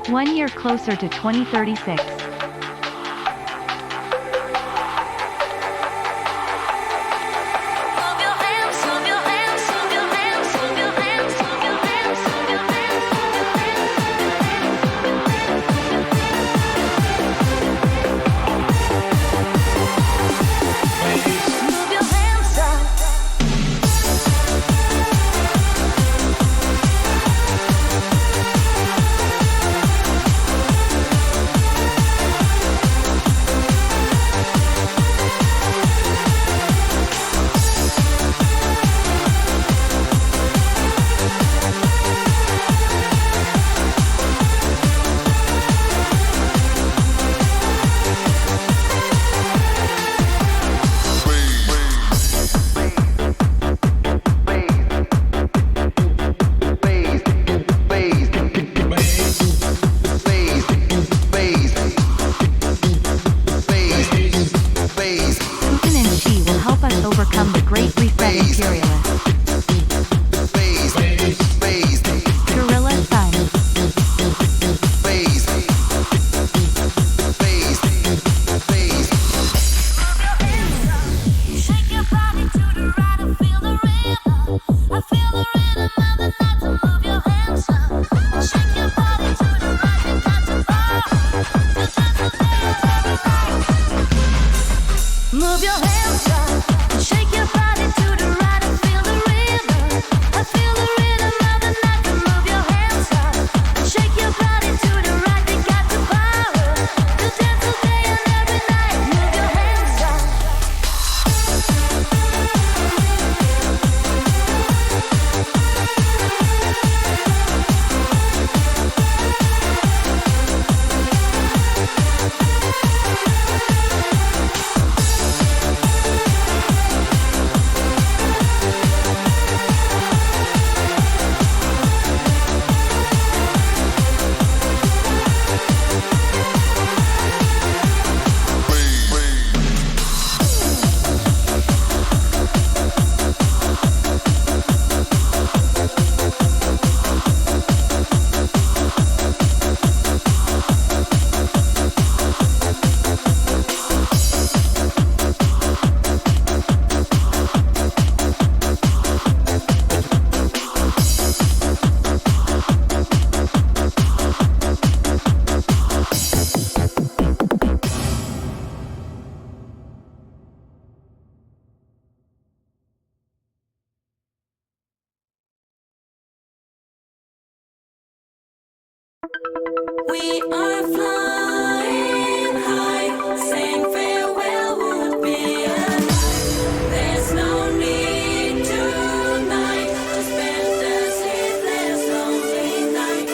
1 year closer to 2036. Overcome the Great Reset imperialists. Guerrilla Sun. Shake your body to the right and feel the rhythm. I feel the rhythm of the night, so move your hands up. Shake your body to the right, you got to vibe. The dance will play every night. Move your hands up. Shake your body to the right and feel the rhythm. I feel the rhythm of the night, so move your hands up. Shake your body to the right, you got the power. The dance all day and every night. Move your hands up. We are flying high, saying farewell would be a lie. There's no need tonight to spend a sleepless lonely night.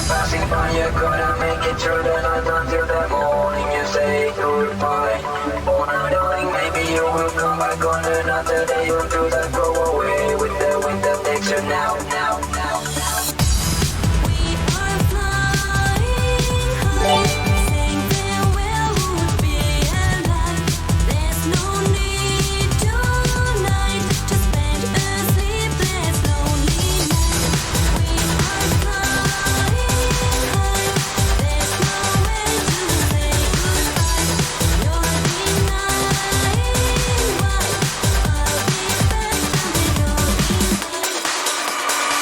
Passing by, you couldn't make it through the night until the morning. You say goodbye. Oh, now, darling, maybe you will come back on another day. Until that go away with the wind that takes you now. We are flying high, saying farewell would be a lie. There's no need tonight to spend a sleepless lonely night. We are flying high, there's nowhere to say goodbye. You're denying why I'll be back until you're in.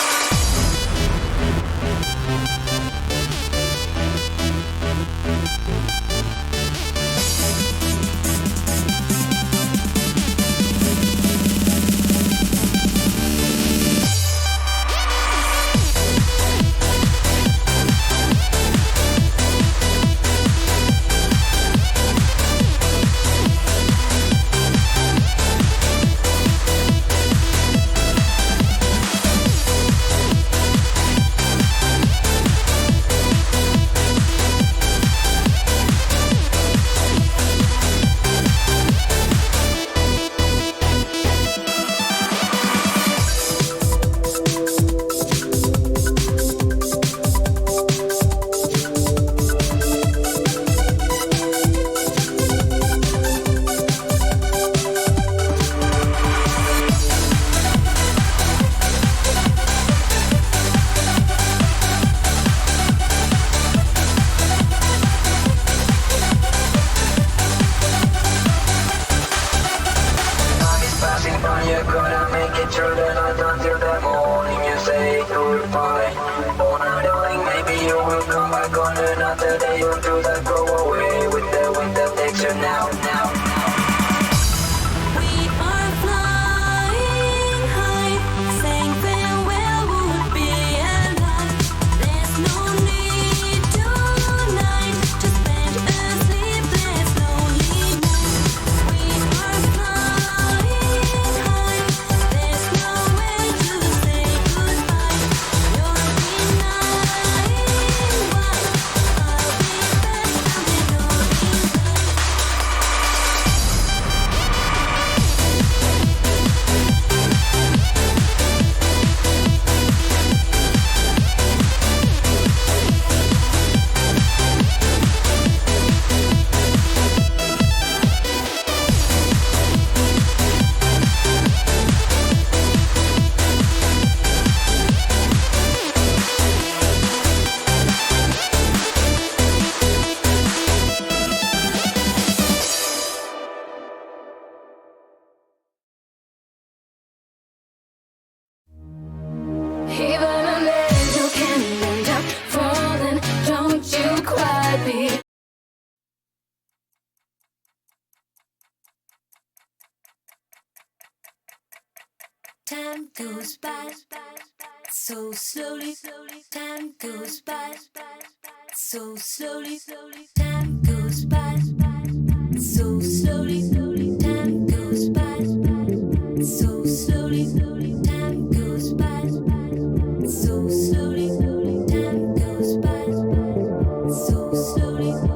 time goes by so slowly. Time goes by so slowly. Time goes by so slowly. Time goes by so slowly. Time goes by so slowly. Time goes by so slowly.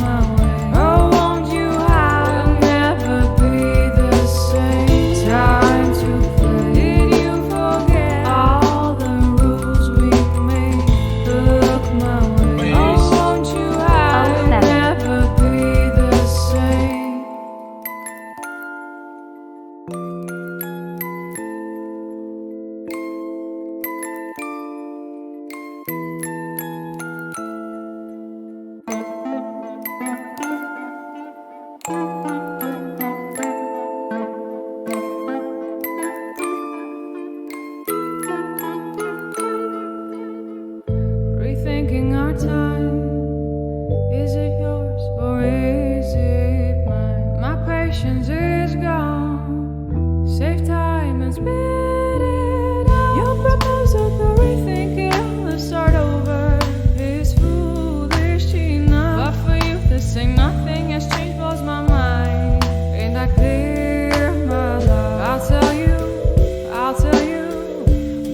my way. Oh, won't you hide? We'll never be the same. Rethinking our time. Is it yours or is it mine? My patience is gone. Save time and spit it out. Your proposal to rethink it all and start over is foolish enough. But for you to say nothing has changed blows my mind. Ain't that clear, my love? I'll tell you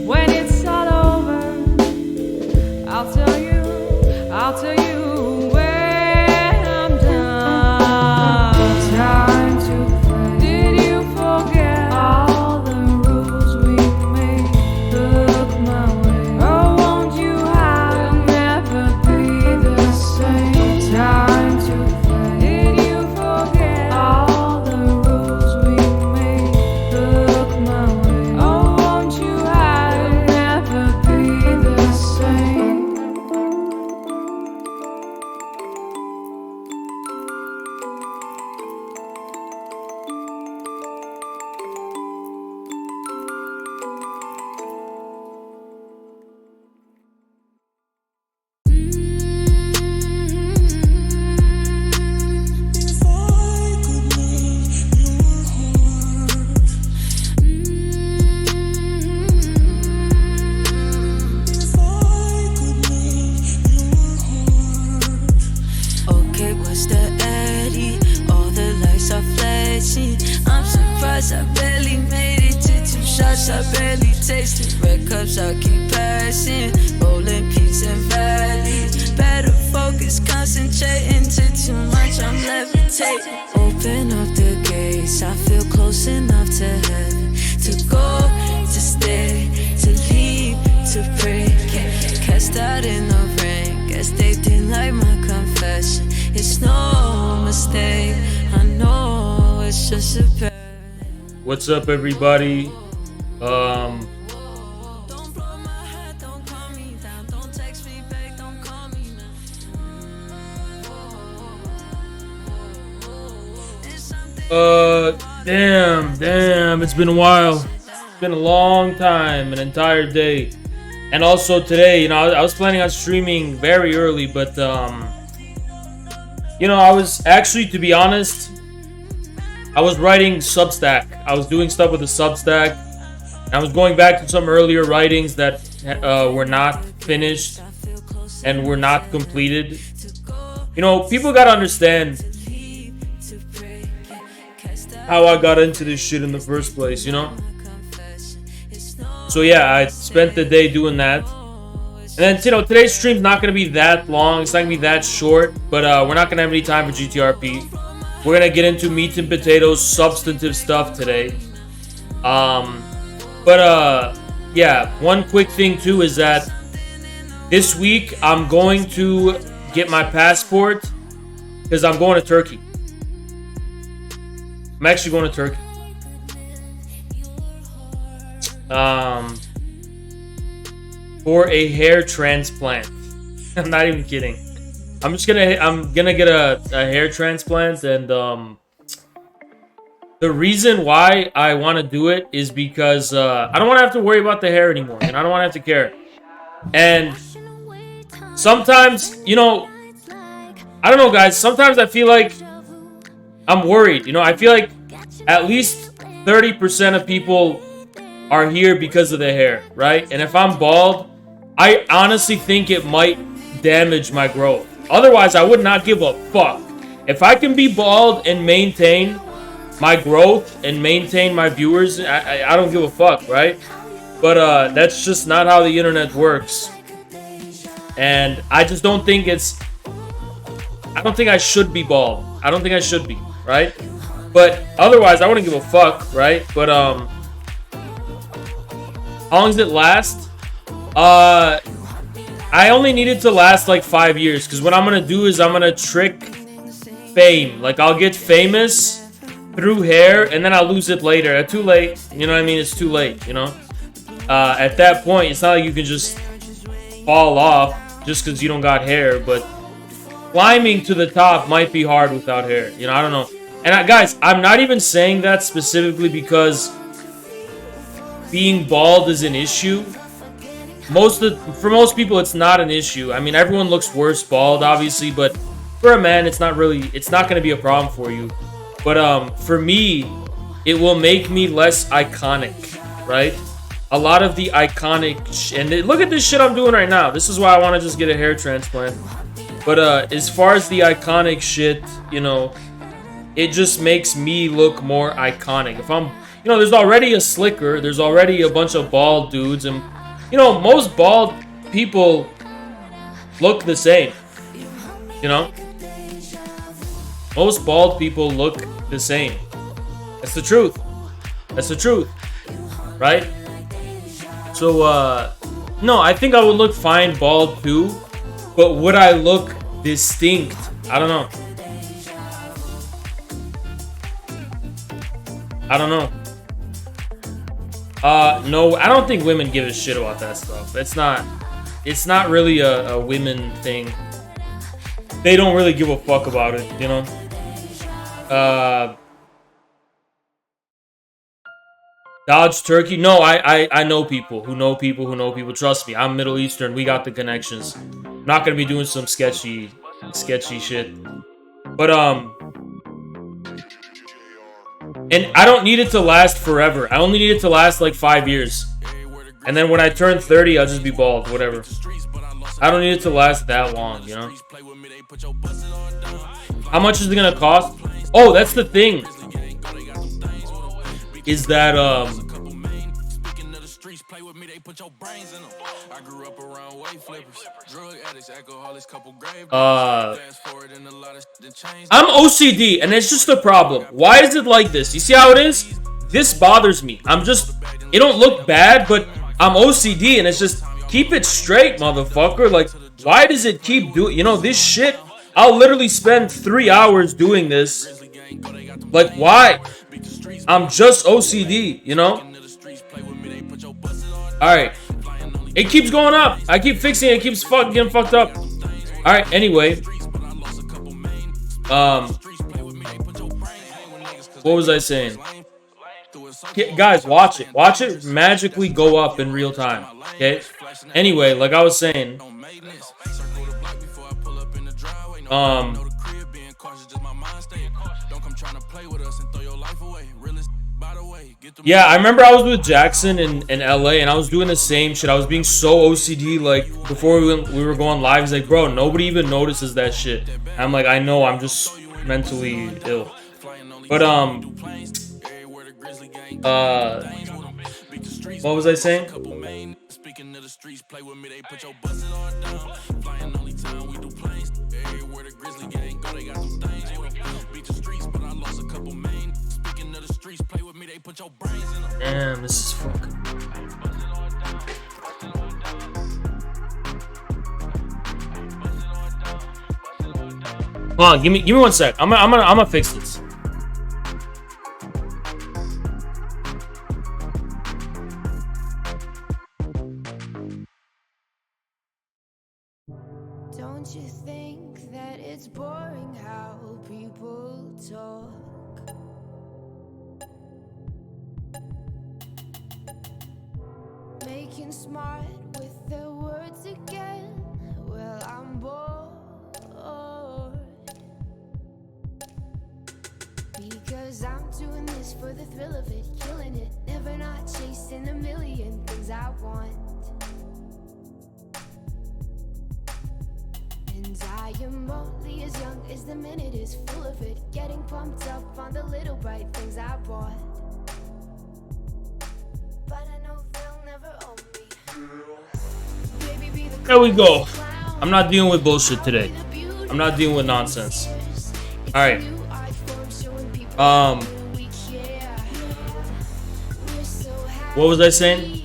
when it's all over. I'll tell you when I'm done. Time to play. Did you forget all the rules we made? Look my way. Oh, won't you have? We'll never be the same. Time to play. Did you forget all the rules we made? Look my way. Oh, won't you have? We'll never be the same. Okay, what's the Eddie? All the lights are flashing. I'm surprised I barely made it to 2 shots. I barely tasted red cups. I keep passing, rolling peaks and valleys. Better focus, concentrating to too much. I'm levitating. Open up the gates. I feel close enough to heaven, to go, to stay, to leave, to pray. Cast out in the rain. Guess they didn't like my confession. It's no mistake. I know it's just a bad. What's up, everybody? Don't blow my head, don't call me down. Don't text me back, don't call me now. It's something Damn, it's been a while. It's been a long time, an entire day. And also today, I was planning on streaming very early, but I was actually, to be honest, I was writing Substack. I was doing stuff with the Substack. I was going back to some earlier writings that were not finished and were not completed. People gotta understand how I got into this shit in the first place, So yeah, I spent the day doing that. And then, today's stream's not going to be that long. It's not going to be that short. But we're not going to have any time for GTRP. We're going to get into meat and potatoes, substantive stuff today. Yeah, one quick thing too is that this week I'm going to get my passport because I'm going to Turkey. I'm actually going to Turkey. For a hair transplant. I'm not even kidding. I'm gonna get a hair transplant, and the reason why I want to do it is because I don't want to have to worry about the hair anymore, and I don't want to have to care. And sometimes, I don't know, guys. Sometimes I feel like I'm worried. I feel like at least 30% of people are here because of the hair, right? And if I'm bald, I honestly think it might damage my growth. Otherwise, I would not give a fuck. If I can be bald and maintain my growth and maintain my viewers, I don't give a fuck, right? But that's just not how the internet works. And I just don't think I don't think I should be bald. I don't think I should be, right? But otherwise, I wouldn't give a fuck, right? But how long does it last? I only need it to last like 5 years, because what I'm gonna do is I'm gonna trick fame. Like, I'll get famous, through hair and then I lose it later. Too late. You know what I mean? It's too late, you know? At that point, it's not like you can just fall off just because you don't got hair, but climbing to the top might be hard without hair. You know, I don't know. And guys, I'm not even saying that specifically because being bald is an issue. For most people, it's not an issue. I mean, everyone looks worse bald, obviously, but for a man, it's not going to be a problem for you. But for me, it will make me less iconic, right? A lot of the iconic look at this shit I'm doing right now. This is why I want to just get a hair transplant. But as far as the iconic shit, you know, it just makes me look more iconic. If I'm, you know, there's already a slicker, there's already a bunch of bald dudes, and you know, most bald people look the same. You know, most bald people look the same. That's the truth. That's the truth, right? So, no, I think I would look fine bald too, but would I look distinct? I don't know. I don't know. No, I don't think women give a shit about that stuff. It's not really a women thing. They don't really give a fuck about it, you know? Dodge Turkey? No, I know people who know people who know people. Trust me, I'm Middle Eastern. We got the connections. I'm not gonna be doing some sketchy shit. But and I don't need it to last forever. I only need it to last like 5 years. And then when I turn 30, I'll just be bald, whatever. I don't need it to last that long, you know? How much is it gonna cost? Oh, that's the thing. Is that I'm OCD and it's just a problem. Why is it like this? You see how it is? This bothers me. It don't look bad, but I'm OCD and it's just keep it straight, motherfucker. Like, why does it keep doing, you know, this shit? I'll literally spend 3 hours doing this. Like, why? I'm just OCD, you know? Alright. It keeps going up. I keep fixing it. It keeps getting fucked up. Alright, anyway. What was I saying? Guys, watch it. Watch it magically go up in real time. Okay? Anyway, like I was saying. Yeah, I remember I was with Jackson in LA and I was doing the same shit. I was being so OCD, like, before we were going live. He's like, bro, nobody even notices that shit. I'm like, I know, I'm just mentally ill. But, what was I saying? Damn, this is fucking. Hold on, give me 1 sec. I'm gonna fix this. Don't you think that it's boring how people talk? Making smart with their words again. Well, I'm bored. Because I'm doing this for the thrill of it, killing it. Never not chasing a million things I want. And I am only as young as the minute is full of it. Getting pumped up on the little bright things I bought. But I know they'll never own me. Baby, be the There we go. I'm not dealing with bullshit today. I'm not dealing with nonsense. Alright. What was I saying?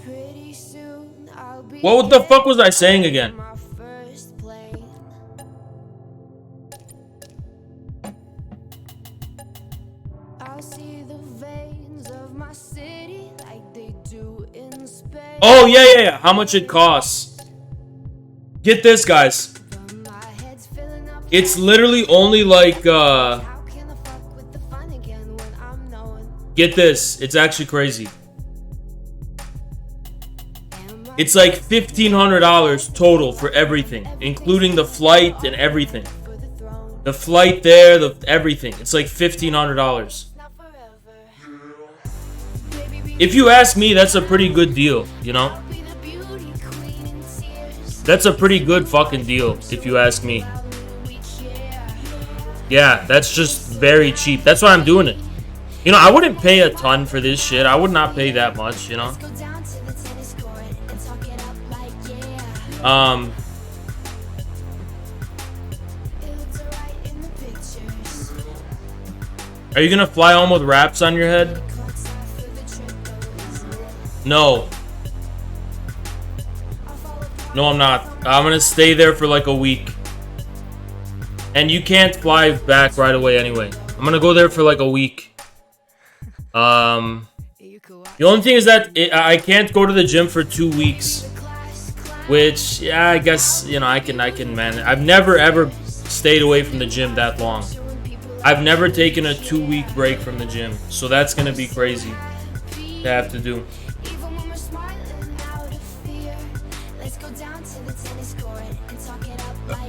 Pretty soon I'll be What the fuck was I saying again? Oh, yeah. How much it costs. Get this, guys. It's literally only like, get this. It's actually crazy. It's like $1,500 total for everything, including the flight and everything. The flight there, everything. It's like $1,500. If you ask me, that's a pretty good deal, you know? That's a pretty good fucking deal, if you ask me. Yeah, that's just very cheap. That's why I'm doing it. You know, I wouldn't pay a ton for this shit. I would not pay that much, you know? Are you gonna fly home with wraps on your head? No. No, I'm not. I'm gonna stay there for like a week. And you can't fly back right away anyway. I'm gonna go there for like a week. The only thing is that I can't go to the gym for 2 weeks. Which, yeah, I guess, you know, I can manage. I've never ever stayed away from the gym that long. I've never taken a 2-week break from the gym. So that's gonna be crazy to have to do.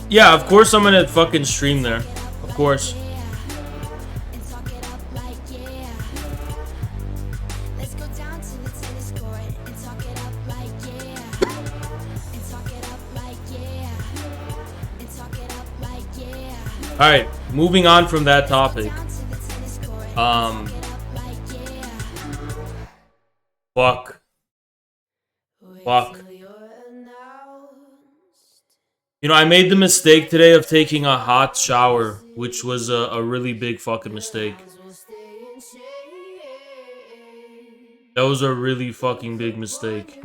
Yeah, of course I'm gonna fucking stream there. Of course. Alright, moving on from that topic. Fuck. You know, I made the mistake today of taking a hot shower, which was a really big fucking mistake. That was a really fucking big mistake.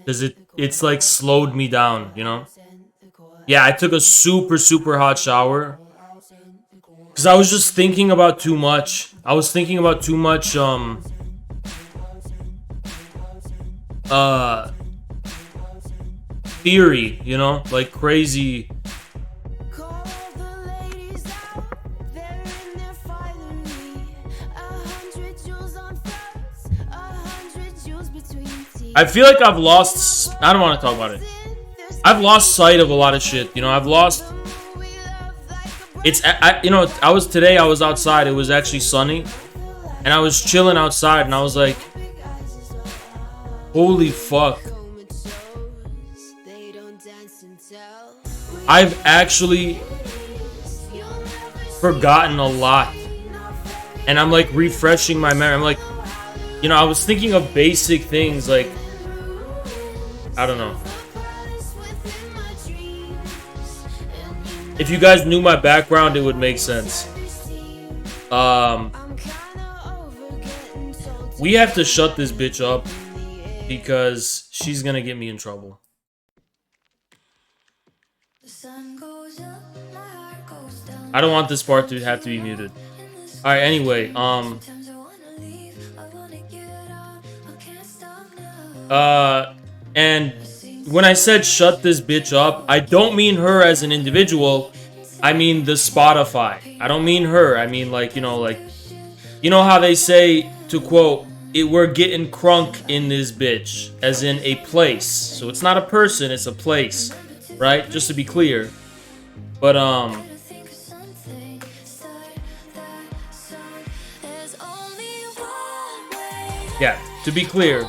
Because it's like slowed me down, you know? Yeah, I took a super hot shower. Because I was just thinking about too much. I was thinking about too much, theory, you know? Like crazy. I feel like I've lost... I don't want to talk about it. I've lost sight of a lot of shit, you know? I've lost... you know, I was outside. It was actually sunny. And I was chilling outside and I was like... Holy fuck. I've actually forgotten a lot. And I'm like refreshing my memory. I'm like, you know, I was thinking of basic things like, I don't know. If you guys knew my background, it would make sense. We have to shut this bitch up because she's gonna get me in trouble. I don't want this part to have to be muted. Alright, anyway, and when I said shut this bitch up, I don't mean her as an individual. I mean the Spotify. I don't mean her. I mean like, you know how they say, to quote, we're getting crunk in this bitch, as in a place. So it's not a person, it's a place, right? Just to be clear. But, yeah, to be clear,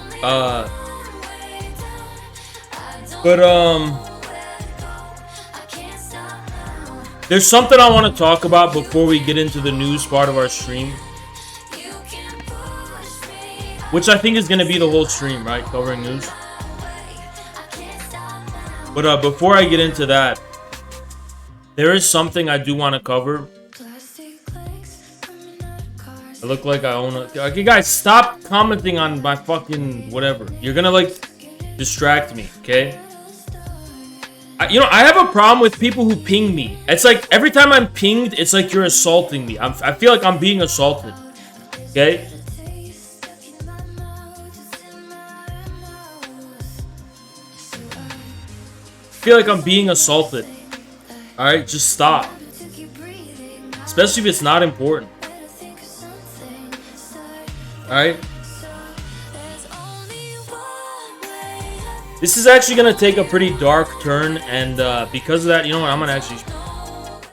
there's something I want to talk about before we get into the news part of our stream. Which I think is going to be the whole stream, right? Covering news. But before I get into that, there is something I do want to cover. I look like I own a... Okay, guys, stop commenting on my fucking whatever. You're gonna like... distract me, okay? I have a problem with people who ping me. It's like every time I'm pinged, it's like you're assaulting me. I feel like I'm being assaulted, okay? I feel like I'm being assaulted. Alright, just stop. Especially if it's not important. Alright? This is actually going to take a pretty dark turn, and because of that, you know what, I'm going to actually...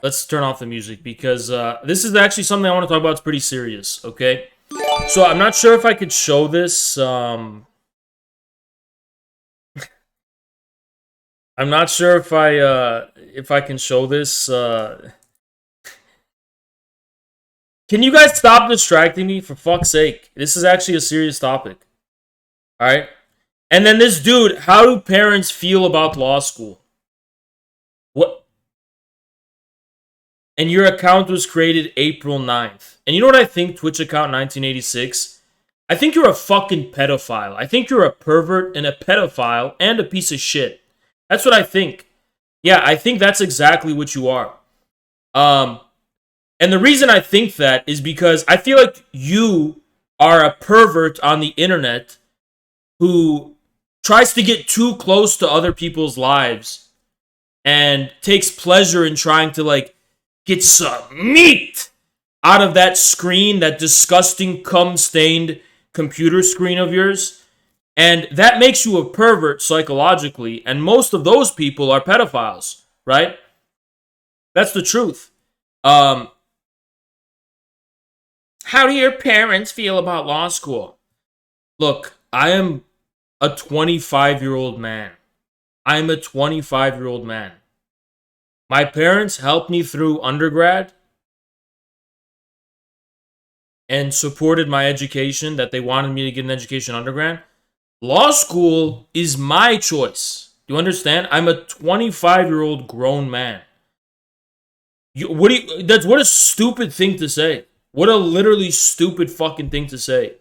Let's turn off the music, because this is actually something I want to talk about. It's pretty serious, okay? So, I'm not sure if I could show this. I'm not sure if I can show this. Can you guys stop distracting me, for fuck's sake? This is actually a serious topic. Alright? And then this dude, how do parents feel about law school? What? And your account was created April 9th. And you know what I think, Twitch account 1986? I think you're a fucking pedophile. I think you're a pervert and a pedophile and a piece of shit. That's what I think. Yeah, I think that's exactly what you are. And the reason I think that is because I feel like you are a pervert on the internet who tries to get too close to other people's lives and takes pleasure in trying to, like, get some meat out of that screen, that disgusting cum-stained computer screen of yours. And that makes you a pervert psychologically, and most of those people are pedophiles, right? That's the truth. How do your parents feel about law school? Look, I am a 25-year-old man. I'm a 25-year-old man. My parents helped me through undergrad and supported my education, that they wanted me to get an education undergrad. Law school is my choice. Do you understand? I'm a 25-year-old grown man. What a stupid thing to say. What a literally stupid fucking thing to say.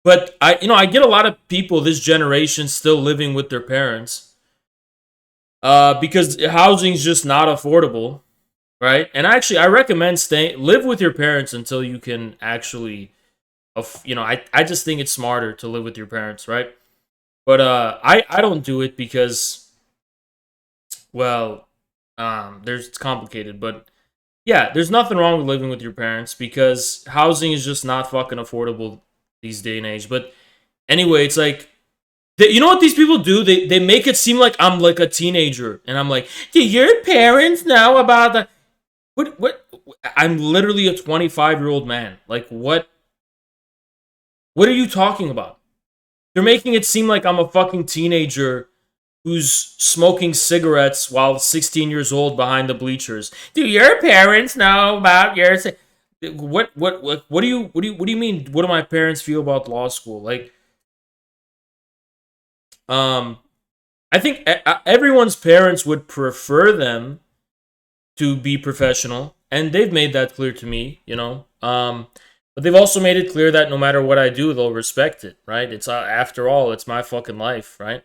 But I get a lot of people this generation still living with their parents. Because housing is just not affordable, right? And actually, I recommend live with your parents until you can actually, I just think it's smarter to live with your parents, right? But I don't do it because, well, it's complicated, but yeah, there's nothing wrong with living with your parents because housing is just not fucking affordable these day and age. But anyway, it's like, you know what these people do? They make it seem like I'm like a teenager, and I'm like, do your parents know about the... What? I'm literally a 25-year-old man. Like, what? What are you talking about? They're making it seem like I'm a fucking teenager who's smoking cigarettes while 16 years old behind the bleachers. Do your parents know about your... What do you mean? What do my parents feel about law school? Like, I think everyone's parents would prefer them to be professional, and they've made that clear to me, but they've also made it clear that no matter what I do, they'll respect it, right? It's after all, it's my fucking life, right?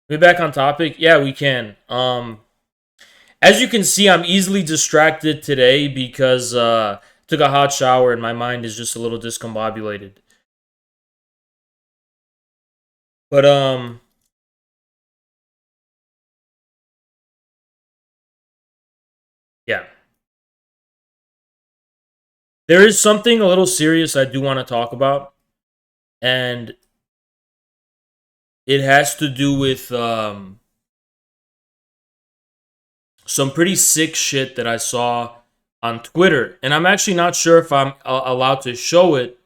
We back on topic? Yeah, we can. As you can see, I'm easily distracted today because took a hot shower and my mind is just a little discombobulated. But yeah. There is something a little serious I do want to talk about, and it has to do with some pretty sick shit that I saw on Twitter. And I'm actually not sure if I'm allowed to show it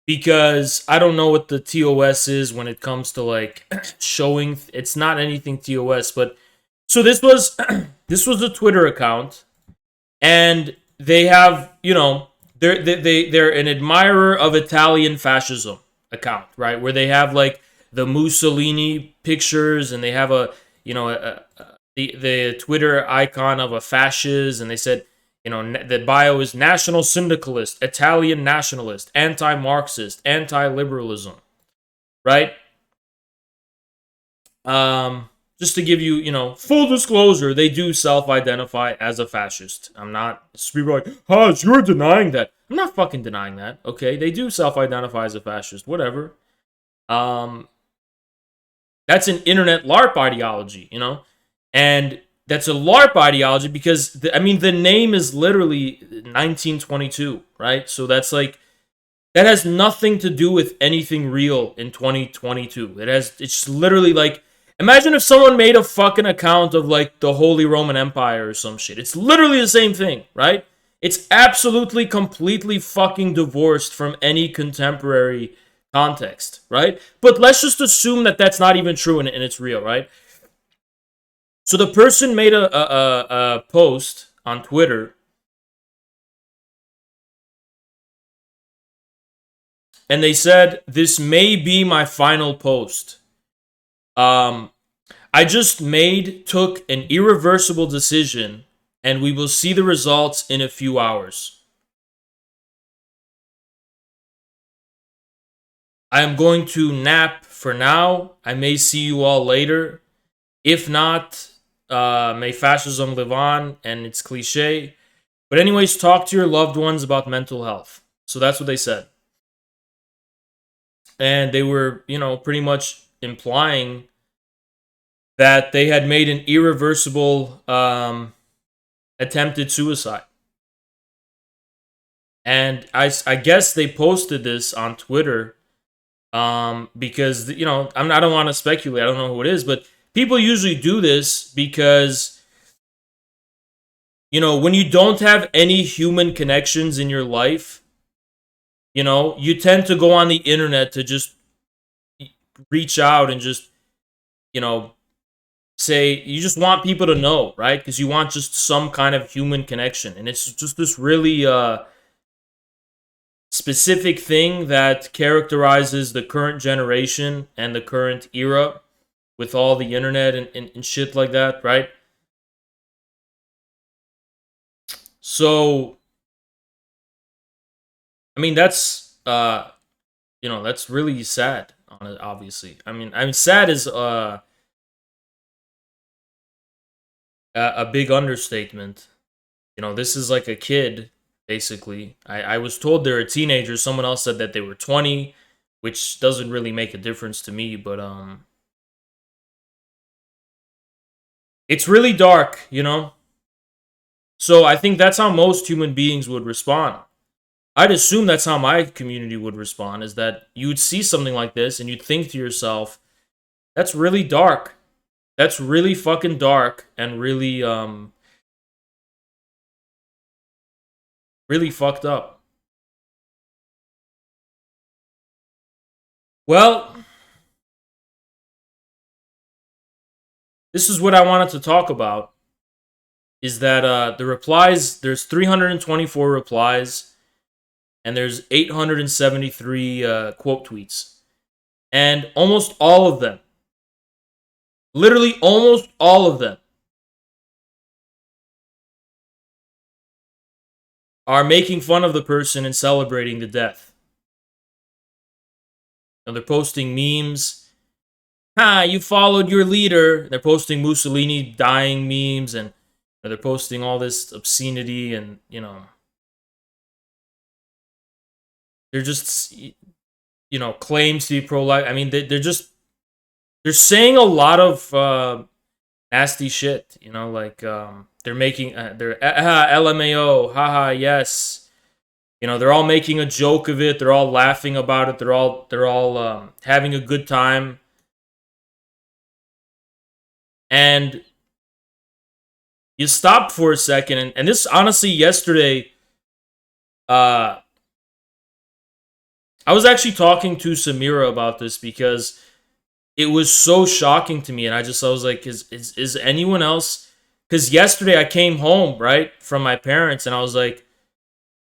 because I don't know what the TOS is when it comes to like showing. It's not anything TOS, but so this was a Twitter account, and they have, they're an admirer of Italian fascism account, right? Where they have like the Mussolini pictures, and they have the Twitter icon of a fascist, and they said, the bio is national syndicalist, Italian nationalist, anti-Marxist, anti-liberalism. right? Just to give you, full disclosure, they do self-identify as a fascist. I'm not. People are like, Haj, you're denying that. I'm not fucking denying that. Okay, they do self-identify as a fascist. Whatever. That's an internet LARP ideology, and that's a LARP ideology because the name is literally 1922, right? So that's like that has nothing to do with anything real in 2022. It's literally like, imagine if someone made a fucking account of like the Holy Roman Empire or some shit. It's literally the same thing, right? It's absolutely, completely fucking divorced from any contemporary context, right? But let's just assume that that's not even true and it's real, right? So the person made a post on Twitter, and they said, "This may be my final post. I just took an irreversible decision, and we will see the results in a few hours. I am going to nap for now. I may see you all later. If not, may fascism live on," and it's cliche. But anyways, talk to your loved ones about mental health. So that's what they said. And they were, pretty much implying that they had made an irreversible attempted suicide. And I guess they posted this on Twitter because, I don't want to speculate. I don't know who it is, but people usually do this because, when you don't have any human connections in your life, you tend to go on the internet to just reach out and just, say, you just want people to know, right? Because you want just some kind of human connection. And it's just this really specific thing that characterizes the current generation and the current era with all the internet and shit like that, right? So, that's that's really sad. Obviously, sad is a big understatement. This is like a kid, basically. I was told they're a teenager. Someone else said that they were 20, which doesn't really make a difference to me. But it's really dark, So I think that's how most human beings would respond. I'd assume that's how my community would respond, is that you would see something like this and you'd think to yourself, that's really dark. That's really fucking dark and really, really fucked up. Well, this is what I wanted to talk about, is that the replies, there's 324 replies, and there's 873 quote tweets. And almost all of them, literally almost all of them, are making fun of the person and celebrating the death. And they're posting memes. You followed your leader. They're posting Mussolini dying memes, and they're posting all this obscenity, and, they're just, claims to be pro-life. They're saying a lot of nasty shit, they're making, they're, LMAO, haha, yes. They're all making a joke of it. They're all laughing about it. They're all having a good time. And you stop for a second, and this, honestly, yesterday, I was actually talking to Samira about this because it was so shocking to me, and I was like, is anyone else? Because yesterday I came home, right, from my parents, and I was like,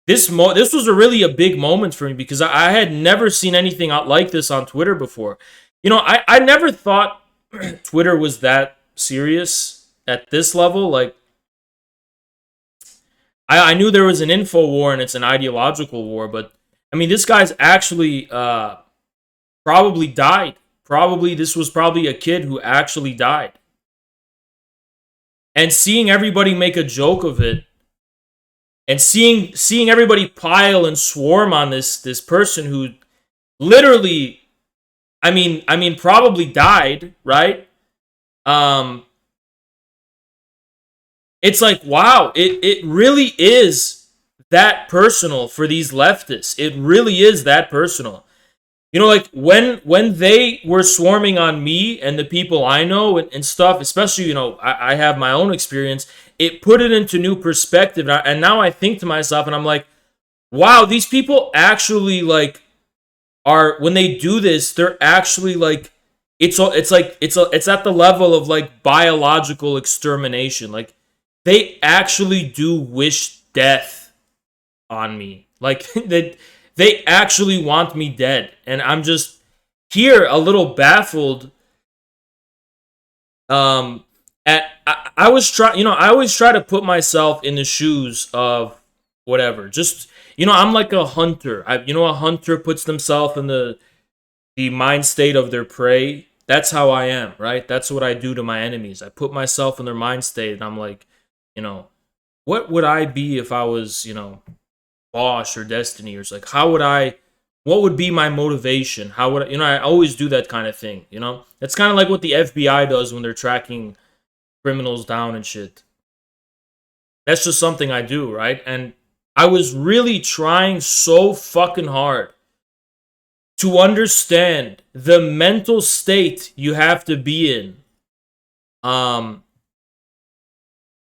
this was really a big moment for me because I had never seen anything like this on Twitter before. I never thought Twitter was that serious at this level. Like, I knew there was an info war and it's an ideological war, but this guy's actually probably died. Probably this was probably a kid who actually died. And seeing everybody make a joke of it, and seeing everybody pile and swarm on this person who literally, I mean probably died, right? It's like, wow, it really is that personal for these leftists. It really is that personal. You know, like when they were swarming on me and the people I know and stuff, especially, you know, I have my own experience, it put it into new perspective. And now I think to myself and I'm like, wow, these people actually like are, when they do this, they're actually like, it's at the level of like biological extermination. Like they actually do wish death on me. Like they actually want me dead. And I'm just here a little baffled. I always try to put myself in the shoes of whatever. Just, you know, I'm like a hunter. A hunter puts themselves in the mind state of their prey. That's how I am, right? That's what I do to my enemies. I put myself in their mind state and I'm like, you know, what would I be if I was, you know, Bosch or Destiny, or it's like, what would be my motivation? How would I, I always do that kind of thing, you know? It's kind of like what the FBI does when they're tracking criminals down and shit. That's just something I do, right? And I was really trying so fucking hard to understand the mental state you have to be in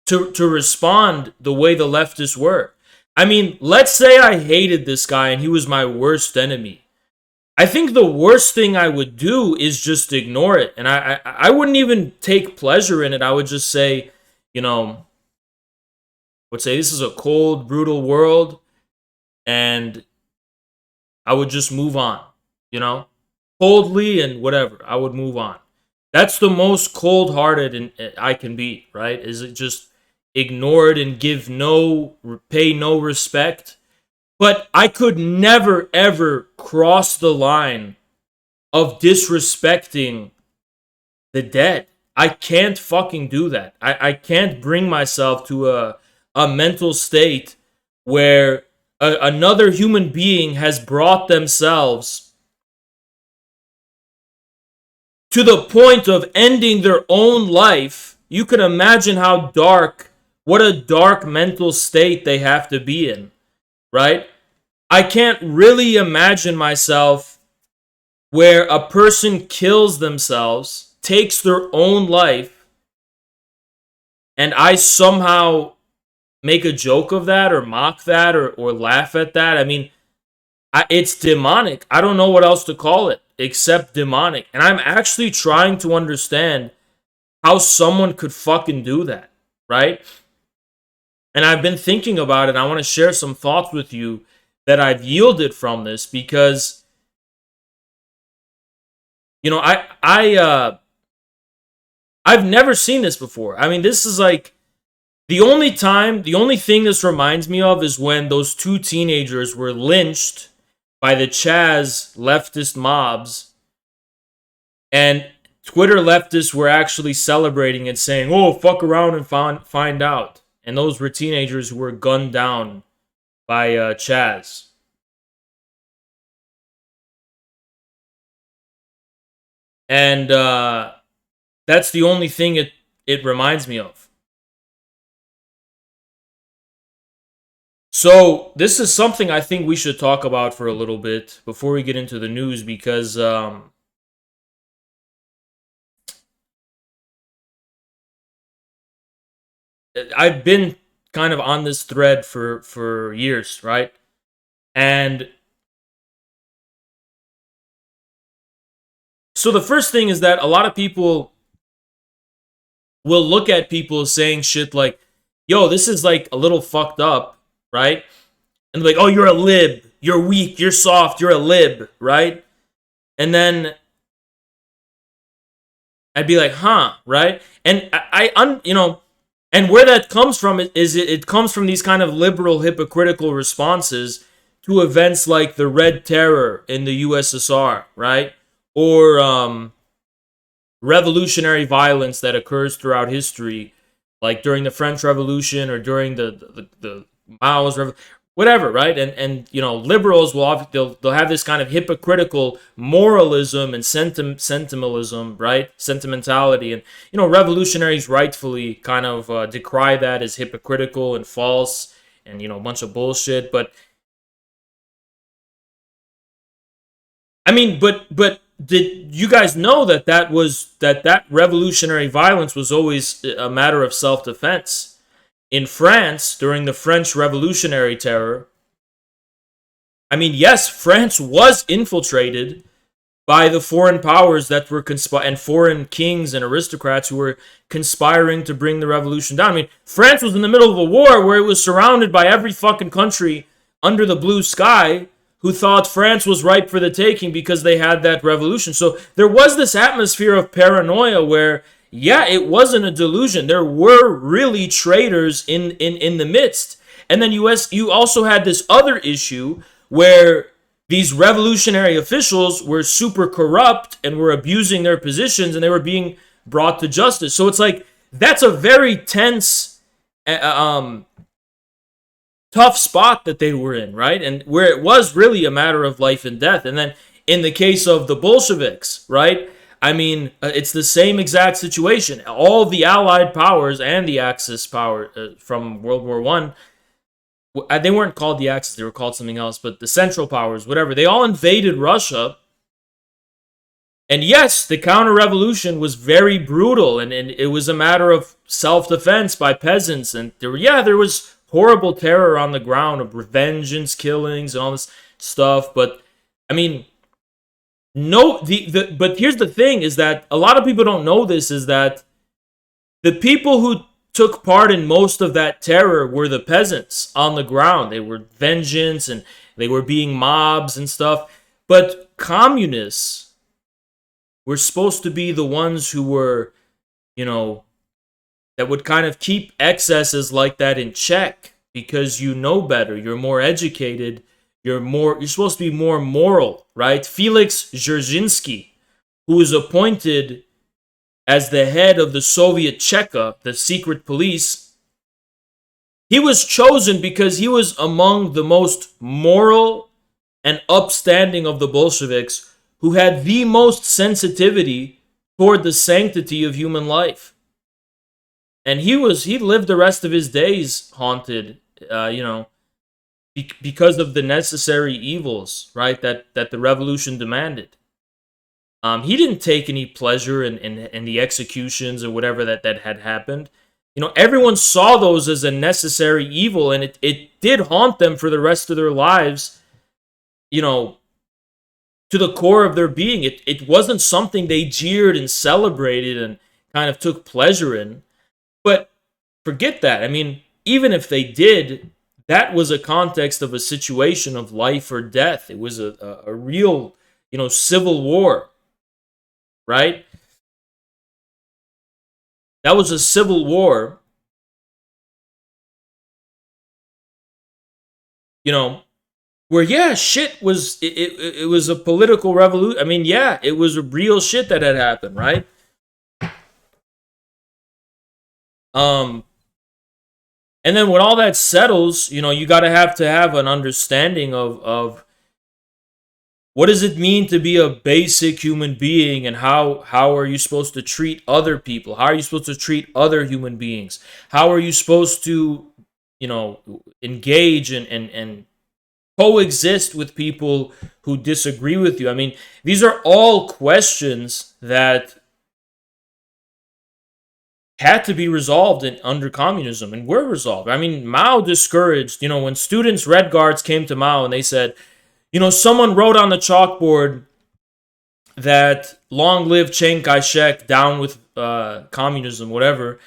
to respond the way the leftists were. I mean, let's say I hated this guy and he was my worst enemy. I think the worst thing I would do is just ignore it. And I wouldn't even take pleasure in it. I would just say, you know, this is a cold, brutal world. And I would just move on, you know, coldly and whatever. I would move on. That's the most cold-hearted I can be, right? Is it just ignore it and pay no respect? But I could never, ever cross the line of disrespecting the dead. I can't fucking do that. I can't bring myself to a mental state where another human being has brought themselves to the point of ending their own life. You can imagine what a dark mental state they have to be in, right? I can't really imagine myself where a person kills themselves, takes their own life, and I somehow make a joke of that or mock that or laugh at that. I mean, it's demonic. I don't know what else to call it except demonic. And I'm actually trying to understand how someone could fucking do that, right? And I've been thinking about it. I want to share some thoughts with you that I've yielded from this because, you know, I've never seen this before. I mean, this is like the only thing this reminds me of is when those two teenagers were lynched by the Chaz leftist mobs, and Twitter leftists were actually celebrating and saying, "Oh, fuck around and find out." And those were teenagers who were gunned down by Chaz. And that's the only thing it reminds me of. So this is something I think we should talk about for a little bit before we get into the news, because I've been kind of on this thread for years, right? And so the first thing is that a lot of people will look at people saying shit like, yo, this is like a little fucked up, right? And they're like, oh, you're a lib, you're weak, you're soft, you're a lib, right? And then I'd be like, huh, right? And and where that comes from is it comes from these kind of liberal, hypocritical responses to events like the Red Terror in the USSR, right? or revolutionary violence that occurs throughout history, like during the French Revolution or during the Mao's whatever, right? And you know, liberals will they'll have this kind of hypocritical moralism and sentimentalism, right? Sentimentality, and you know, revolutionaries rightfully kind of decry that as hypocritical and false, and you know, a bunch of bullshit. But I mean, but did you guys know that that revolutionary violence was always a matter of self-defense? In France, during the French Revolutionary Terror, I mean, yes, France was infiltrated by the foreign powers that were and foreign kings and aristocrats who were conspiring to bring the revolution down. I mean, France was in the middle of a war where it was surrounded by every fucking country under the blue sky who thought France was ripe for the taking because they had that revolution. So there was this atmosphere of paranoia where, yeah, it wasn't a delusion. There were really traitors in the midst. And then you also had this other issue where these revolutionary officials were super corrupt and were abusing their positions, and they were being brought to justice. So it's like, that's a very tense, tough spot that they were in, right? And where it was really a matter of life and death. And then in the case of the Bolsheviks, right? I mean, it's the same exact situation. All the Allied powers and the Axis power from World War I, they weren't called the Axis, they were called something else, but the Central Powers, whatever, they all invaded Russia. And yes, the counter-revolution was very brutal, and it was a matter of self-defense by peasants. And there was horrible terror on the ground of vengeance killings and all this stuff. But I mean, but here's the thing, is that a lot of people don't know this, is that the people who took part in most of that terror were the peasants on the ground. They were vengeance and they were being mobs and stuff. But communists were supposed to be the ones who were, you know, that would kind of keep excesses like that in check, because you know better, you're more educated, you're supposed to be more moral, right? Felix Dzerzhinsky, who was appointed as the head of the Soviet Cheka, the secret police, he was chosen because he was among the most moral and upstanding of the Bolsheviks, who had the most sensitivity toward the sanctity of human life. And he lived the rest of his days haunted, because of the necessary evils, right, that the revolution demanded. He didn't take any pleasure in the executions or whatever that had happened. You know, everyone saw those as a necessary evil, and it did haunt them for the rest of their lives, you know, to the core of their being. It wasn't something they jeered and celebrated and kind of took pleasure in. But forget that. I mean, even if they did, that was a context of a situation of life or death. It was a real, you know, civil war, right? That was a civil war, you know, where, yeah, shit was, it was a political revolution. I mean, yeah, it was a real shit that had happened, right? And then when all that settles, you know, you got to have an understanding of what does it mean to be a basic human being, and how are you supposed to treat other people? How are you supposed to treat other human beings? How are you supposed to, you know, engage and coexist with people who disagree with you? I mean, these are all questions that had to be resolved under communism, and were resolved. I mean, Mao discouraged, you know, when students, Red Guards, came to Mao and they said, you know, someone wrote on the chalkboard that long live Chiang Kai-shek, down with communism, whatever.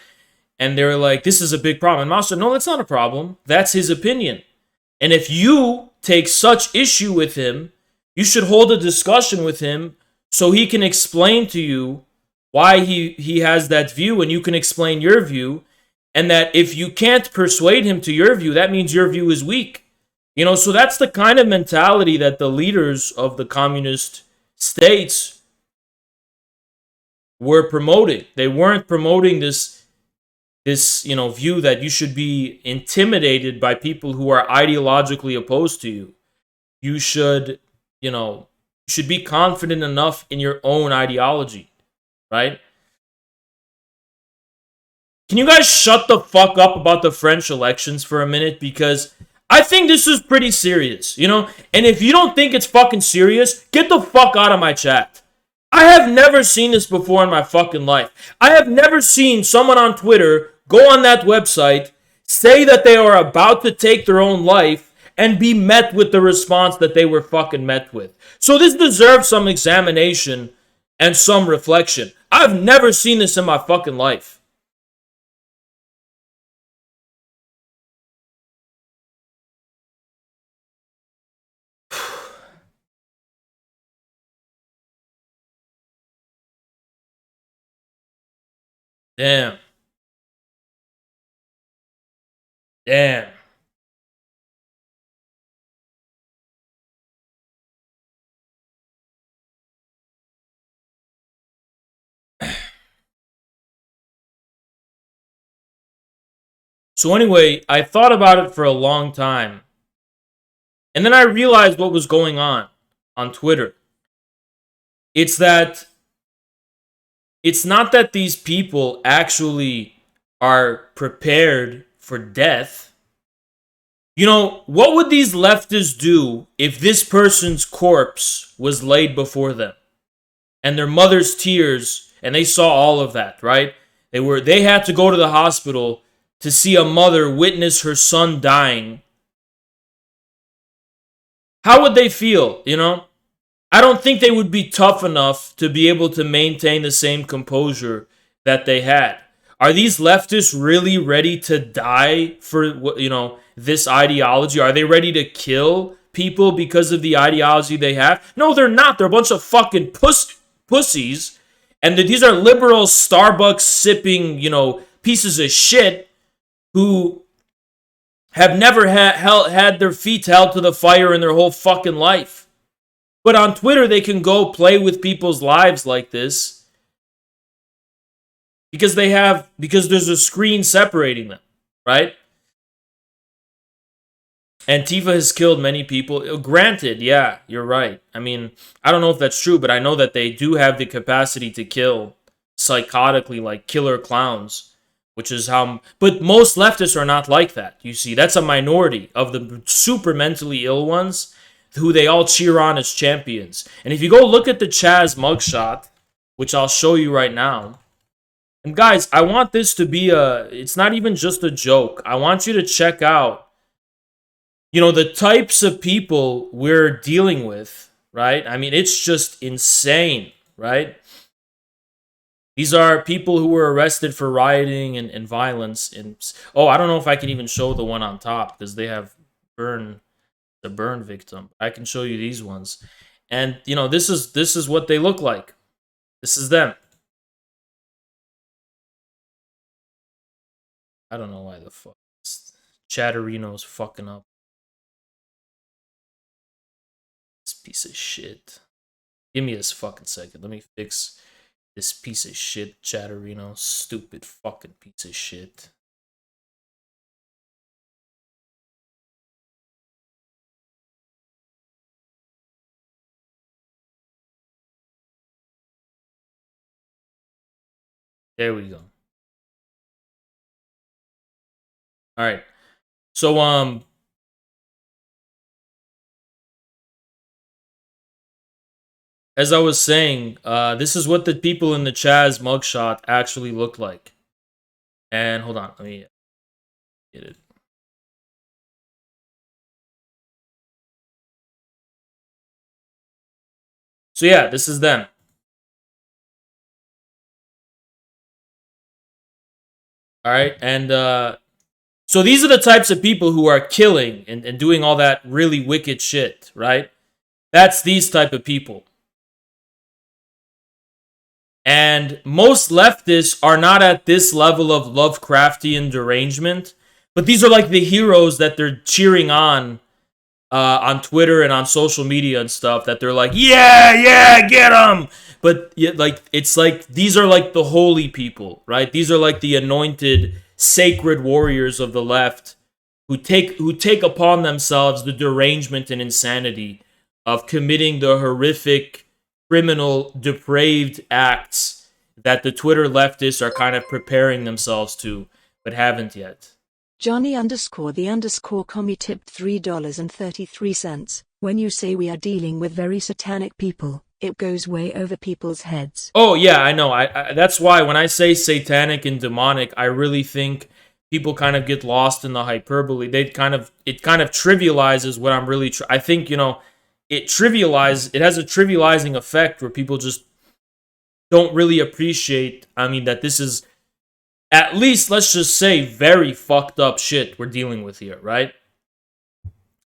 And they were like, this is a big problem. And Mao said, no, that's not a problem. That's his opinion. And if you take such issue with him, you should hold a discussion with him so he can explain to you why he has that view, and you can explain your view. And that if you can't persuade him to your view, that means your view is weak. You know, so that's the kind of mentality that the leaders of the communist states were promoting. They weren't promoting this view that you should be intimidated by people who are ideologically opposed to you. You should, should be confident enough in your own ideology, right? Can you guys shut the fuck up about the French elections for a minute? Because I think this is pretty serious, And if you don't think it's fucking serious, get the fuck out of my chat. I have never seen this before in my fucking life. I have never seen someone on Twitter go on that website, say that they are about to take their own life, and be met with the response that they were fucking met with. So this deserves some examination and some reflection. I've never seen this in my fucking life. Damn. Damn. So anyway, I thought about it for a long time. And then I realized what was going on Twitter. It's not that these people actually are prepared for death. What would these leftists do if this person's corpse was laid before them? And their mother's tears, and they saw all of that, right? They had to go to the hospital to see a mother witness her son dying. How would they feel, I don't think they would be tough enough to be able to maintain the same composure that they had. Are these leftists really ready to die for, this ideology? Are they ready to kill people because of the ideology they have? No, they're not. They're a bunch of fucking pussies. And these are liberal Starbucks sipping, pieces of shit who have never had their feet held to the fire in their whole fucking life. But on Twitter, they can go play with people's lives like this because there's a screen separating them, right? Antifa has killed many people. Granted, yeah, you're right. I mean, I don't know if that's true, but I know that they do have the capacity to kill psychotically, like killer clowns, which is how... But most leftists are not like that, you see. That's a minority of the super mentally ill ones who they all cheer on as champions. And if you go look at the Chaz mugshot, which I'll show you right now, and guys, I want this to be it's not even just a joke. I want you to check out, the types of people we're dealing with, right? I mean, it's just insane, right? These are people who were arrested for rioting and violence. I don't know if I can even show the one on top because they have the burn victim. I can show you these ones. And, this is what they look like. This is them. I don't know why the fuck Chatterino's fucking up. This piece of shit. Give me this fucking second. Let me fix this piece of shit, Chatterino. Stupid fucking piece of shit. There we go. All right. So, as I was saying, this is what the people in the Chaz mugshot actually look like. And hold on, let me get it. So yeah, this is them. All right, and so these are the types of people who are killing and doing all that really wicked shit, right? That's these type of people. And most leftists are not at this level of Lovecraftian derangement, but these are like the heroes that they're cheering on on Twitter and on social media and stuff that they're like, yeah, get them. But like, it's like these are like the holy people, right? These are like the anointed, sacred warriors of the left who take upon themselves the derangement and insanity of committing the horrific, criminal, depraved acts that the Twitter leftists are kind of preparing themselves to, but haven't yet. Johnny_the_commie tipped $3.33. When you say we are dealing with very satanic people, it goes way over people's heads. Oh yeah, I know. I that's why when I say satanic and demonic, I really think people kind of get lost in the hyperbole. It kind of trivializes what I'm really. I think, it has a trivializing effect where people just don't really appreciate. I mean, that this is, at least, let's just say, very fucked up shit we're dealing with here, right?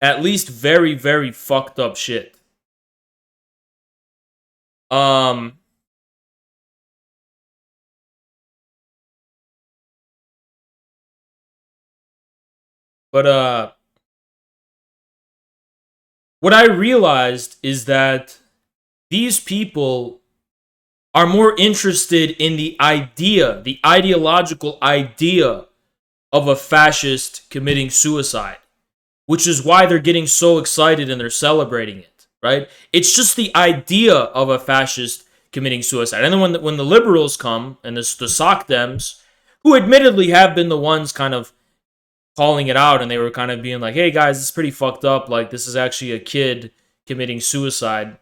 At least very, very fucked up shit. But what I realized is that these people are more interested in the idea, the ideological idea of a fascist committing suicide, which is why they're getting so excited and they're celebrating it, right? It's just the idea of a fascist committing suicide. And then when the liberals come, and the sock dems, who admittedly have been the ones kind of calling it out, and they were kind of being like, hey guys, it's pretty fucked up, like this is actually a kid committing suicide.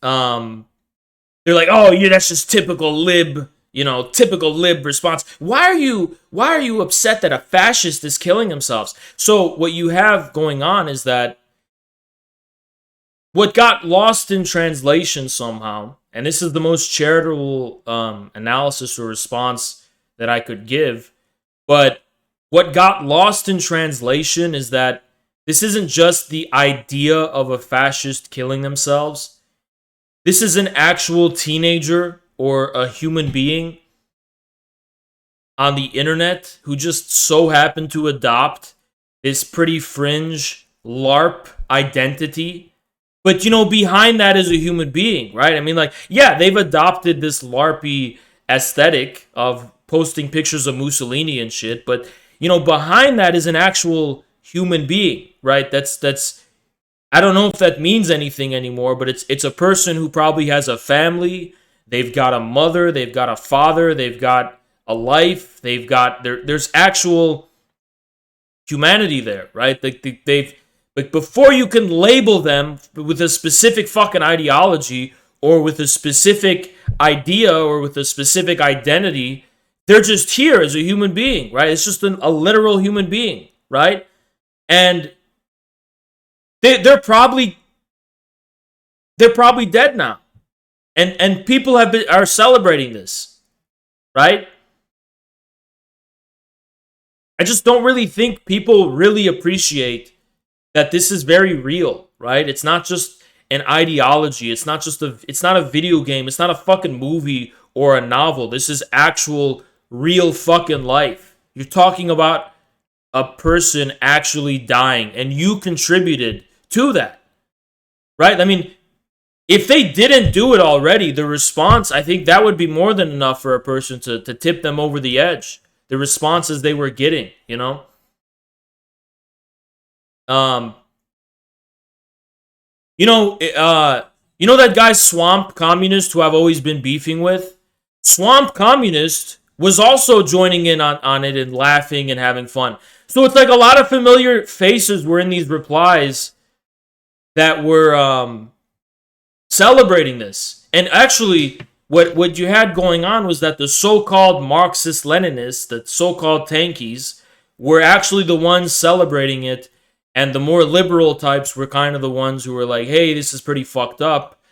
They're like, oh yeah, that's just typical lib response. Why are you upset that a fascist is killing themselves? So what you have going on is that what got lost in translation somehow, and this is the most charitable analysis or response that I could give, but what got lost in translation is that this isn't just the idea of a fascist killing themselves. This is an actual teenager or a human being on the internet who just so happened to adopt this pretty fringe LARP identity. But, behind that is a human being, right? I mean, like, yeah, they've adopted this LARPy aesthetic of posting pictures of Mussolini and shit, but, behind that is an actual human being, right? That's I don't know if that means anything anymore, but it's a person who probably has a family. They've got a mother, they've got a father, they've got a life, there's actual humanity there, right? Like before you can label them with a specific fucking ideology or with a specific idea or with a specific identity, they're just here as a human being, right? It's just a literal human being, right? And they're probably dead now. And people are celebrating this, right? I just don't really think people really appreciate that this is very real, right? It's not just an ideology. It's not a video game. It's not a fucking movie or a novel. This is actual real fucking life. You're talking about a person actually dying, and you contributed to that, right? I mean, if they didn't do it already, the response, I think that would be more than enough for a person to tip them over the edge. The responses they were getting, that guy Swamp Communist who I've always been beefing with? Swamp Communist was also joining in on it and laughing and having fun. So it's like a lot of familiar faces were in these replies that were celebrating this. And actually, what you had going on was that the so-called Marxist-Leninists, the so-called tankies, were actually the ones celebrating it, and the more liberal types were kind of the ones who were like, hey, this is pretty fucked up.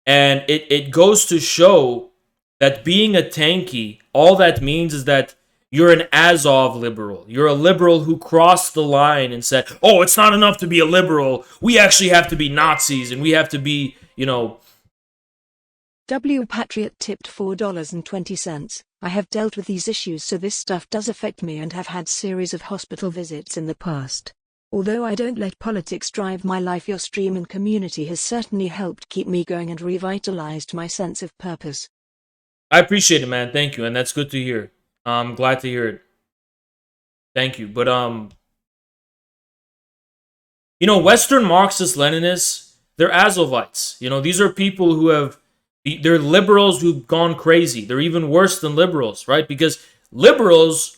And it goes to show that being a tanky, all that means is that you're an Azov liberal. You're a liberal who crossed the line and said, oh, it's not enough to be a liberal. We actually have to be Nazis, and we have to be, W Patriot tipped $4.20. I have dealt with these issues, so this stuff does affect me and have had series of hospital visits in the past. Although I don't let politics drive my life, your stream and community has certainly helped keep me going and revitalized my sense of purpose. I appreciate it, man. Thank you, and that's good to hear. I'm glad to hear it. Thank you. But you know, Western Marxist Leninists, they're Azovites. You know, these are people who they're liberals who've gone crazy. They're even worse than liberals, right? Because liberals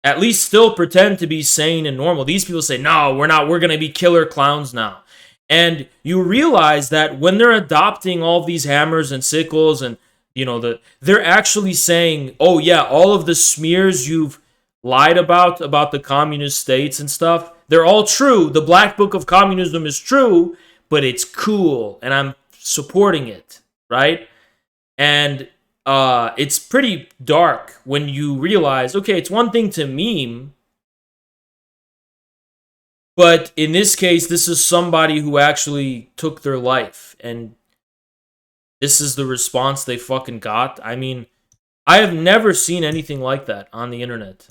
at least still pretend to be sane and normal. These people say, no, we're not. We're going to be killer clowns now. And you realize that when they're adopting all of these hammers and sickles and, you know, they're actually saying, oh, yeah, all of the smears you've lied about the communist states and stuff, they're all true. The Black Book of Communism is true, but it's cool, and I'm supporting it, right? And it's pretty dark when you realize, okay, it's one thing to meme, but in this case, this is somebody who actually took their life, and this is the response they fucking got. I mean, I have never seen anything like that on the internet.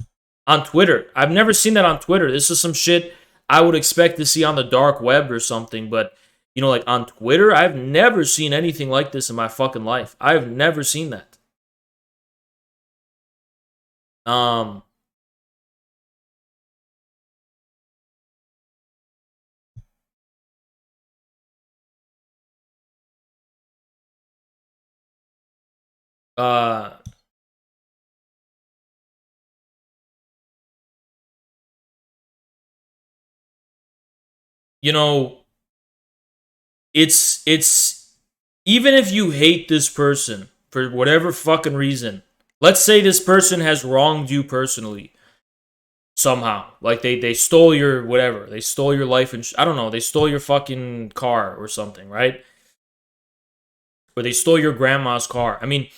On Twitter. I've never seen that on Twitter. This is some shit I would expect to see on the dark web or something, but, you know, like on Twitter, I've never seen anything like this in my fucking life. I've never seen that. You know, it's even if you hate this person for whatever fucking reason, let's say this person has wronged you personally somehow, like they stole your whatever, they stole your life, and I don't know, they stole your fucking car or something, right? Or they stole your grandma's car. I mean,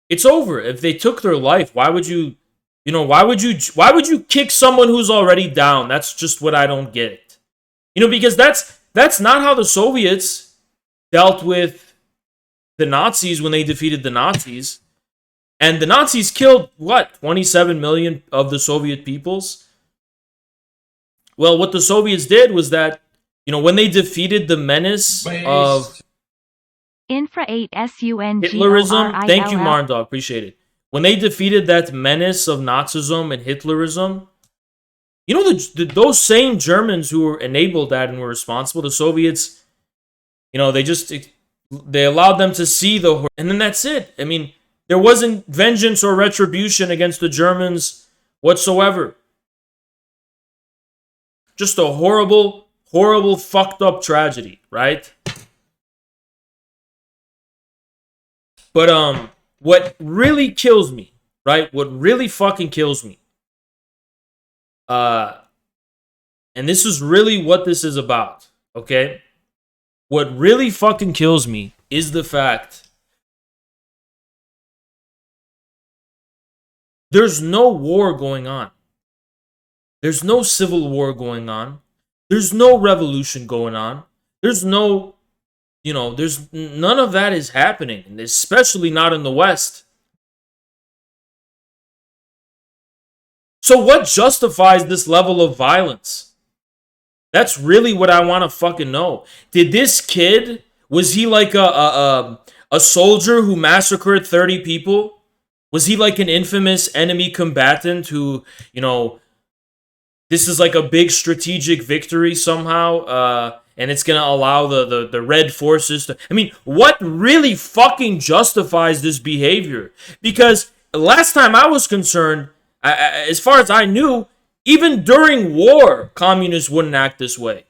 it's over. If they took their life, why would you kick someone who's already down? That's just what I don't get. You know, because that's not how the Soviets dealt with the Nazis when they defeated the Nazis. And the Nazis killed, 27 million of the Soviet peoples? Well, what the Soviets did was that, you know, when they defeated the menace of Infra 8 SUNGORILL. Hitlerism, thank you, Marndog, appreciate it. When they defeated that menace of Nazism and Hitlerism, you know, those same Germans who enabled that and were responsible, the Soviets, you know, they allowed them to see and then that's it. I mean, there wasn't vengeance or retribution against the Germans whatsoever. Just a horrible, horrible, fucked up tragedy, right? But what really kills me, right? What really fucking kills me, and this is really what this is about, okay? What really fucking kills me is the fact there's no war going on. There's no civil war going on. There's no revolution going on. There's no, you know, there's none of that is happening, especially not in the West. So what justifies this level of violence? That's really what I want to fucking know. Did this kid, was he like a soldier who massacred 30 people? Was he like an infamous enemy combatant who, you know, this is like a big strategic victory somehow, and it's going to allow the red forces to... I mean, what really fucking justifies this behavior? Because last time I was concerned, as far as I knew, even during war, communists wouldn't act this way.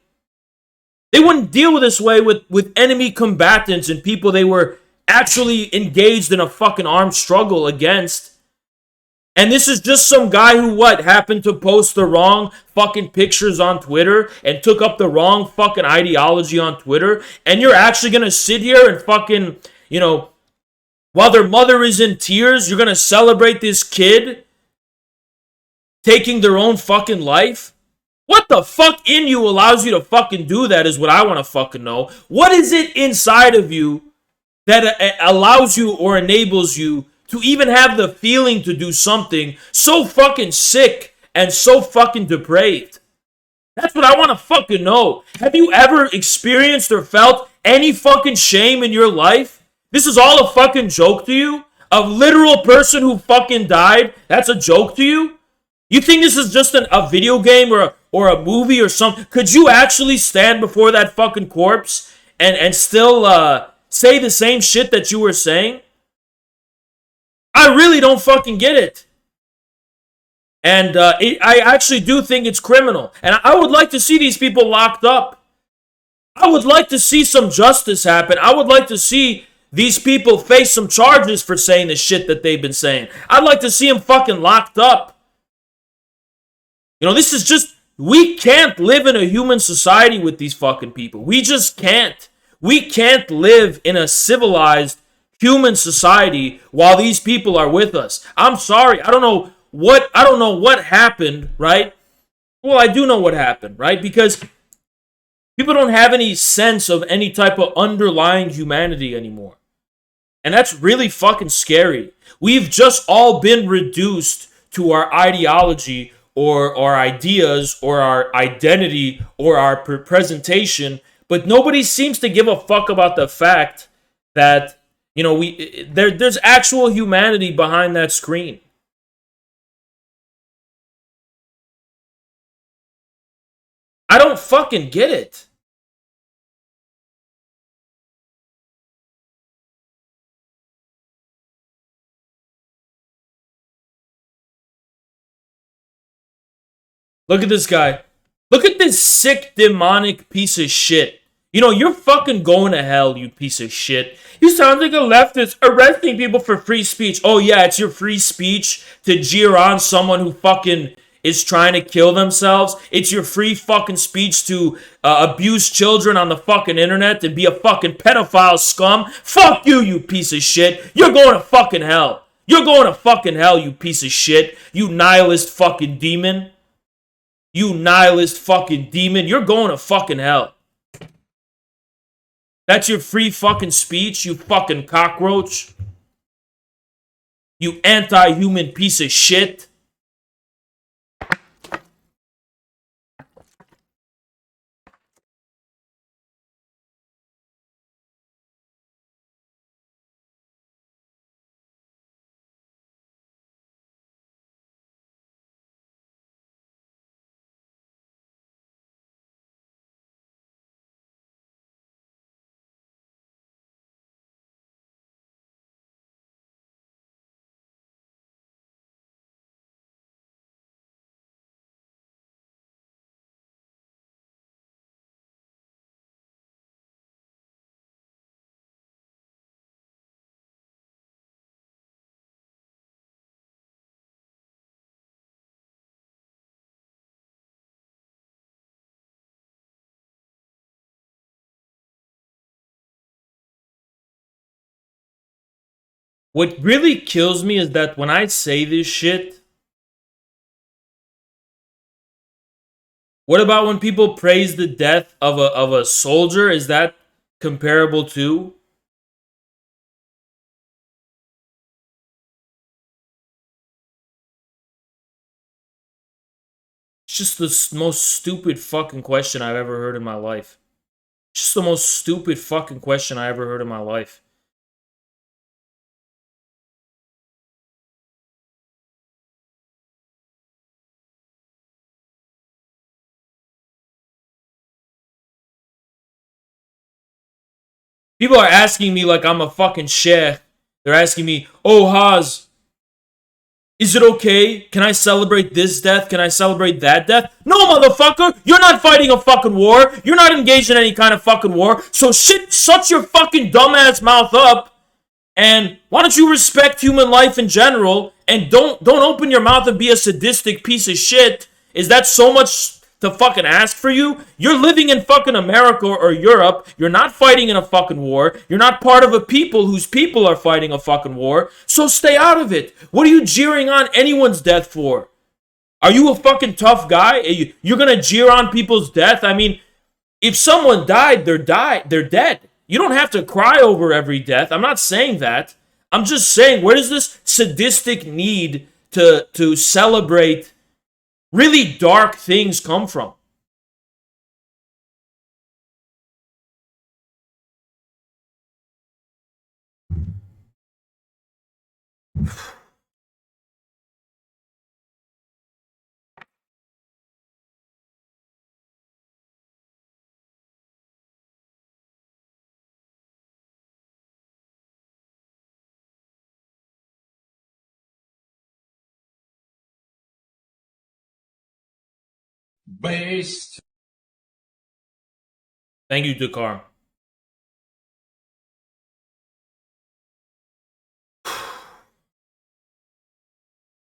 They wouldn't deal this way with enemy combatants and people they were actually engaged in a fucking armed struggle against. And this is just some guy who, happened to post the wrong fucking pictures on Twitter and took up the wrong fucking ideology on Twitter. And you're actually going to sit here and fucking, you know, while their mother is in tears, you're going to celebrate this kid taking their own fucking life? What the fuck in you allows you to fucking do that is what I want to fucking know. What is it inside of you that allows you or enables you to even have the feeling to do something so fucking sick and so fucking depraved? That's what I want to fucking know. Have you ever experienced or felt any fucking shame in your life? This is all a fucking joke to you? A literal person who fucking died, that's a joke to you? You think this is just a video game or a movie or something? Could you actually stand before that fucking corpse and still say the same shit that you were saying? I really don't fucking get it. And I actually do think it's criminal. And I would like to see these people locked up. I would like to see some justice happen. I would like to see these people face some charges for saying the shit that they've been saying. I'd like to see them fucking locked up. You know, this is just, we can't live in a human society with these fucking people. We just can't. We can't live in a civilized human society while these people are with us. I'm sorry. I don't know what happened, right? Well, I do know what happened, right? Because people don't have any sense of any type of underlying humanity anymore. And that's really fucking scary. We've just all been reduced to our ideology or our ideas or our identity or our presentation, but nobody seems to give a fuck about the fact that, you know, there's actual humanity behind that screen. I don't fucking get it. Look at this guy. Look at this sick, demonic piece of shit. You know, you're fucking going to hell, you piece of shit. You sound like a leftist arresting people for free speech. Oh yeah, it's your free speech to jeer on someone who fucking is trying to kill themselves. It's your free fucking speech to abuse children on the fucking internet and be a fucking pedophile scum. Fuck you, you piece of shit. You're going to fucking hell. You're going to fucking hell, you piece of shit. You nihilist fucking demon. You nihilist fucking demon. You're going to fucking hell. That's your free fucking speech, you fucking cockroach. You anti-human piece of shit. What really kills me is that when I say this shit, what about when people praise the death of a soldier? Is that comparable to? It's just the most stupid fucking question I've ever heard in my life. Just the most stupid fucking question I ever heard in my life. People are asking me like I'm a fucking sheikh. They're asking me, oh, Haz, is it okay? Can I celebrate this death? Can I celebrate that death? No, motherfucker! You're not fighting a fucking war. You're not engaged in any kind of fucking war. So shut your fucking dumbass mouth up. And why don't you respect human life in general? And don't open your mouth and be a sadistic piece of shit. Is that so much to fucking ask for you? You're living in fucking America or Europe. You're not fighting in a fucking war. You're not part of a people whose people are fighting a fucking war. So stay out of it. What are you jeering on anyone's death for? Are you a fucking tough guy? You're gonna jeer on people's death? I mean, if someone died, they're dead. You don't have to cry over every death. I'm not saying that. I'm just saying, where does this sadistic need to celebrate really dark things come from. Based. Thank you, Dakar.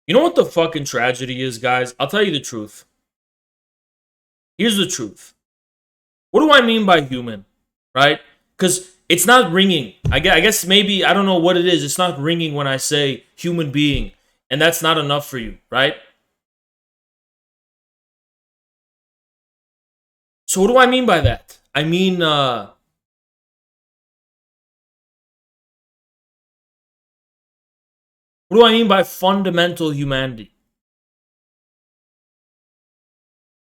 You know what the fucking tragedy is, guys? I'll tell you the truth. Here's the truth. What do I mean by human? Right? Because it's not ringing. I guess maybe, I don't know what it is. It's not ringing when I say human being. And that's not enough for you, right? So what do I mean by that? I mean, what do I mean by fundamental humanity?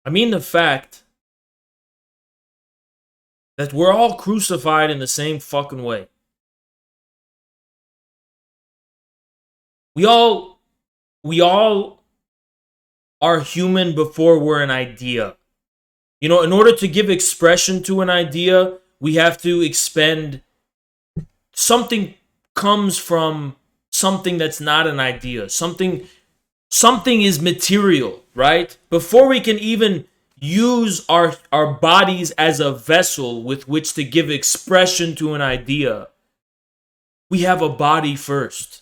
I mean the fact that we're all crucified in the same fucking way. We all are human before we're an idea. You know, in order to give expression to an idea, we have to expend something comes from something that's not an idea. Something is material, right? Before we can even use our bodies as a vessel with which to give expression to an idea, we have a body first.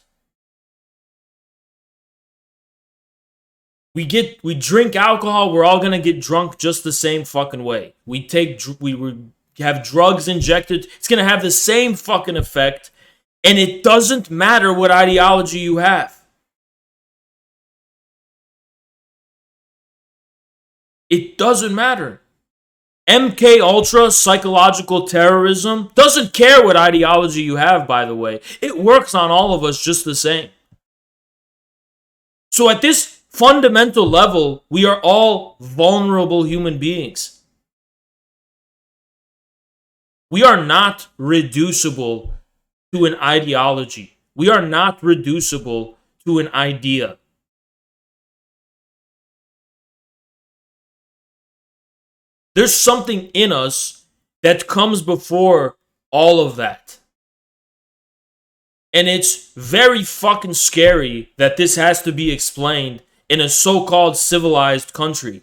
We drink alcohol, we're all gonna get drunk just the same fucking way. We have drugs injected, it's gonna have the same fucking effect, and it doesn't matter what ideology you have. It doesn't matter. MK Ultra, psychological terrorism, doesn't care what ideology you have, by the way. It works on all of us just the same. So at this fundamental level, we are all vulnerable human beings. We are not reducible to an ideology. We are not reducible to an idea. There's something in us that comes before all of that. And it's very fucking scary that this has to be explained in a so-called civilized country.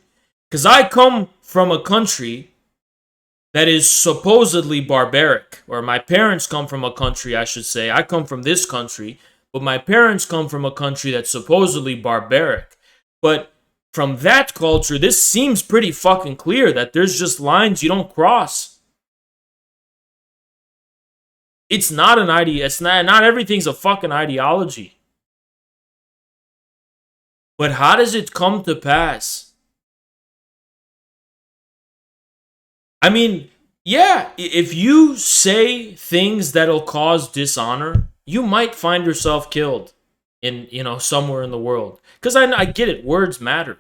Because I come from a country that is supposedly barbaric. Or my parents come from a country, I should say. I come from this country, but my parents come from a country that's supposedly barbaric. But from that culture, this seems pretty fucking clear that there's just lines you don't cross. It's not an idea. It's not everything's a fucking ideology. But how does it come to pass? I mean, yeah, if you say things that'll cause dishonor, you might find yourself killed in, somewhere in the world. Because I get it, words matter.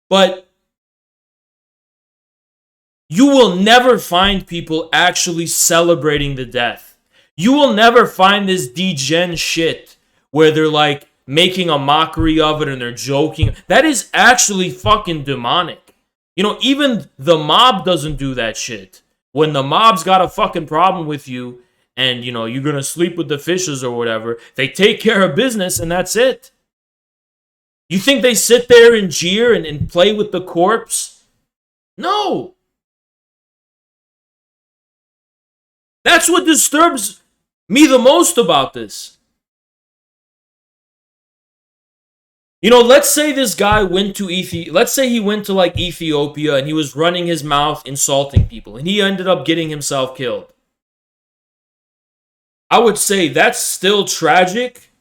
But you will never find people actually celebrating the death. You will never find this degen shit where they're like making a mockery of it and they're joking. That is actually fucking demonic. Even the mob doesn't do that shit. When the mob's got a fucking problem with you and, you're gonna sleep with the fishes or whatever, they take care of business and that's it. You think they sit there and jeer and play with the corpse? No. That's what disturbs me the most about this. Let's say this guy went to let's say he went to like Ethiopia and he was running his mouth insulting people and he ended up getting himself killed. I would say that's still tragic,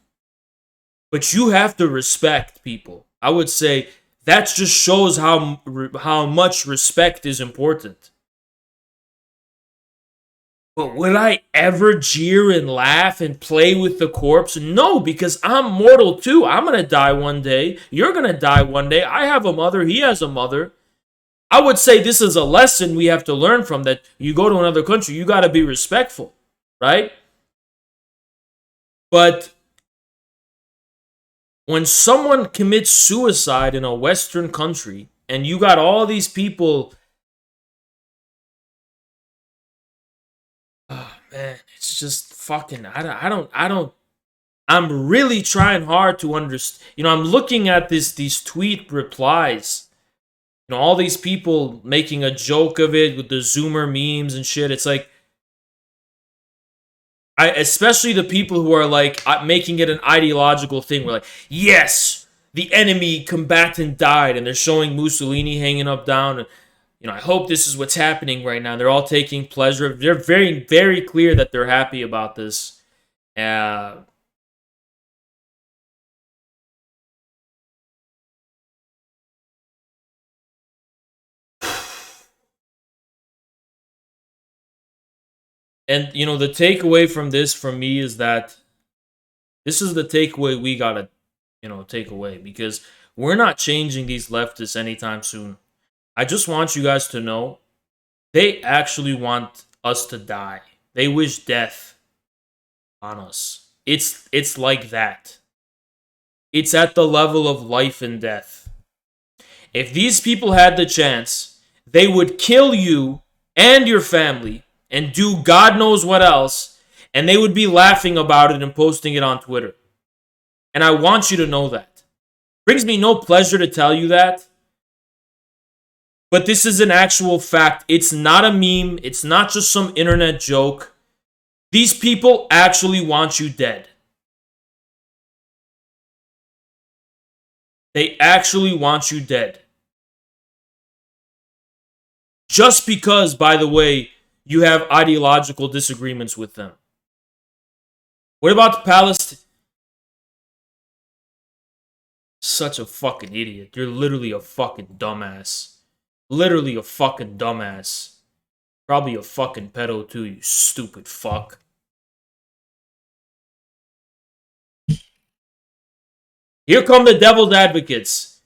but you have to respect people. I would say that just shows how much respect is important. But would I ever jeer and laugh and play with the corpse? No, because I'm mortal too. I'm going to die one day. You're going to die one day. I have a mother. He has a mother. I would say this is a lesson we have to learn from, that you go to another country, you got to be respectful, right? But when someone commits suicide in a Western country and you got all these people, oh man, it's just fucking, I'm really trying hard to understand. I'm looking at these tweet replies. All these people making a joke of it with the Zoomer memes and shit. It's like, especially the people who are like making it an ideological thing. We're like, yes, the enemy combatant died, and they're showing Mussolini hanging up down. And, I hope this is what's happening right now. They're all taking pleasure. They're very, very clear that they're happy about this. And, the takeaway from this for me is that this is the takeaway we gotta, take away, because we're not changing these leftists anytime soon. I just want you guys to know they actually want us to die. They wish death on us. It's like that. It's at the level of life and death. If these people had the chance, they would kill you and your family and do God knows what else, and they would be laughing about it and posting it on Twitter. And I want you to know that. Brings me no pleasure to tell you that, but this is an actual fact. It's not a meme. It's not just some internet joke. These people actually want you dead. They actually want you dead. Just because, by the way, you have ideological disagreements with them. What about Palestine? Such a fucking idiot. You're literally a fucking dumbass. Literally a fucking dumbass. Probably a fucking pedo too, you stupid fuck. Here come the devil's advocates.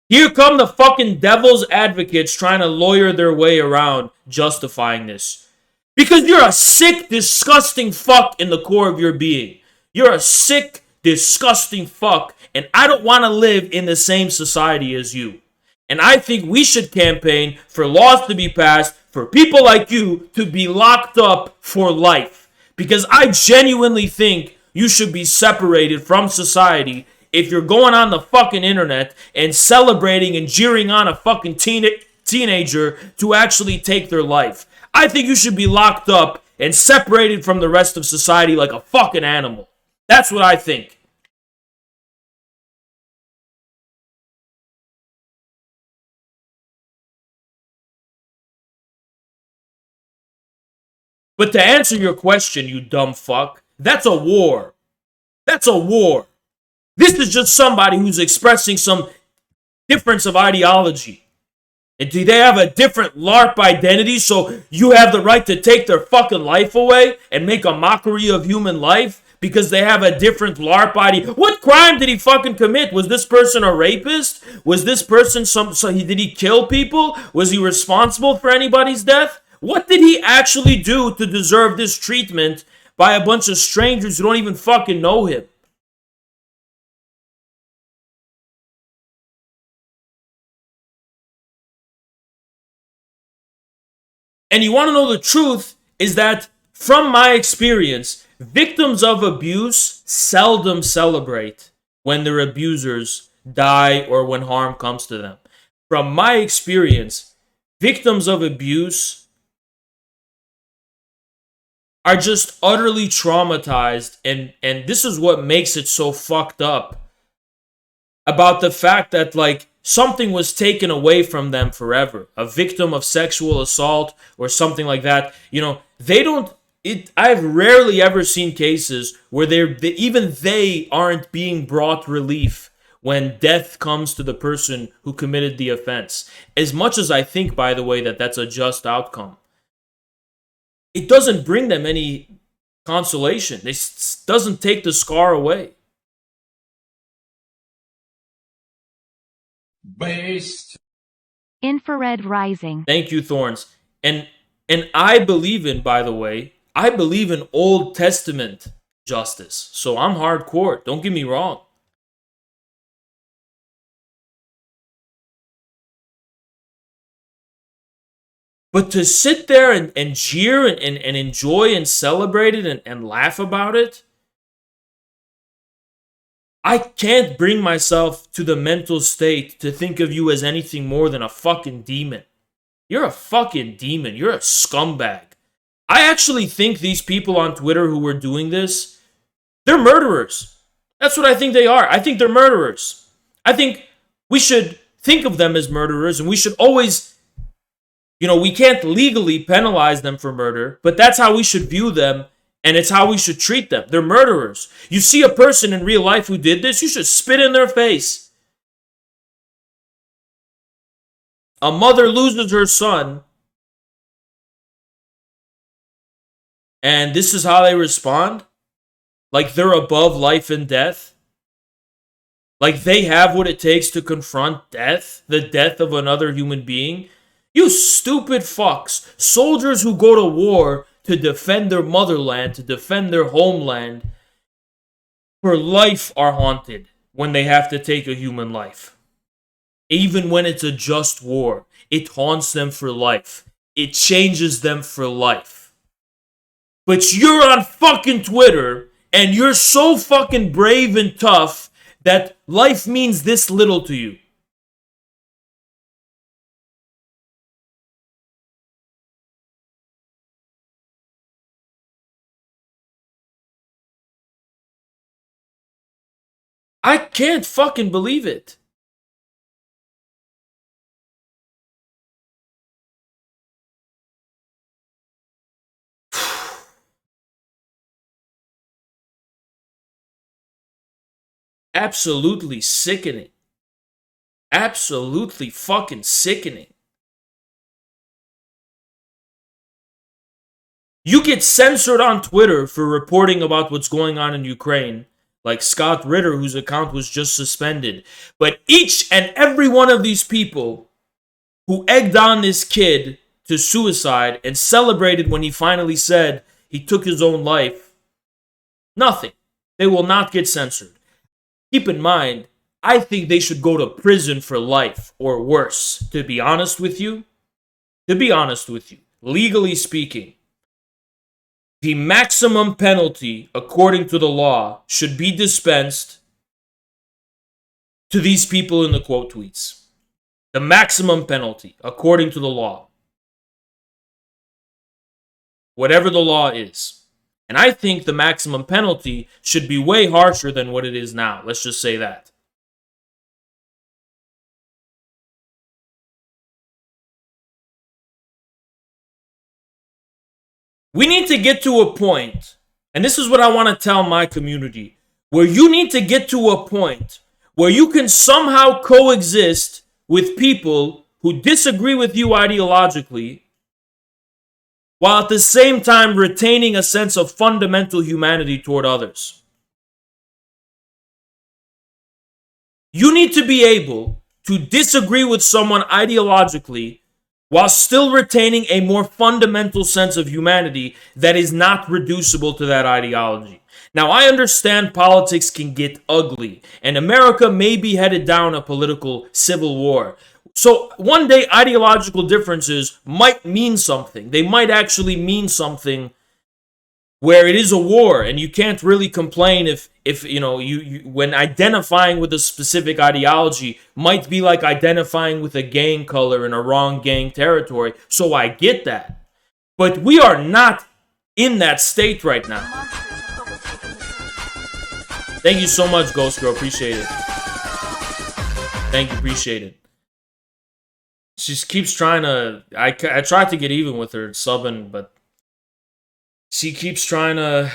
Here come the fucking devil's advocates trying to lawyer their way around justifying this. Because you're a sick, disgusting fuck in the core of your being. You're a sick, disgusting fuck, and I don't want to live in the same society as you. And I think we should campaign for laws to be passed for people like you to be locked up for life. Because I genuinely think you should be separated from society if you're going on the fucking internet and celebrating and jeering on a fucking teenager to actually take their life. I think you should be locked up and separated from the rest of society like a fucking animal. That's what I think. But to answer your question, you dumb fuck, that's a war. That's a war. This is just somebody who's expressing some difference of ideology. And do they have a different LARP identity so you have the right to take their fucking life away and make a mockery of human life because they have a different LARP ID? What crime did he fucking commit? Was this person a rapist? Was this person did he kill people? Was he responsible for anybody's death? What did he actually do to deserve this treatment by a bunch of strangers who don't even fucking know him? And you want to know the truth is that, from my experience, victims of abuse seldom celebrate when their abusers die or when harm comes to them. From my experience, victims of abuse are just utterly traumatized, and this is what makes it so fucked up about the fact that, like, something was taken away from them forever. A victim of sexual assault or something like that. They don't... I've rarely ever seen cases where even they aren't being brought relief when death comes to the person who committed the offense. As much as I think, by the way, that that's a just outcome. it doesn't bring them any consolation. It doesn't take the scar away. Based. Infrared rising. Thank you, Thorns. And I believe in, by the way, I believe in Old Testament justice. So I'm hardcore. Don't get me wrong. But to sit there and jeer and enjoy and celebrate it and laugh about it, I can't bring myself to the mental state to think of you as anything more than a fucking demon. You're a fucking demon. You're a scumbag. I actually think these people on Twitter who were doing this, they're murderers. That's what I think they are. I think they're murderers. I think we should think of them as murderers, and we should always, we can't legally penalize them for murder, but that's how we should view them, and it's how we should treat them. They're murderers. You see a person in real life who did this, you should spit in their face. A mother loses her son, and this is how they respond? Like they're above life and death? Like they have what it takes to confront death, the death of another human being? You stupid fucks. Soldiers who go to war to defend their motherland, to defend their homeland, for life are haunted when they have to take a human life. Even when it's a just war, it haunts them for life. It changes them for life. But you're on fucking Twitter, and you're so fucking brave and tough that life means this little to you. I can't fucking believe it. Absolutely sickening. Absolutely fucking sickening. You get censored on Twitter for reporting about what's going on in Ukraine, like Scott Ritter, whose account was just suspended. But each and every one of these people who egged on this kid to suicide and celebrated when he finally said he took his own life, nothing. They will not get censored. Keep in mind, I think they should go to prison for life or worse, to be honest with you. Legally speaking, the maximum penalty, according to the law, should be dispensed to these people in the quote tweets. The maximum penalty, according to the law. Whatever the law is. And I think the maximum penalty should be way harsher than what it is now. Let's just say that. We need to get to a point, and this is what I want to tell my community, where you need to get to a point where you can somehow coexist with people who disagree with you ideologically, while at the same time retaining a sense of fundamental humanity toward others. You need to be able to disagree with someone ideologically while still retaining a more fundamental sense of humanity that is not reducible to that ideology. Now, I understand politics can get ugly, and America may be headed down a political civil war. So one day, ideological differences might mean something. They might actually mean something where it is a war, and you can't really complain if you when identifying with a specific ideology might be like identifying with a gang color in a wrong gang territory. So I get that. But we are not in that state right now. Thank you so much, Ghost Girl. Appreciate it. Thank you. Appreciate it. She keeps trying to... I tried to get even with her subbing, but she keeps trying to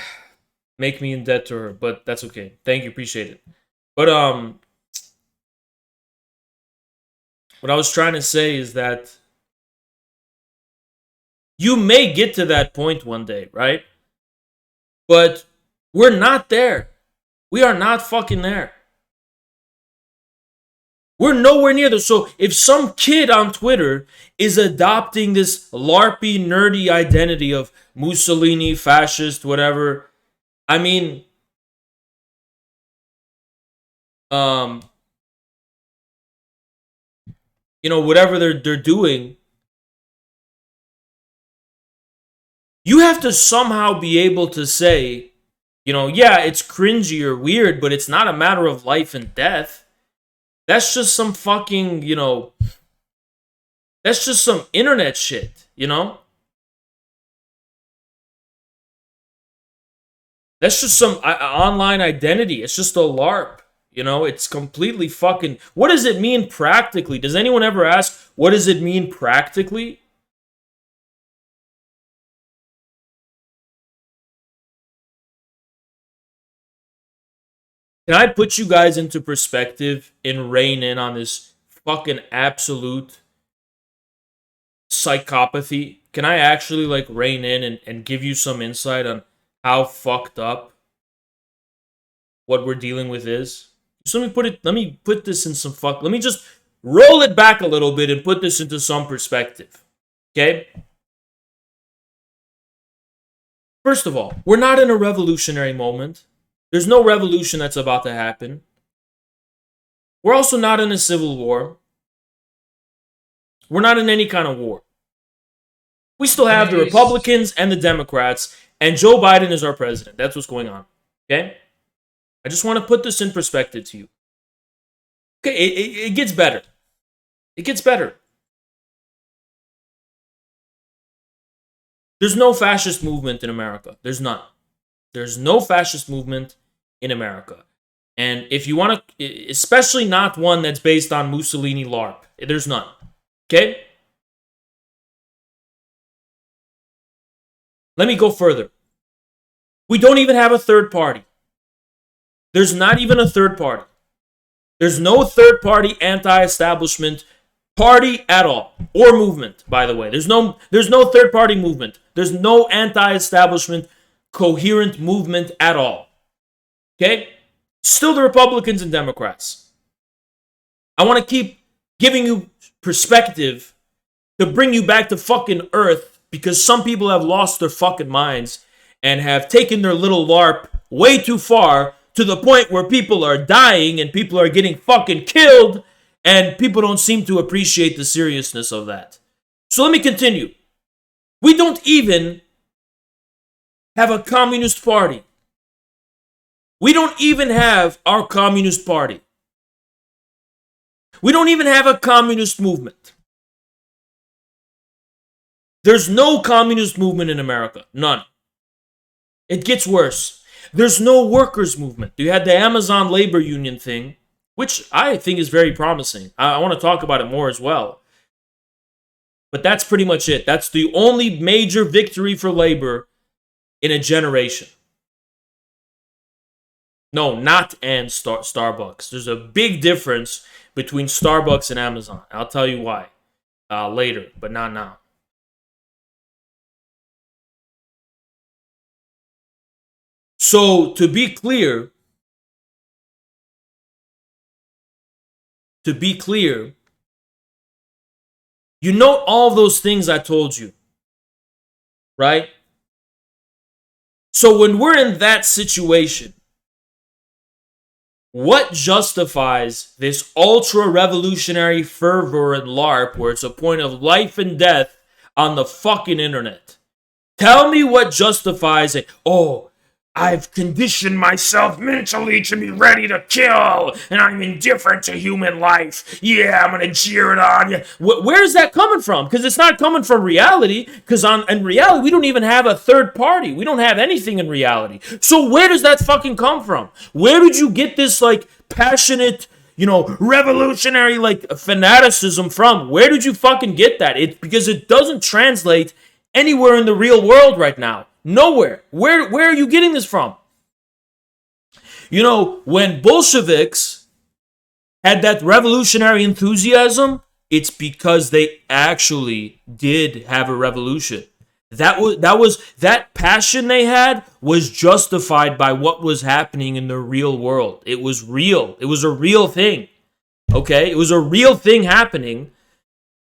make me in debt to her, but that's okay. Thank you. Appreciate it. But what I was trying to say is that You may get to that point one day, right? But we're not there. We are not fucking there. We're nowhere near this. So if some kid on Twitter is adopting this LARPy, nerdy identity of Mussolini, fascist, whatever, I mean, whatever they're doing, you have to somehow be able to say, yeah, it's cringy or weird, but it's not a matter of life and death. That's just some fucking, that's just some internet shit, That's just some online identity. It's just a LARP, It's completely fucking... What does it mean practically? Does anyone ever ask, what does it mean practically? Can I put you guys into perspective and rein in on this fucking absolute psychopathy? Can I actually rein in and give you some insight on how fucked up what we're dealing with is? So let me put this in some let me just roll it back a little bit and put this into some perspective. Okay? First of all, we're not in a revolutionary moment. There's no revolution that's about to happen. We're also not in a civil war. We're not in any kind of war. We still have the Republicans and the Democrats, and Joe Biden is our president. That's what's going on. Okay? I just want to put this in perspective to you. Okay, it gets better. It gets better. There's no fascist movement in America. There's none. There's no fascist movement in America. And if you want to, especially not one that's based on Mussolini LARP, there's none. Okay? Let me go further. We don't even have a third party. There's not even a third party. There's no third party anti-establishment party at all. Or movement, by the way. There's no third party movement. There's no anti-establishment coherent movement at all. Okay? Still the Republicans and Democrats. I want to keep giving you perspective to bring you back to fucking earth, because some people have lost their fucking minds and have taken their little LARP way too far, to the point where people are dying and people are getting fucking killed, and people don't seem to appreciate the seriousness of that. So let me continue. We don't even have a communist party. We don't even have our communist party. We don't even have a communist movement. There's no communist movement in America. None. It gets worse. There's no workers' movement. You had the Amazon labor union thing, which I think is very promising. I want to talk about it more as well. But that's pretty much it. That's the only major victory for labor in a generation. No, not Starbucks. There's a big difference between Starbucks and Amazon. I'll tell you why later, but not now. So, to be clear, you note all those things I told you, right? So when we're in that situation, what justifies this ultra-revolutionary fervor and LARP where it's a point of life and death on the fucking internet? Tell me what justifies it. Oh, I've conditioned myself mentally to be ready to kill, and I'm indifferent to human life. Yeah, I'm gonna cheer it on. Yeah. Where's that coming from? Because it's not coming from reality. Because in reality, we don't even have a third party. We don't have anything in reality. So where does that fucking come from? Where did you get this passionate, revolutionary fanaticism from? Where did you fucking get that? It's because it doesn't translate anywhere in the real world right now. Nowhere. Where are you getting this from? When Bolsheviks had that revolutionary enthusiasm, it's because they actually did have a revolution. That passion they had was justified by what was happening in the real world. It was real. It was a real thing. Okay? It was a real thing happening.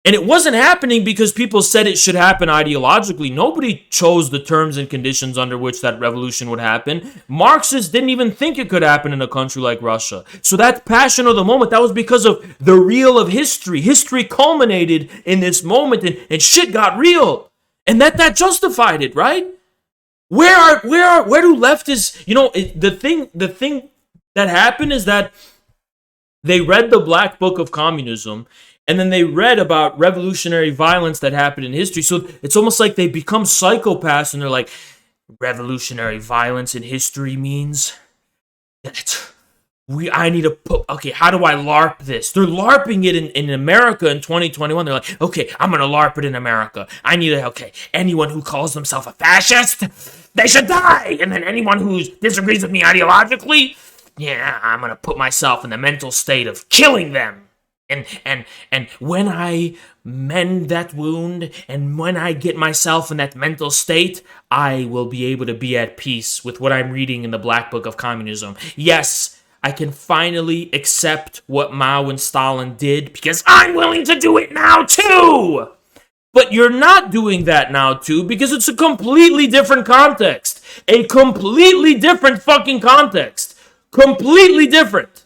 And it wasn't happening because people said it should happen ideologically. Nobody chose the terms and conditions under which that revolution would happen. Marxists didn't even think it could happen in a country like Russia. So that passion of the moment, that was because of the real of history. History culminated in this moment, and shit got real. And that justified it, right? Where do leftists, the thing that happened is that they read the Black Book of Communism, and then they read about revolutionary violence that happened in history. So it's almost like they become psychopaths, and they're like, revolutionary violence in history means that I need to put, okay, how do I LARP this? They're LARPing it in America in 2021. They're like, okay, I'm going to LARP it in America. I need to, okay, anyone who calls themselves a fascist, they should die. And then anyone who disagrees with me ideologically, yeah, I'm going to put myself in the mental state of killing them. And when I mend that wound, and when I get myself in that mental state, I will be able to be at peace with what I'm reading in the Black Book of Communism. Yes, I can finally accept what Mao and Stalin did because I'm willing to do it now too. But you're not doing that now too because it's a completely different context. A completely different fucking context. Completely different.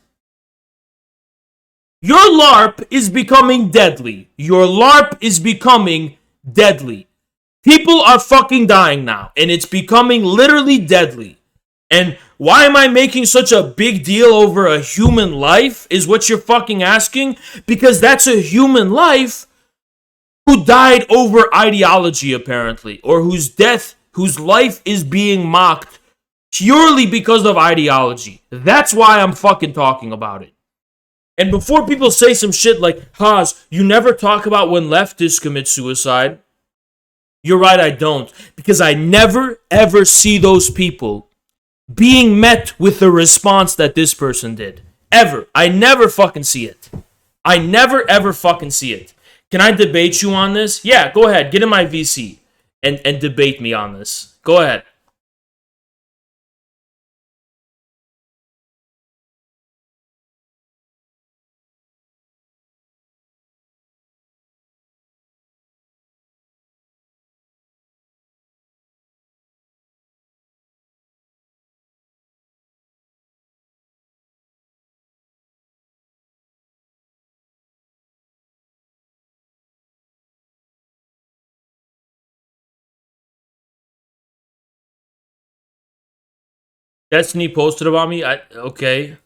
Your LARP is becoming deadly. Your LARP is becoming deadly. People are fucking dying now, and it's becoming literally deadly. And why am I making such a big deal over a human life, is what you're fucking asking? Because that's a human life who died over ideology, apparently, or whose life is being mocked purely because of ideology. That's why I'm fucking talking about it. And before people say some shit like, Haas, you never talk about when leftists commit suicide. You're right, I don't. Because I never, ever see those people being met with the response that this person did. Ever. I never fucking see it. I never, ever fucking see it. Can I debate you on this? Yeah, go ahead. Get in my VC and debate me on this. Go ahead. Destiny posted about me. Okay.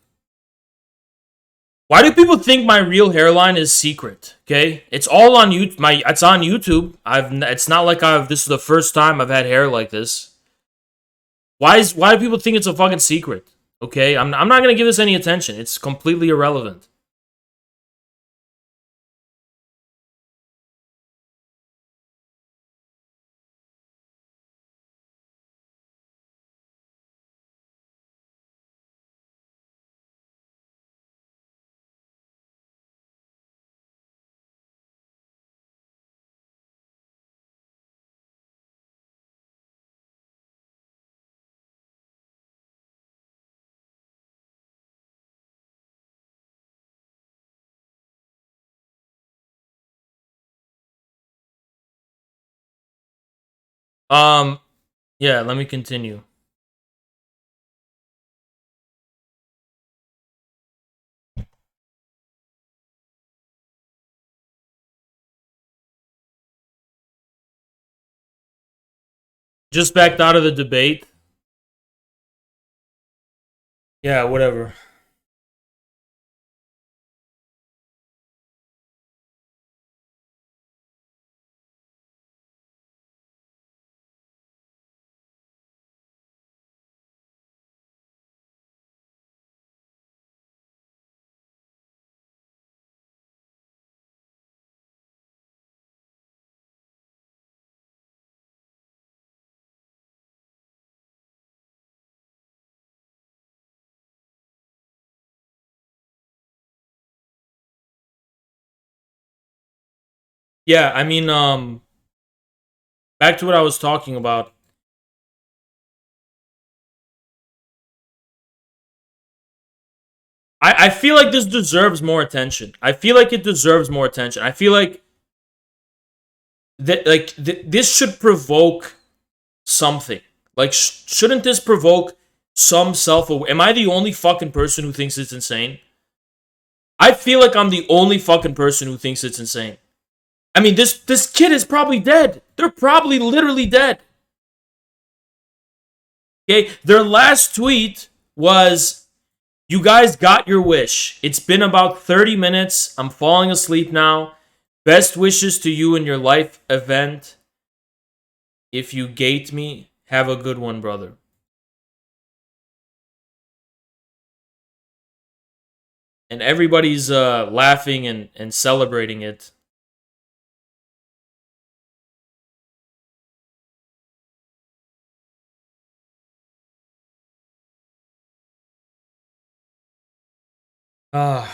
Why do people think my real hairline is secret? Okay, it's all on you. It's on YouTube. It's not like This is the first time I've had hair like this. Why do people think it's a fucking secret? Okay, I'm not gonna give this any attention. It's completely irrelevant. Um, yeah. Let me continue. Just backed out of the debate. Yeah, whatever. Yeah, I mean, back to what I was talking about. I feel like this deserves more attention. I feel like it deserves more attention. I feel like this should provoke something. Like, shouldn't this provoke some self-awareness? Am I the only fucking person who thinks it's insane? I feel like I'm the only fucking person who thinks it's insane. I mean, this kid is probably dead. They're probably literally dead. Okay, their last tweet was, "You guys got your wish. It's been about 30 minutes. I'm falling asleep now. Best wishes to you in your life event. If you gate me, have a good one, brother." And everybody's laughing and celebrating it. Ah.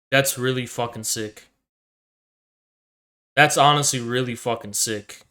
That's really fucking sick. That's honestly really fucking sick.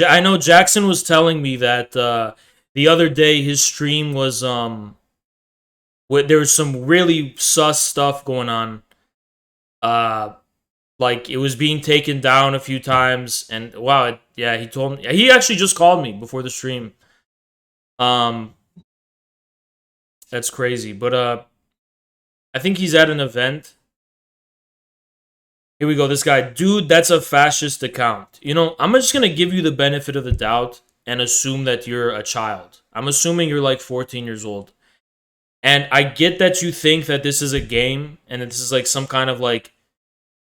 I know Jackson was telling me that the other day his stream was there was some really sus stuff going on. Like it was being taken down a few times, and wow, yeah, he told me. He actually just called me before the stream. Um, that's crazy, but I think he's at an event. Here we go. This guy, dude, that's a fascist account. You know, I'm just gonna give you the benefit of the doubt and assume that you're a child. I'm assuming you're like 14 years old. And I get that you think that this is a game and that this is like some kind of like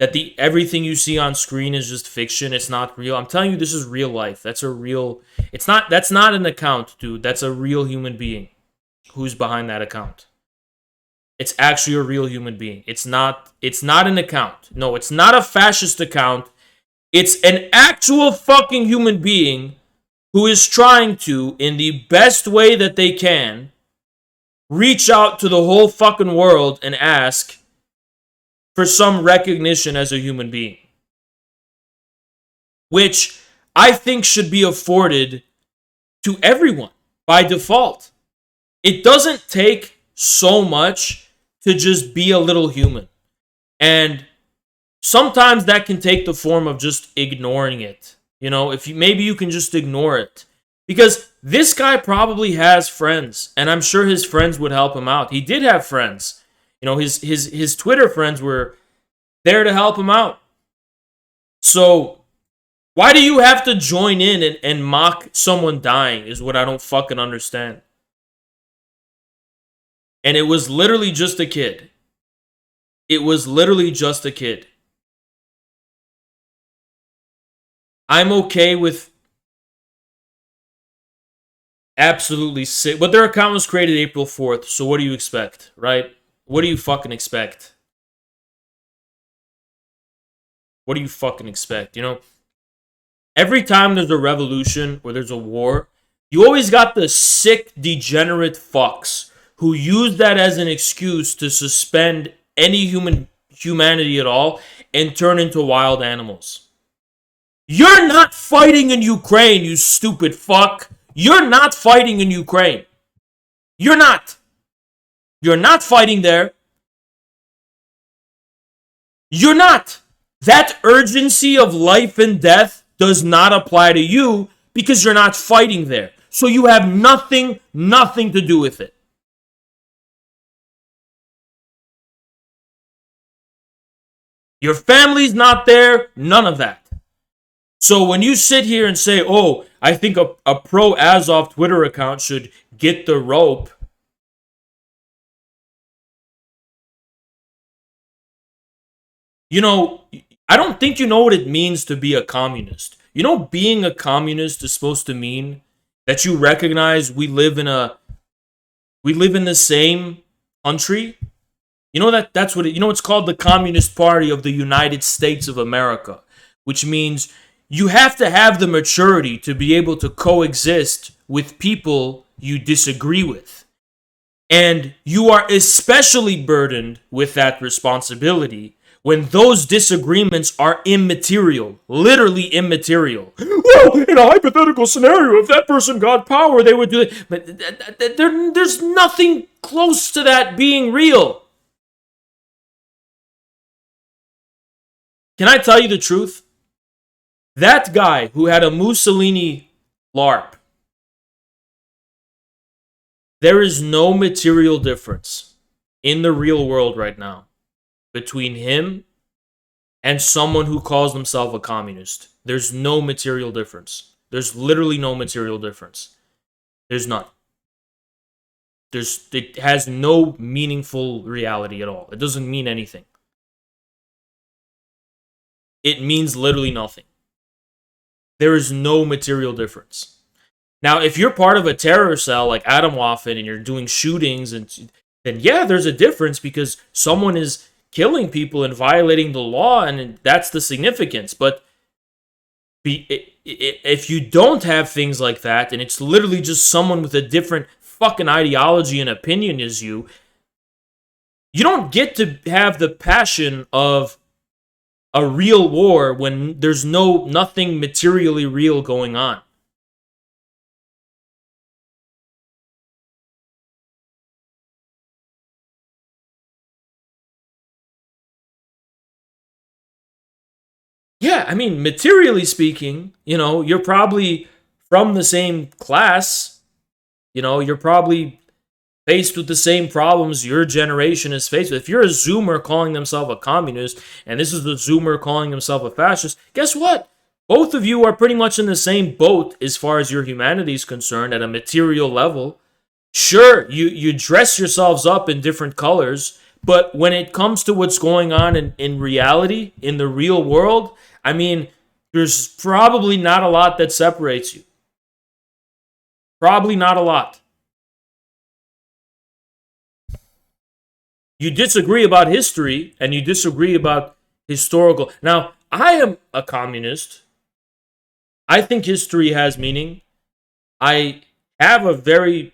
that the everything you see on screen is just fiction. It's not real. I'm telling you, this is real life. That's a real. It's not. That's not an account, dude. That's a real human being who's behind that account. It's actually a real human being. It's not an account. No, it's not a fascist account. It's an actual fucking human being who is trying to, in the best way that they can, reach out to the whole fucking world and ask for some recognition as a human being. Which I think should be afforded to everyone by default. It doesn't take so much to just be a little human. And sometimes that can take the form of just ignoring it. You know, if you maybe you can just ignore it. Because this guy probably has friends, and I'm sure his friends would help him out. He did have friends. You know, his Twitter friends were there to help him out. So why do you have to join in and mock someone dying is what I don't fucking understand. And it was literally just a kid. It was literally just a kid. I'm okay with absolutely sick. But their account was created April 4th, so what do you expect, right? What do you fucking expect? What do you fucking expect? You know, every time there's a revolution or there's a war, you always got the sick, degenerate fucks who use that as an excuse to suspend any humanity at all and turn into wild animals. You're not fighting in Ukraine, you stupid fuck. You're not fighting in Ukraine. You're not. You're not fighting there. You're not. That urgency of life and death does not apply to you because you're not fighting there. So you have nothing to do with it. Your family's not there, none of that. So when you sit here and say, oh, I think a pro-Azov Twitter account should get the rope, you know, I don't think you know what it means to be a communist. You know, being a communist is supposed to mean that you recognize we live in the same country. You know that's what it's called, the Communist Party of the United States of America, which means you have to have the maturity to be able to coexist with people you disagree with. And you are especially burdened with that responsibility when those disagreements are immaterial, literally immaterial. Well, in a hypothetical scenario, if that person got power, they would do it. But there's nothing close to that being real. Can I tell you the truth? That guy who had a Mussolini LARP, there is no material difference in the real world right now between him and someone who calls himself a communist. There's no material difference. There's literally no material difference. There's none. It has no meaningful reality at all. It doesn't mean anything. It means literally nothing. There is no material difference. Now, if you're part of a terror cell like Atomwaffen and you're doing shootings, then yeah, there's a difference because someone is killing people and violating the law, and that's the significance. But if you don't have things like that, and it's literally just someone with a different fucking ideology and opinion as you don't get to have the passion of a real war when there's nothing materially real going on. Yeah, I mean, materially speaking, you're probably from the same class. You're probably faced with the same problems your generation is faced with. If you're a Zoomer calling themselves a communist, and this is the Zoomer calling himself a fascist, guess what? Both of you are pretty much in the same boat as far as your humanity is concerned at a material level. Sure, you dress yourselves up in different colors, but when it comes to what's going on in reality, in the real world, I mean, there's probably not a lot that separates you. Probably not a lot. You disagree about history, and you disagree about historical. Now, I am a communist. I think history has meaning. I have a very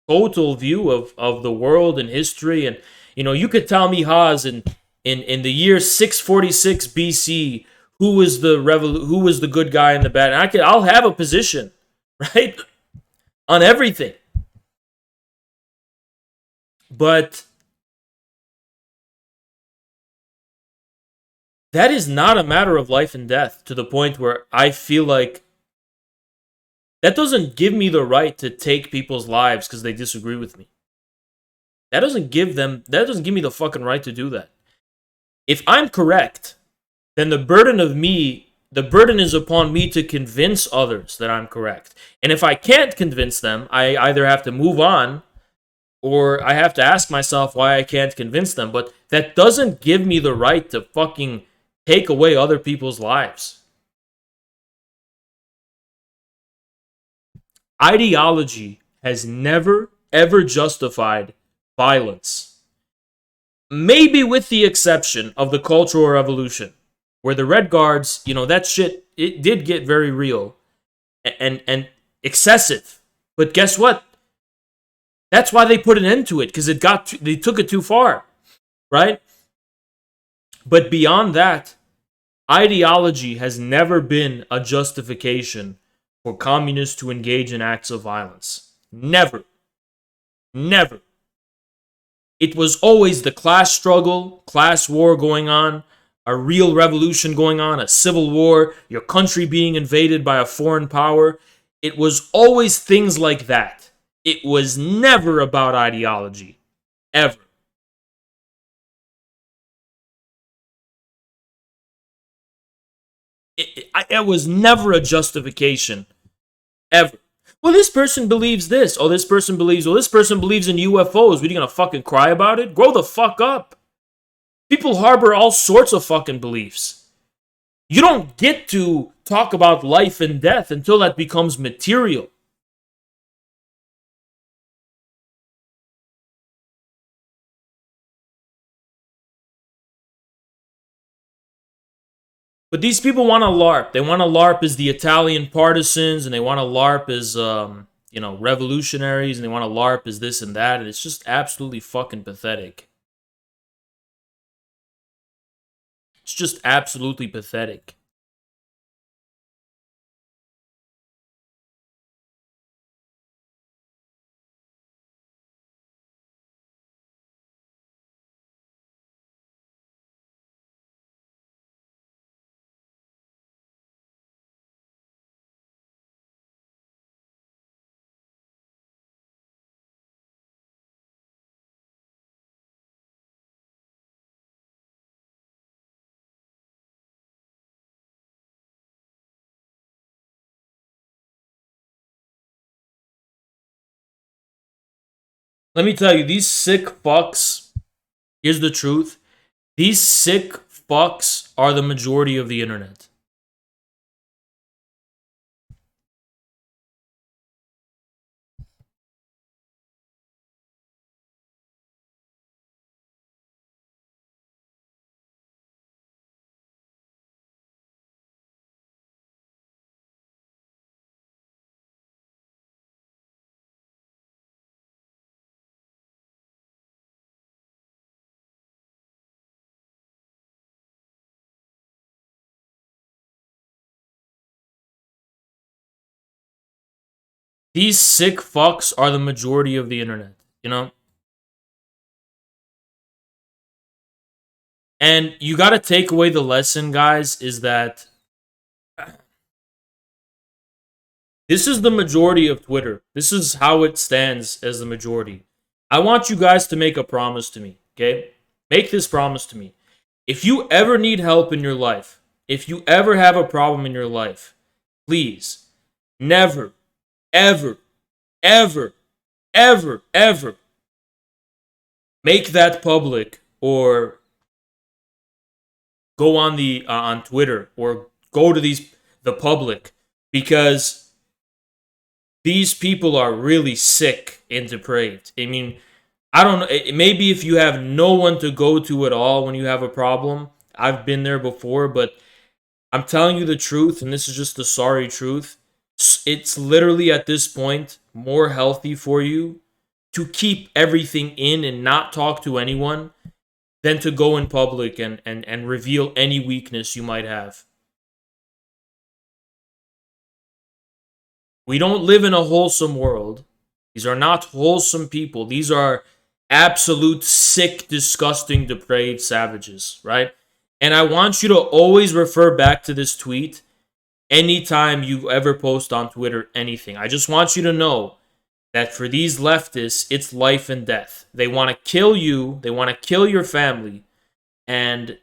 total view of the world and history. And, you could tell me, Haas, in the year 646 BC, who was the good guy and the bad. And I'll have a position, right, on everything. But that is not a matter of life and death, to the point where I feel like that doesn't give me the right to take people's lives because they disagree with me. That doesn't give me the fucking right to do that. If I'm correct, then the burden is upon me to convince others that I'm correct. And if I can't convince them, I either have to move on or I have to ask myself why I can't convince them. But that doesn't give me the right to fucking take away other people's lives. Ideology has never, ever justified violence. Maybe with the exception of the Cultural Revolution, where the Red Guards, that shit, it did get very real and excessive. But guess what? That's why they put an end to it, because they took it too far, right? But beyond that, ideology has never been a justification for communists to engage in acts of violence. Never. Never. It was always the class struggle, class war going on, a real revolution going on, a civil war, your country being invaded by a foreign power. It was always things like that. It was never about ideology. Ever. It was never a justification. Ever. Well, this person believes this. Oh, this person believes, well, this person believes in UFOs. What, are you gonna fucking cry about it? Grow the fuck up. People harbor all sorts of fucking beliefs. You don't get to talk about life and death until that becomes material. But these people want to LARP. They want to LARP as the Italian partisans, and they want to LARP as, revolutionaries, and they want to LARP as this and that, and it's just absolutely fucking pathetic. It's just absolutely pathetic. Let me tell you, these sick fucks, here's the truth. These sick fucks are the majority of the internet. These sick fucks are the majority of the internet, you know? And you gotta take away the lesson, guys, is that this is the majority of Twitter. This is how it stands as the majority. I want you guys to make a promise to me, okay? Make this promise to me. If you ever need help in your life, if you ever have a problem in your life, please, never, ever, ever, ever, ever make that public, or go on the on Twitter, or go to the public, because these people are really sick and depraved. I mean, I don't know. Maybe if you have no one to go to at all when you have a problem, I've been there before, but I'm telling you the truth, and this is just the sorry truth. It's literally at this point more healthy for you to keep everything in and not talk to anyone than to go in public and reveal any weakness you might have. We don't live in a wholesome world. These are not wholesome people. These are absolute sick, disgusting, depraved savages, right? And I want you to always refer back to this tweet anytime you ever post on Twitter anything. I just want you to know that for these leftists, it's life and death. They want to kill you, they want to kill your family, and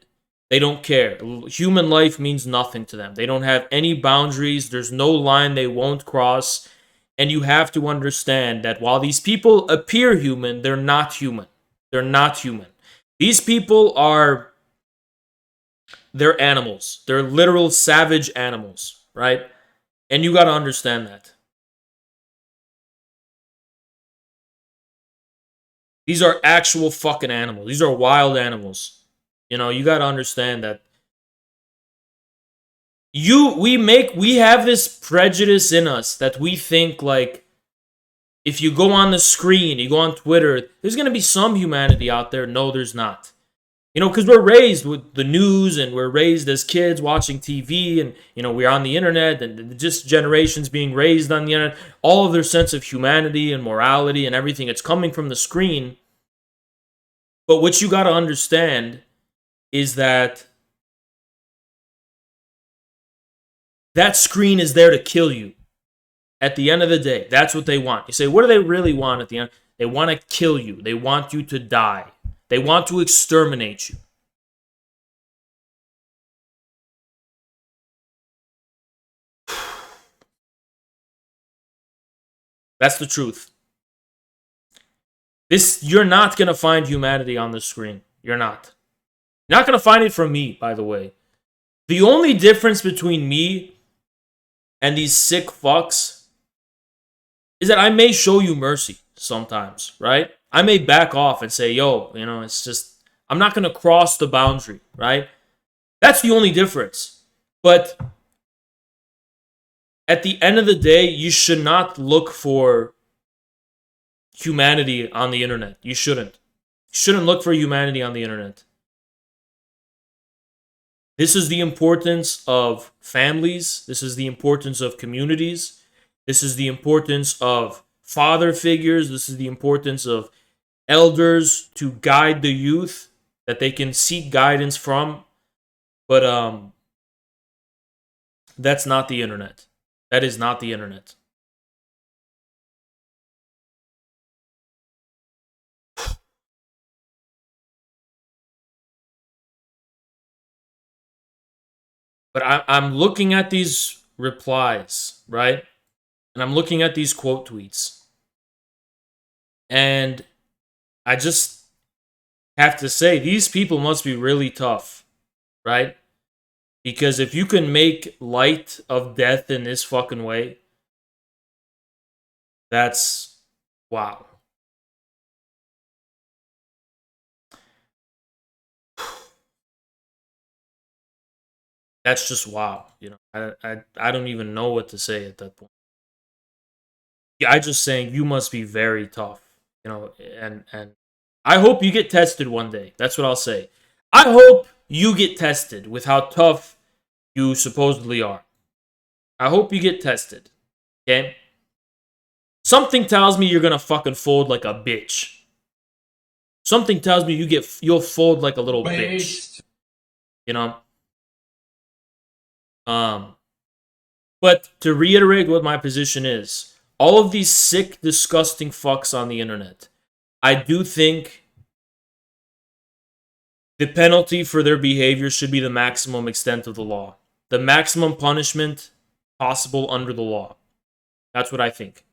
they don't care. Human life means nothing to them. They don't have any boundaries. There's no line they won't cross. And you have to understand that while these people appear human, they're not human. They're not human. These people they're animals. They're literal savage animals, right? And you got to understand that. These are actual fucking animals. These are wild animals. You know, you got to understand that we have this prejudice in us that we think, like, if you go on the screen, you go on Twitter, there's going to be some humanity out there. No, there's not. You know, because we're raised with the news, and we're raised as kids watching TV, and, you know, we're on the internet, and just generations being raised on the internet. All of their sense of humanity and morality and everything, it's coming from the screen. But what you got to understand is that That screen is there to kill you. At the end of the day, that's what they want. You say, what do they really want at the end? They want to kill you. They want you to die. They want to exterminate you. That's the truth. You're not going to find humanity on the screen. You're not. You're not going to find it from me, by the way. The only difference between me and these sick fucks is that I may show you mercy sometimes, right? I may back off and say, yo, it's just, I'm not going to cross the boundary, right? That's the only difference. But at the end of the day, you should not look for humanity on the internet. You shouldn't. You shouldn't look for humanity on the internet. This is the importance of families. This is the importance of communities. This is the importance of father figures. This is the importance of elders to guide the youth that they can seek guidance from. But that's not the internet. That is not the internet. But I'm looking at these replies, right? And I'm looking at these quote tweets. And I just have to say, these people must be really tough, right? Because if you can make light of death in this fucking way, that's wow. That's just wow. I don't even know what to say at that point. Yeah, I just saying you must be very tough, and I hope you get tested one day. That's what I'll say. I hope you get tested with how tough you supposedly are. I hope you get tested. Okay? Something tells me you're gonna fucking fold like a bitch. Something tells me you'll fold like a little bitch. You know? But to reiterate what my position is, all of these sick, disgusting fucks on the internet, I do think the penalty for their behavior should be the maximum extent of the law. The maximum punishment possible under the law. That's what I think.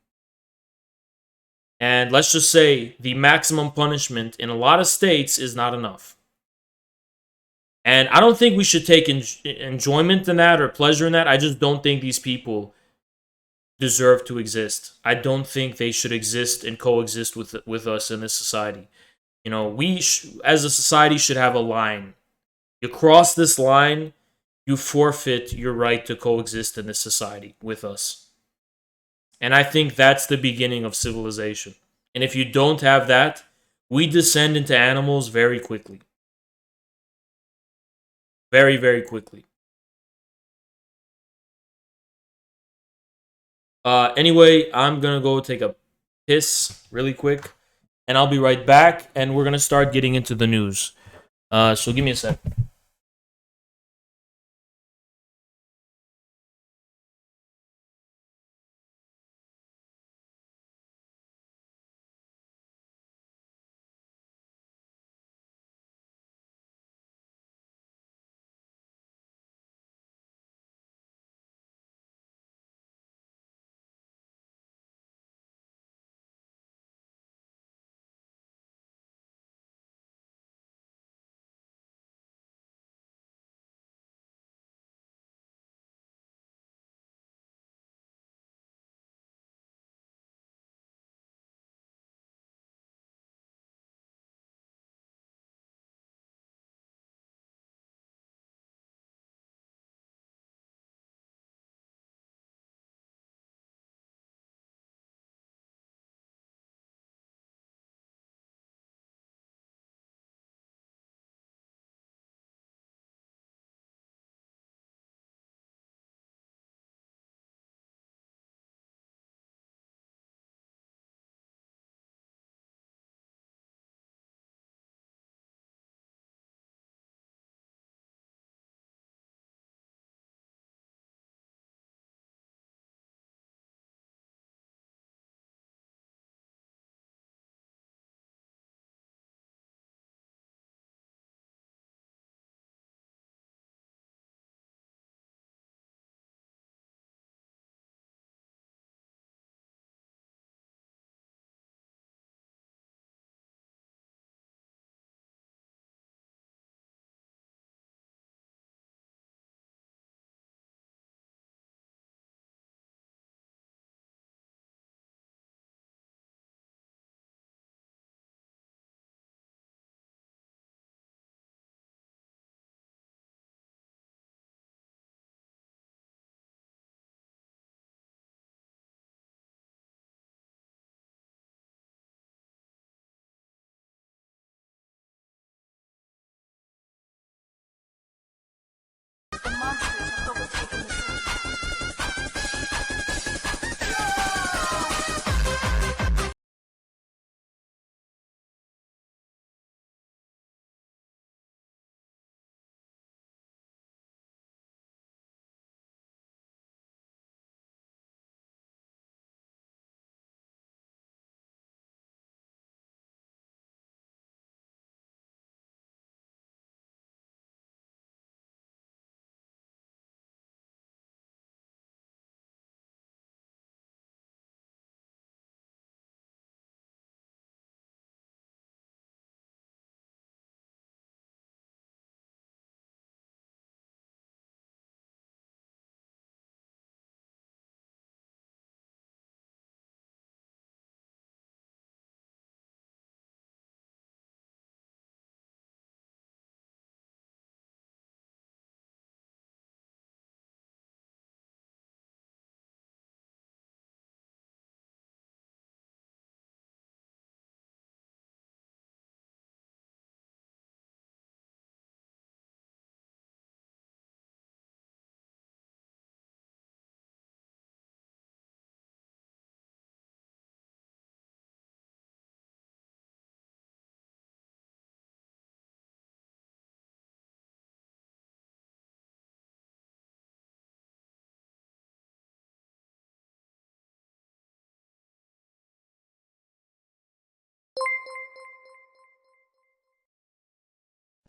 And let's just say the maximum punishment in a lot of states is not enough. And I don't think we should take enjoyment in that or pleasure in that. I just don't think these people deserve to exist. I don't think they should exist and coexist with us in this society. We as a society should have a line. You cross this line, you forfeit your right to coexist in this society with us. And I think that's the beginning of civilization. And if you don't have that, we descend into animals very quickly. Very, very quickly. Anyway, I'm going to go take a piss really quick. And I'll be right back. And we're going to start getting into the news. So give me a sec.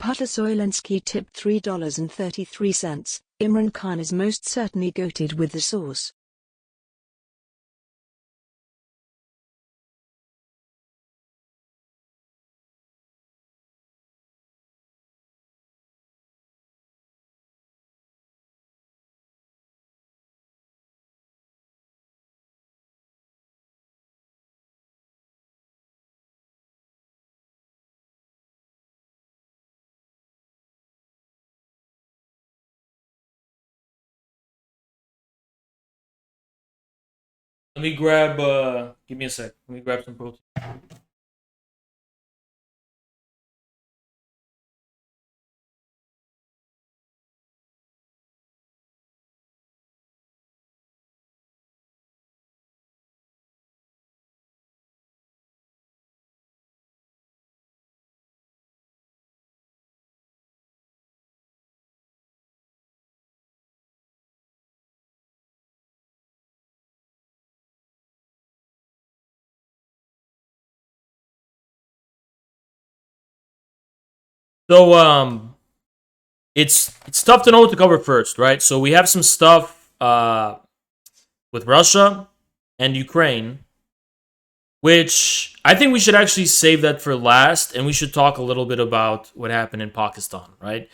Putasoylensky tipped $3.33. Imran Khan is most certainly goated with the sauce. Let me grab. Give me a sec. Let me grab some protein. So it's tough to know what to cover first, right? So we have some stuff with Russia and Ukraine, which I think we should actually save that for last, and we should talk a little bit about what happened in Pakistan, right?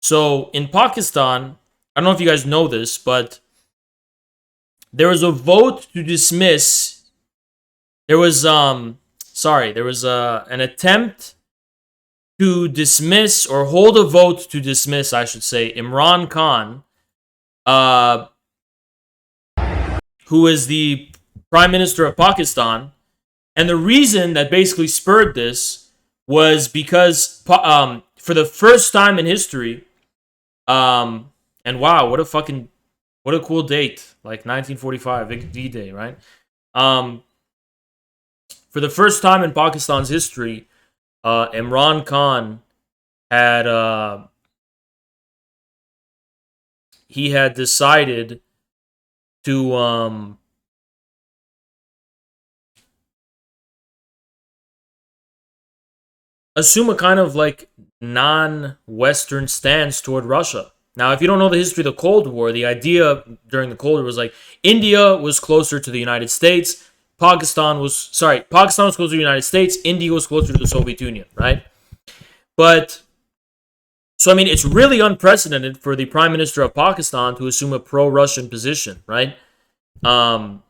So in Pakistan, I don't know if you guys know this, but there was a vote to dismiss. There was an attempt to dismiss, or hold a vote to dismiss, I should say, Imran Khan, who is the Prime Minister of Pakistan. And the reason that basically spurred this was because for the first time in history, and wow, what a cool date, like 1945, big D-Day, right? For the first time in Pakistan's history, Imran Khan had decided to assume a kind of like non-Western stance toward Russia. Now, if you don't know the history of the Cold War, the idea during the Cold War was like India was closer to the United States. Pakistan was closer to the United States. India was closer to the Soviet Union, right? But, so I mean, it's really unprecedented for the Prime Minister of Pakistan to assume a pro-Russian position, right? Mr.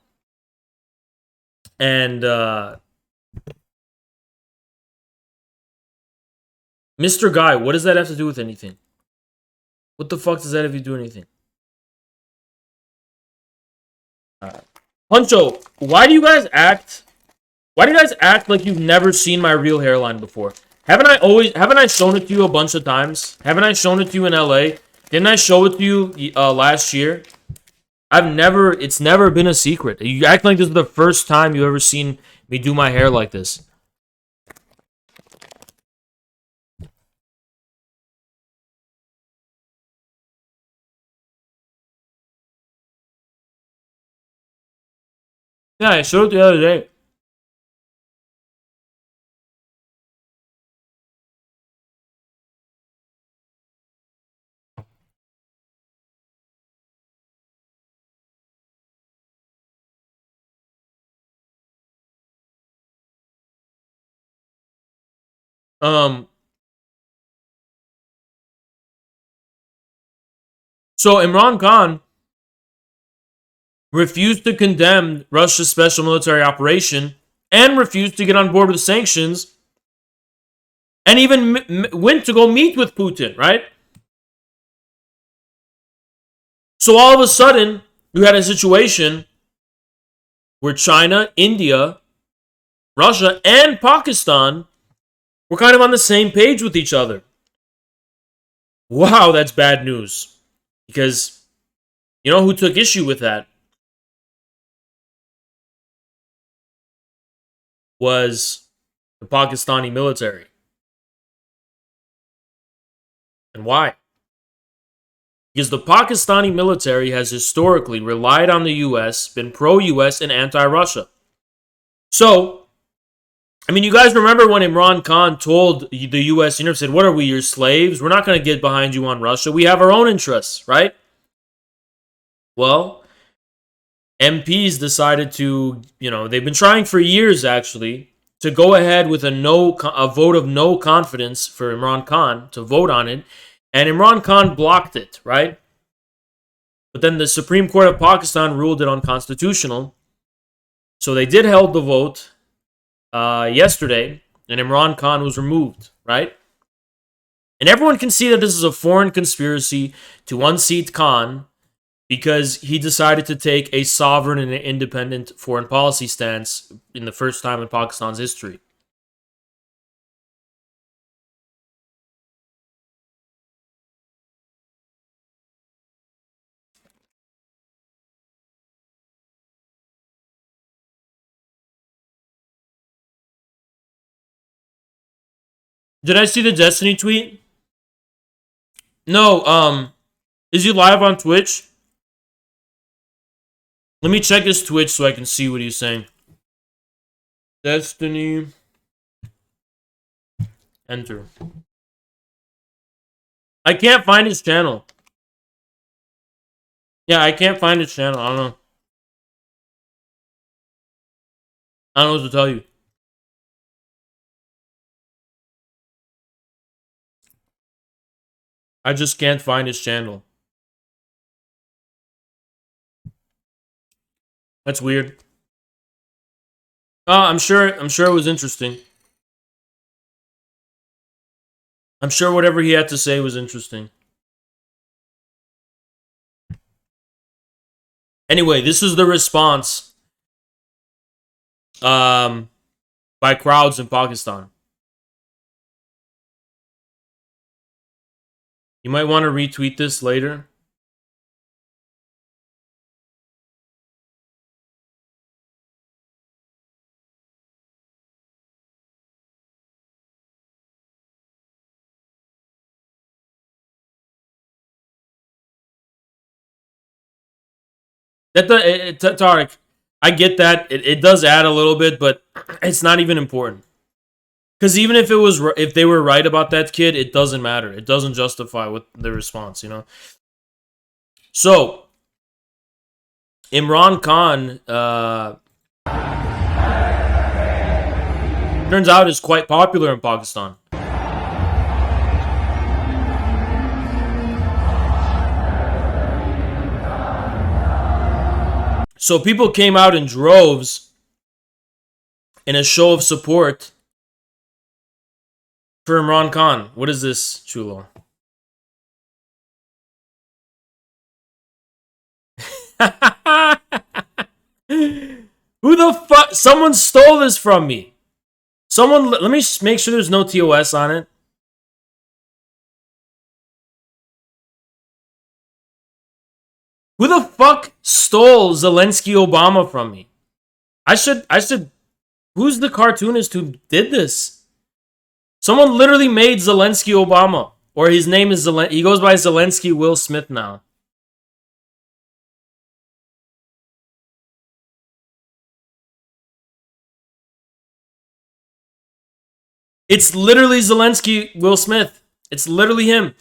Guy, what does that have to do with anything? What the fuck does that have to do with anything? Puncho, why do you guys act like you've never seen my real hairline before? Haven't I shown it to you a bunch of times? Haven't I shown it to you in LA? Didn't I show it to you last year? It's never been a secret. You act like this is the first time you've ever seen me do my hair like this. Yeah, I showed it the other day. So Imran Khan refused to condemn Russia's special military operation and refused to get on board with sanctions, and even went to go meet with Putin, right? So all of a sudden, you had a situation where China, India, Russia, and Pakistan were kind of on the same page with each other. Wow, that's bad news. Because you know who took issue with that? Was the Pakistani military. And why? Because the Pakistani military has historically relied on the US, been pro-US and anti-Russia. So, I mean, you guys remember when Imran Khan told the U.S. said, "What are we, your slaves? We're not going to get behind you on Russia. We have our own interests, right?" Well, MPs decided to, they've been trying for years actually to go ahead with a vote of no confidence for Imran Khan to vote on it, and Imran Khan blocked it, right? But then the Supreme Court of Pakistan ruled it unconstitutional, so they did hold the vote yesterday, and Imran Khan was removed, right? And everyone can see that this is a foreign conspiracy to unseat Khan because he decided to take a sovereign and independent foreign policy stance in the first time in Pakistan's history. Did I see the Destiny tweet? No, is he live on Twitch? Let me check his Twitch so I can see what he's saying. Destiny. Enter. I can't find his channel. Yeah, I can't find his channel. I don't know. I don't know what to tell you. I just can't find his channel. That's weird. I'm sure it was interesting. I'm sure whatever he had to say was interesting. Anyway, this is the response by crowds in Pakistan. You might want to retweet this later. Tariq, I get that. It does add a little bit, but it's not even important. Because even if they were right about that kid, it doesn't matter. It doesn't justify what the response, So, Imran Khan, turns out is quite popular in Pakistan. So people came out in droves in a show of support for Imran Khan. What is this, Chulo? Who the fuck? Someone stole this from me. Let me make sure there's no TOS on it. Who the fuck stole Zelensky Obama from me? I should, who's the cartoonist who did this? Someone literally made Zelensky Obama. Or his name is he goes by Zelensky Will Smith now. It's literally Zelensky Will Smith. It's literally him.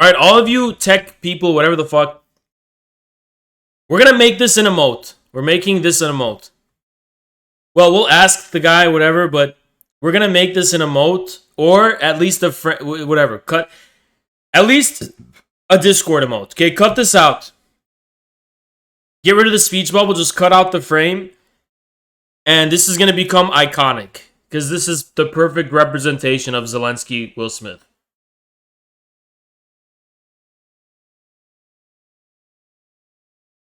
Alright, all of you tech people, whatever the fuck. We're gonna make this an emote. We're making this an emote. Well, we'll ask the guy, whatever, but we're gonna make this an emote. Or at least a whatever. Cut. At least a Discord emote. Okay, cut this out. Get rid of the speech bubble. Just cut out the frame. And this is gonna become iconic. Because this is the perfect representation of Zelensky Will Smith.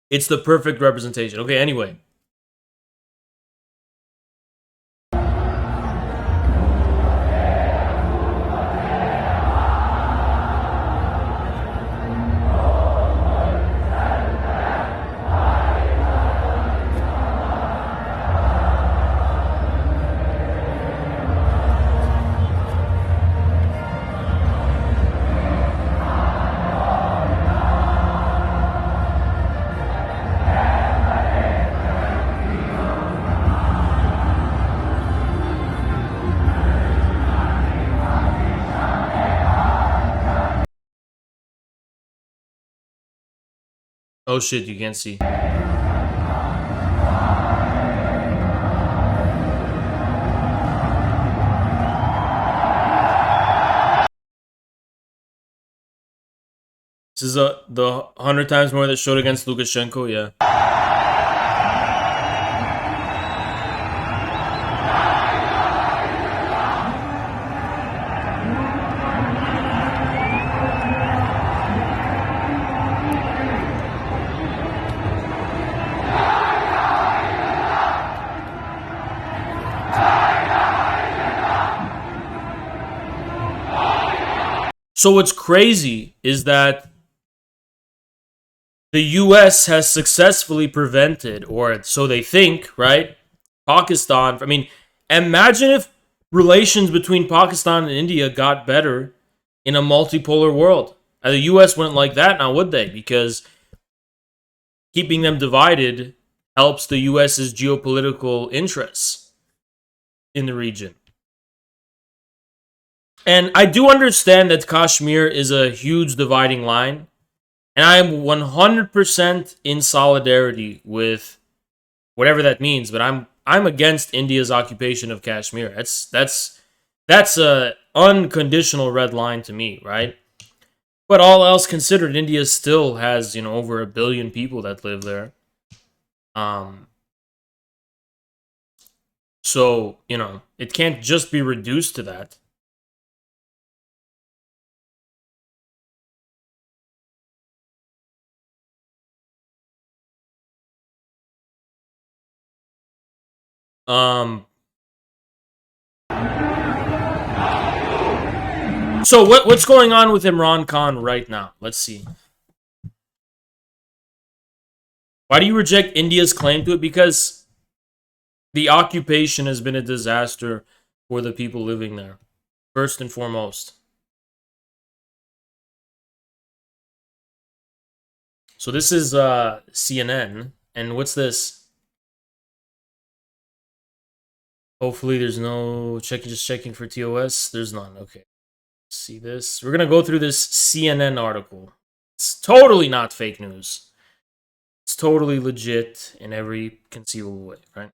It's the perfect representation. Okay, anyway. Oh shit, you can't see. This is the 100 times more that showed against Lukashenko, yeah. So what's crazy is that the US has successfully prevented, or so they think, right? Pakistan. I mean, imagine if relations between Pakistan and India got better in a multipolar world. And the US wouldn't like that now, would they? Because keeping them divided helps the US's geopolitical interests in the region. And I do understand that Kashmir is a huge dividing line. And I am 100% in solidarity with whatever that means. But I'm against India's occupation of Kashmir. That's a unconditional red line to me, right? But all else considered, India still has, over 1 billion people that live there. So, it can't just be reduced to that. So what's going on with Imran Khan right now? Let's see. Why do you reject India's claim to it? Because the occupation has been a disaster for the people living there, first and foremost. So this is CNN, and what's this? Hopefully there's no just checking for TOS. There's none. Okay. See this? We're going to go through this CNN article. It's totally not fake news. It's totally legit in every conceivable way, right?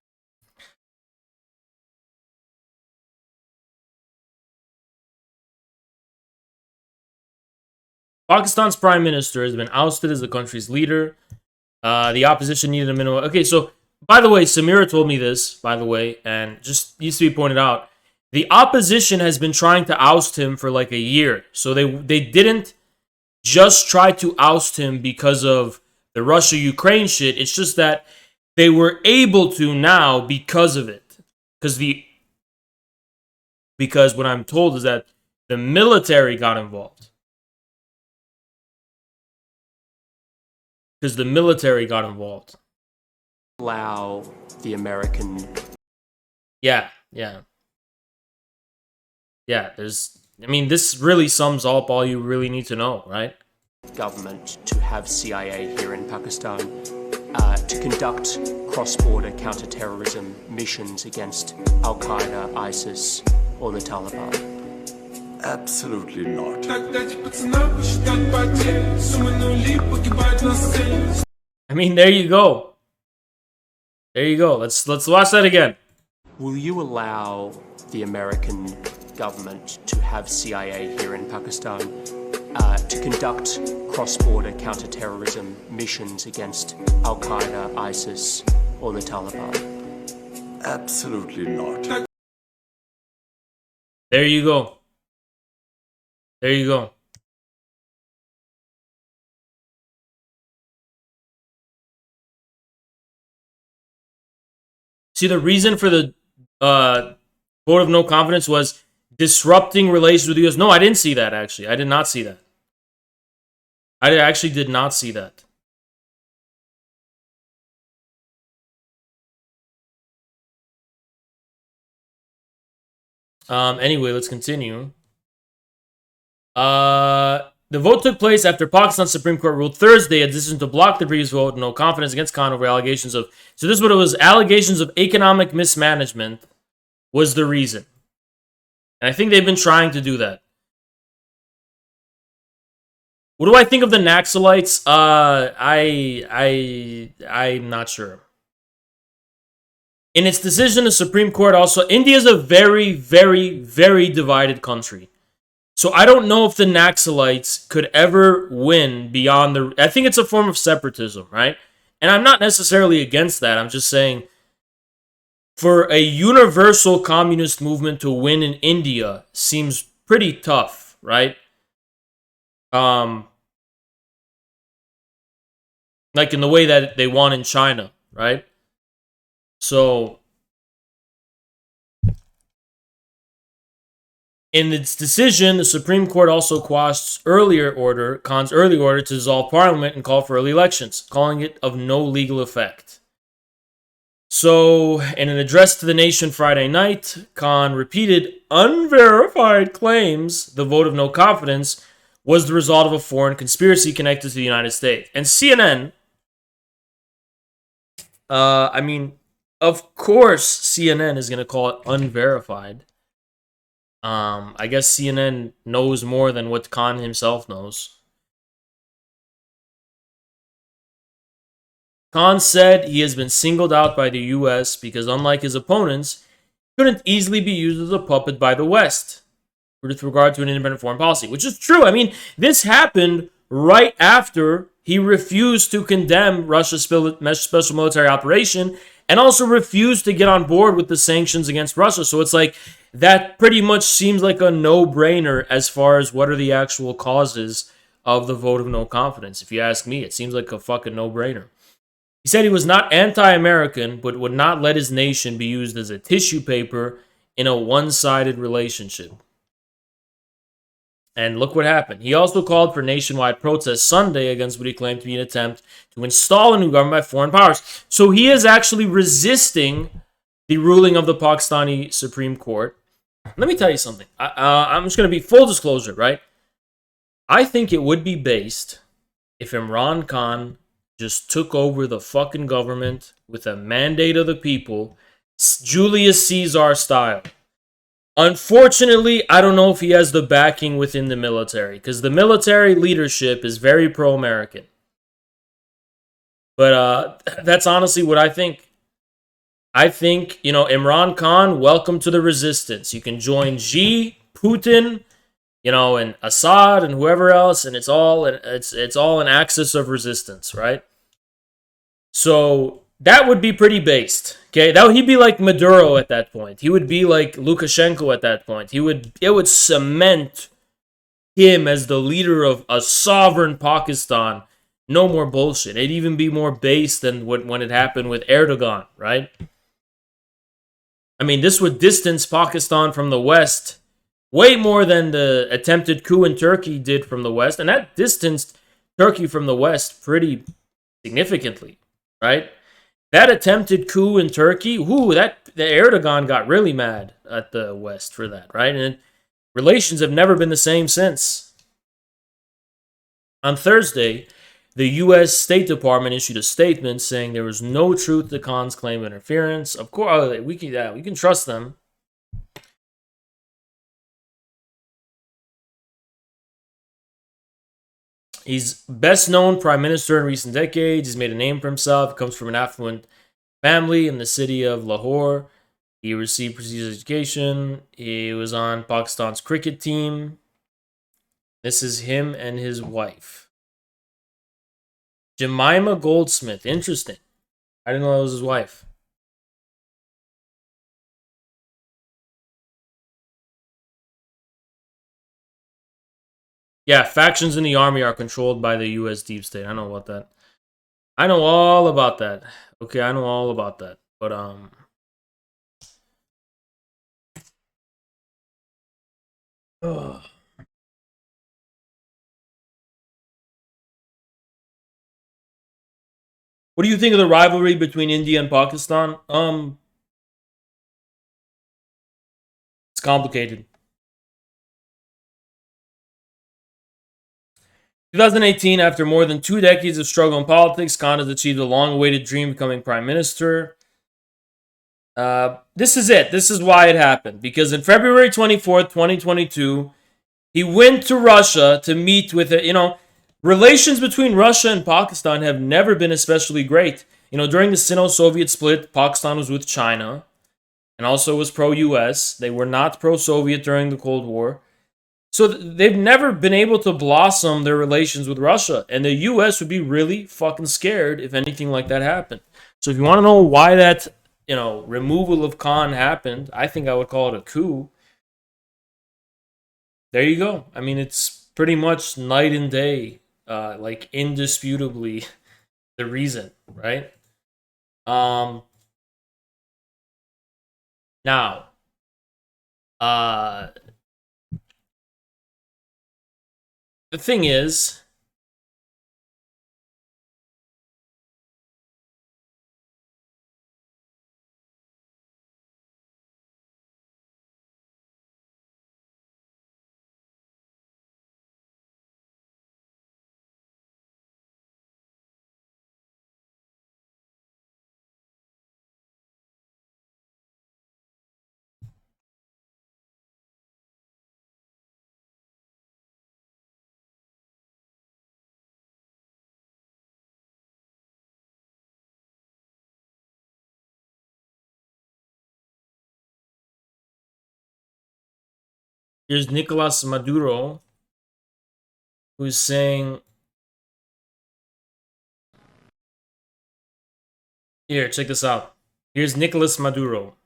Pakistan's prime minister has been ousted as the country's leader. The opposition needed a minimum. Okay, so by the way, Samira told me this, by the way, and just needs to be pointed out. The opposition has been trying to oust him for like a year. So they didn't just try to oust him because of the Russia-Ukraine shit. It's just that they were able to now because of it. Because what I'm told is that the military got involved. Because the military got involved. Allow the American... Yeah. This really sums up all you really need to know, right? government to have CIA here in Pakistan to conduct cross-border counter-terrorism missions against Al-Qaeda, ISIS, or the Taliban? Absolutely not. I mean, there you go. There you go. Let's watch that again. Will you allow the American government to have CIA here in Pakistan to conduct cross-border counter-terrorism missions against Al-Qaeda, ISIS, or the Taliban? Absolutely not. There you go. There you go. See, the reason for the vote of no confidence was disrupting relations with the U.S. No, I didn't see that, actually. I did not see that. I actually did not see that. Anyway, let's continue. The vote took place after Pakistan's Supreme Court ruled Thursday a decision to block the previous vote, no confidence against Khan over allegations of... So this is what it was. Allegations of economic mismanagement was the reason. And I think they've been trying to do that. What do I think of the Naxalites? I'm not sure. In its decision, the Supreme Court also... India is a very, very, very divided country. So I don't know if the Naxalites could ever win beyond the... I think it's a form of separatism, right? And I'm not necessarily against that. I'm just saying, for a universal communist movement to win in India seems pretty tough, right? Like in the way that they won in China, right? So, in its decision, the Supreme Court also quashed Khan's earlier order to dissolve parliament and call for early elections, calling it of no legal effect. So, in an address to the nation Friday night, Khan repeated unverified claims the vote of no confidence was the result of a foreign conspiracy connected to the United States. And CNN, of course CNN is going to call it unverified. I guess CNN knows more than what Khan himself knows. Khan said he has been singled out by the US because, unlike his opponents, he couldn't easily be used as a puppet by the West with regard to an independent foreign policy, which is true. I mean, this happened right after he refused to condemn Russia's special military operation and also refused to get on board with the sanctions against Russia. So it's like, that pretty much seems like a no-brainer as far as what are the actual causes of the vote of no confidence. If you ask me, it seems like a fucking no-brainer. He said he was not anti-American, but would not let his nation be used as a tissue paper in a one-sided relationship. And look what happened. He also called for nationwide protests Sunday against what he claimed to be an attempt to install a new government by foreign powers. So he is actually resisting the ruling of the Pakistani Supreme Court. Let me tell you something. I'm just going to be full disclosure, right? I think it would be based if Imran Khan just took over the fucking government with a mandate of the people, Julius Caesar style. Unfortunately, I don't know if he has the backing within the military, because the military leadership is very pro-American. But that's honestly what I think. I think, Imran Khan, welcome to the resistance. You can join Xi, Putin, and Assad and whoever else, and it's all an axis of resistance, right? So that would be pretty based. Okay, he'd be like Maduro at that point. He would be like Lukashenko at that point. It would cement him as the leader of a sovereign Pakistan. No more bullshit. It'd even be more based than when it happened with Erdogan, right? I mean, this would distance Pakistan from the West way more than the attempted coup in Turkey did from the West. And that distanced Turkey from the West pretty significantly, right? That attempted coup in Turkey, the Erdogan got really mad at the West for that, right? And relations have never been the same since. On Thursday, the U.S. State Department issued a statement saying there was no truth to Khan's claim of interference. Of course, we can trust them. He's best known prime minister in recent decades. He's made a name for himself. He comes from an affluent family in the city of Lahore. He received prestigious education. He was on Pakistan's cricket team. This is him and his wife. Jemima Goldsmith. Interesting. I didn't know that was his wife. Yeah, factions in the army are controlled by the U.S. deep state. I know about that. I know all about that. Okay, I know all about that. But, ugh. What do you think of the rivalry between India and Pakistan? It's complicated. 2018, after more than 2 decades of struggle in politics, Khan has achieved a long-awaited dream of becoming prime minister. This is it. This is why it happened. Because in February 24th, 2022, he went to Russia to meet with it. Relations between Russia and Pakistan have never been especially great. You know, during the Sino-Soviet split, Pakistan was with China and also was pro-US. They were not pro-Soviet during the Cold War. So they've never been able to blossom their relations with Russia. And the US would be really fucking scared if anything like that happened. So if you want to know why that, you know, removal of Khan happened, I think I would call it a coup. There you go. I mean, it's pretty much night and day, like indisputably the reason, right? Now, the thing is, here's Nicolas Maduro, who's saying, here, check this out. Here's Nicolas Maduro.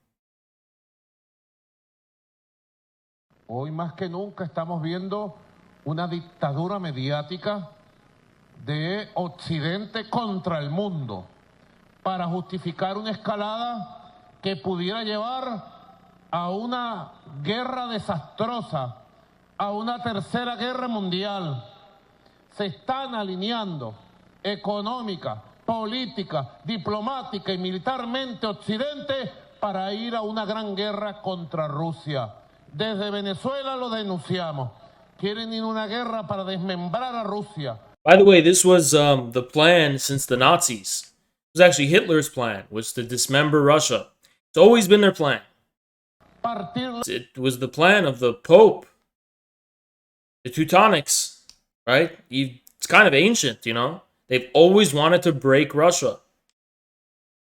Hoy más que nunca estamos viendo una dictadura mediática de Occidente contra el mundo para justificar una escalada que pudiera llevar a una guerra desastrosa, a una tercera guerra mundial. Se están alineando económica, política, diplomática y militarmente Occidente para ir a una gran guerra contra Rusia. Desde Venezuela lo denunciamos. Quieren ir a una guerra para desmembrar a Rusia. By the way, this was the plan since the Nazis. It was actually Hitler's plan, was to dismember Russia. It's always been their plan. It was the plan of the Pope, the Teutonics, right? It's kind of ancient, you know? They've always wanted to break Russia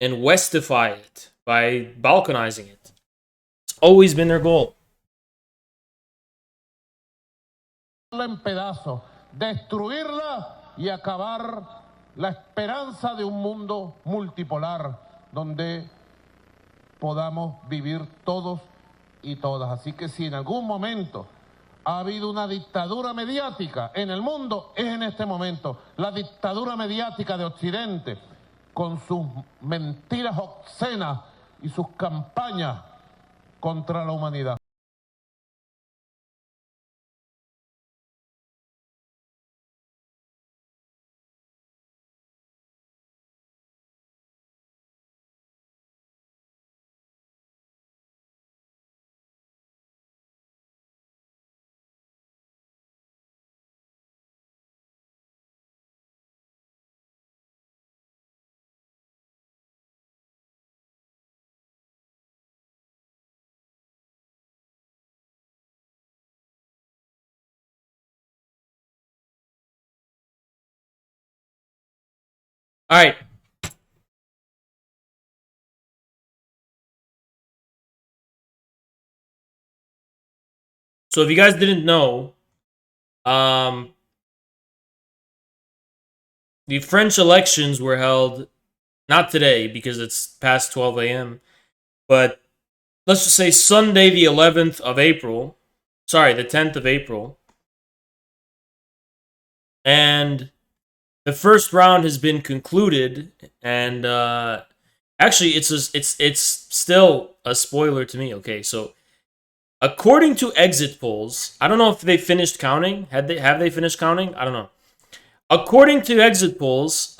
and westify it by balkanizing it. It's always been their goal. En pedazos, destruirla y acabar la esperanza de un mundo multipolar donde podamos vivir todos y todas. Así que si en algún momento ha habido una dictadura mediática en el mundo, es en este momento. La dictadura mediática de Occidente, con sus mentiras obscenas y sus campañas contra la humanidad. All right. So if you guys didn't know, the French elections were held not today because it's past 12 a.m., but let's just say Sunday, the 11th of April. Sorry, the 10th of April. And the first round has been concluded, and actually, it's still a spoiler to me. Okay, so according to exit polls, I don't know if they finished counting. Have they finished counting? I don't know. According to exit polls,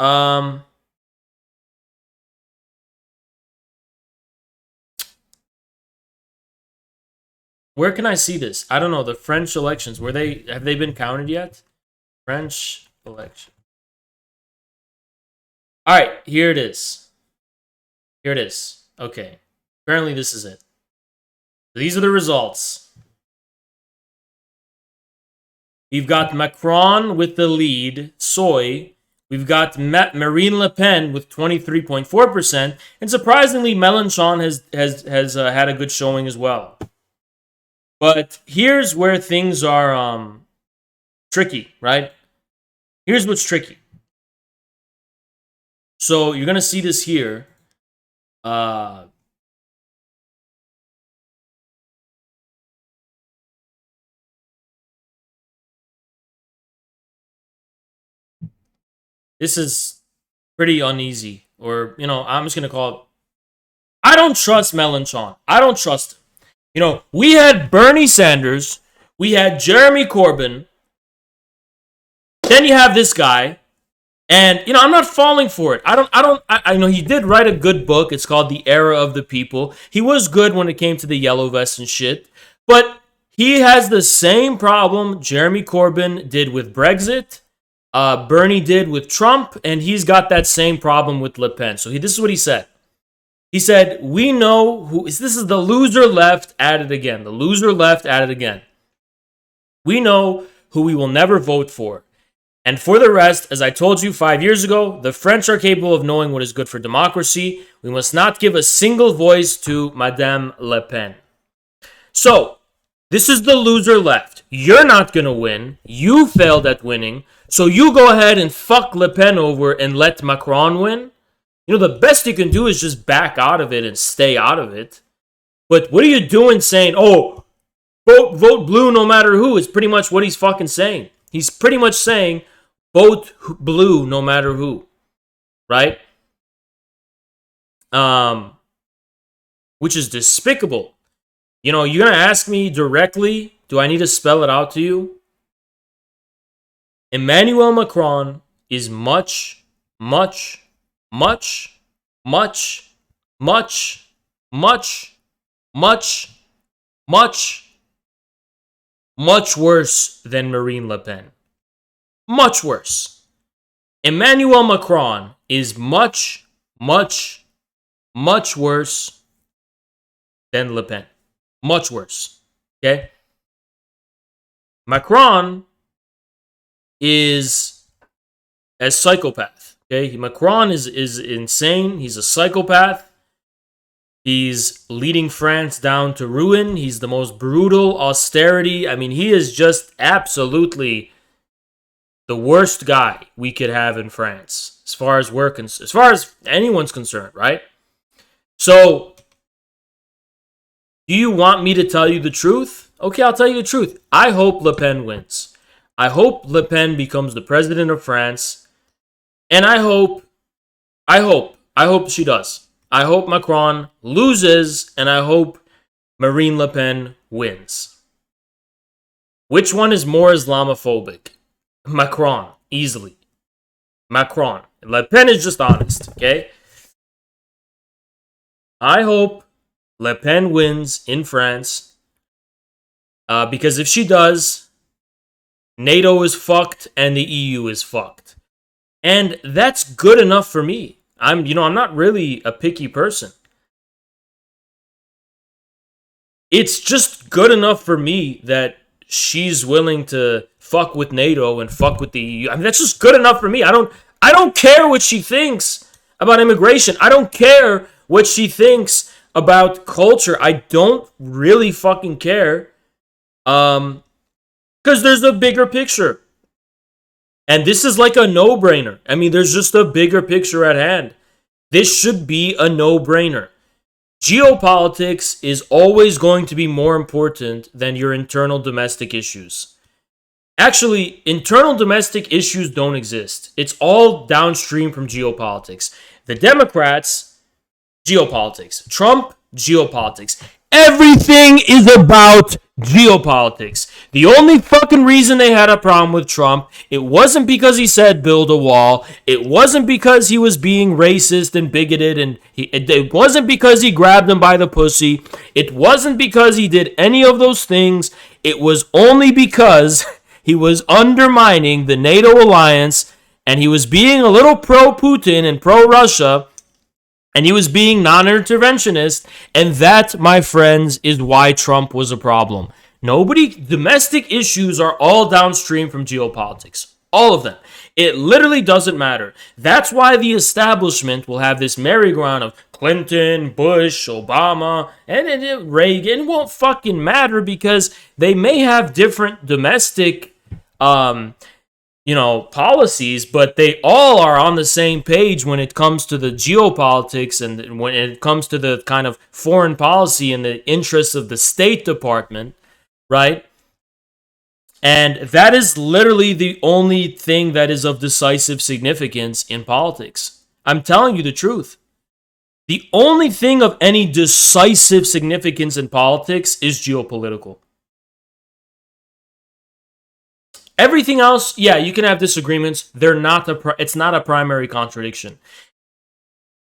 where can I see this? I don't know. The French elections, have they been counted yet? French election. All right, here it is. Here it is. Okay. Apparently this is it. These are the results. We've got Macron with the lead, soy. We've got Marine Le Pen with 23.4%. And surprisingly, Mélenchon has had a good showing as well. But here's where things are tricky, right? Here's what's tricky. So you're going to see this here. This is pretty uneasy. Or, I'm just going to call it. I don't trust Mélenchon. I don't trust him. We had Bernie Sanders. We had Jeremy Corbyn. Then you have this guy. And, I'm not falling for it. I know he did write a good book. It's called The Era of the People. He was good when it came to the yellow vest and shit. But he has the same problem Jeremy Corbyn did with Brexit. Bernie did with Trump. And he's got that same problem with Le Pen. So this is what he said. He said, we know who... This is the loser left at it again. The loser left at it again. We know who we will never vote for. And for the rest, as I told you 5 years ago, the French are capable of knowing what is good for democracy. We must not give a single voice to Madame Le Pen. So, this is the loser left. You're not going to win. You failed at winning. So you go ahead and fuck Le Pen over and let Macron win. The best you can do is just back out of it and stay out of it. But what are you doing saying, vote blue no matter who? Is pretty much what he's fucking saying. He's pretty much saying, vote blue no matter who. Right? Which is despicable. You're going to ask me directly, do I need to spell it out to you? Emmanuel Macron is much, much, much, much, much, much, much, much, much worse than Marine Le Pen. Much worse. Emmanuel Macron is much, much, much worse than Le Pen. Much worse. Okay? Macron is a psychopath. Okay? Macron is insane. He's a psychopath. He's leading France down to ruin. He's the most brutal austerity. I mean, he is just absolutely the worst guy we could have in France, as far as anyone's concerned, right? So, do you want me to tell you the truth? Okay, I'll tell you the truth. I hope Le Pen wins. I hope Le Pen becomes the president of France. And I hope she does. I hope Macron loses, and I hope Marine Le Pen wins. Which one is more Islamophobic? Macron, easily. Macron. Le Pen is just honest, okay? I hope Le Pen wins in France. Because if she does, NATO is fucked and the EU is fucked. And that's good enough for me. I'm not really a picky person. It's just good enough for me that she's willing to fuck with NATO and fuck with the EU. I mean, that's just good enough for me. I don't care what she thinks about immigration. I don't care what she thinks about culture. I don't really fucking care. Because there's a bigger picture. And this is like a no-brainer. I mean, there's just a bigger picture at hand. This should be a no-brainer. Geopolitics is always going to be more important than your internal domestic issues. Actually, internal domestic issues don't exist. It's all downstream from geopolitics. The Democrats, geopolitics. Trump, geopolitics. Everything is about geopolitics. The only fucking reason they had a problem with Trump, it wasn't because he said build a wall. It wasn't because he was being racist and bigoted, and it wasn't because he grabbed him by the pussy. It wasn't because he did any of those things. It was only because he was undermining the NATO alliance, and he was being a little pro-Putin and pro-Russia, and he was being non-interventionist, and that, my friends, is why Trump was a problem. Domestic issues are all downstream from geopolitics. All of them. It literally doesn't matter. That's why the establishment will have this merry-go-round of Clinton, Bush, Obama, and Reagan. It won't fucking matter because they may have different domestic, policies, but they all are on the same page when it comes to the geopolitics and when it comes to the kind of foreign policy and the interests of the State Department, right? And that is literally the only thing that is of decisive significance in politics. I'm telling you the truth. The only thing of any decisive significance in politics is geopolitical. Everything else, yeah, you can have disagreements. It's not a primary contradiction.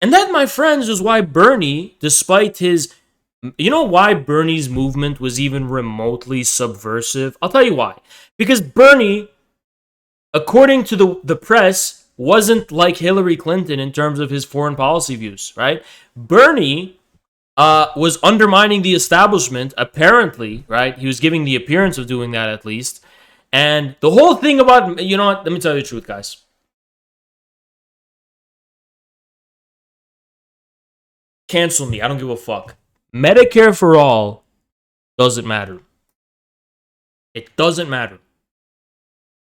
And that, my friends, is why Bernie, despite his... You know why Bernie's movement was even remotely subversive? I'll tell you why. Because Bernie, according to the press, wasn't like Hillary Clinton in terms of his foreign policy views, right? Bernie was undermining the establishment, apparently, right? He was giving the appearance of doing that at least. And the whole thing about, you know what? Let me tell you the truth, guys. Cancel me. I don't give a fuck. Medicare for all doesn't matter. It doesn't matter.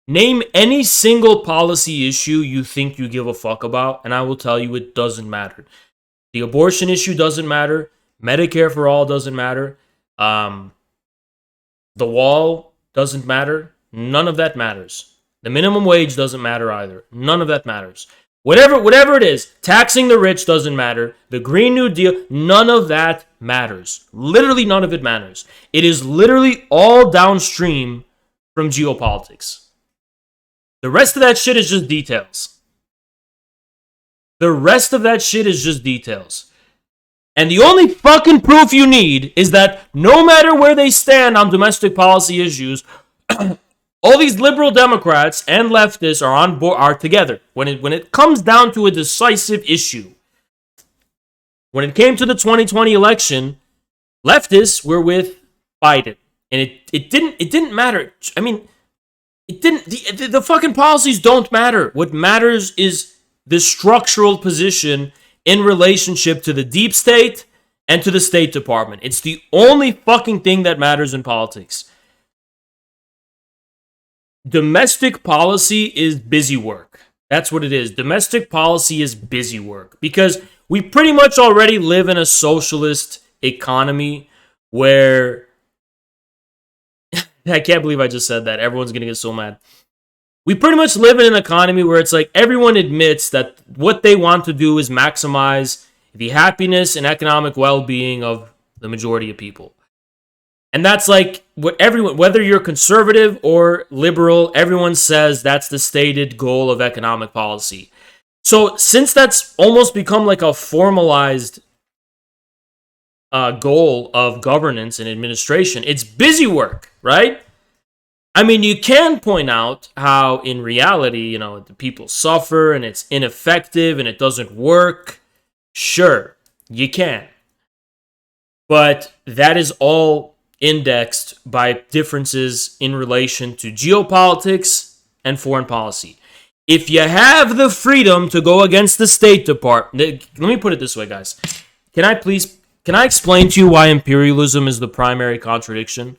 Name any single policy issue you think you give a fuck about, and I will tell you it doesn't matter. The abortion issue doesn't matter. Medicare for all doesn't matter. The wall doesn't matter. None of that matters. The minimum wage doesn't matter either. None of that matters. Whatever it is, taxing the rich doesn't matter. The Green New Deal, none of that matters. Literally none of it matters. It is literally all downstream from geopolitics. The rest of that shit is just details. The rest of that shit is just details. And the only fucking proof you need is that no matter where they stand on domestic policy issues, all these liberal Democrats and leftists are on board, are together. When it comes down to a decisive issue, when it came to the 2020 election, leftists were with Biden, and it didn't matter. I mean, it didn't. The fucking policies don't matter. What matters is the structural position in relationship to the deep state and to the State Department. It's the only fucking thing that matters in politics. Domestic policy is busy work. That's what it is. Domestic policy is busy work because we pretty much already live in a socialist economy where I can't believe I just said that. Everyone's going to get so mad. We pretty much live in an economy where it's like everyone admits that what they want to do is maximize the happiness and economic well-being of the majority of people. And that's like what everyone, whether you're conservative or liberal, everyone says that's the stated goal of economic policy. So since that's almost become like a formalized goal of governance and administration, it's busy work, right? I mean, you can point out how in reality, the people suffer and it's ineffective and it doesn't work. Sure, you can. But that is all indexed by differences in relation to geopolitics and foreign policy. If you have the freedom to go against the State Department, let me put it this way, guys. Can I explain to you why imperialism is the primary contradiction?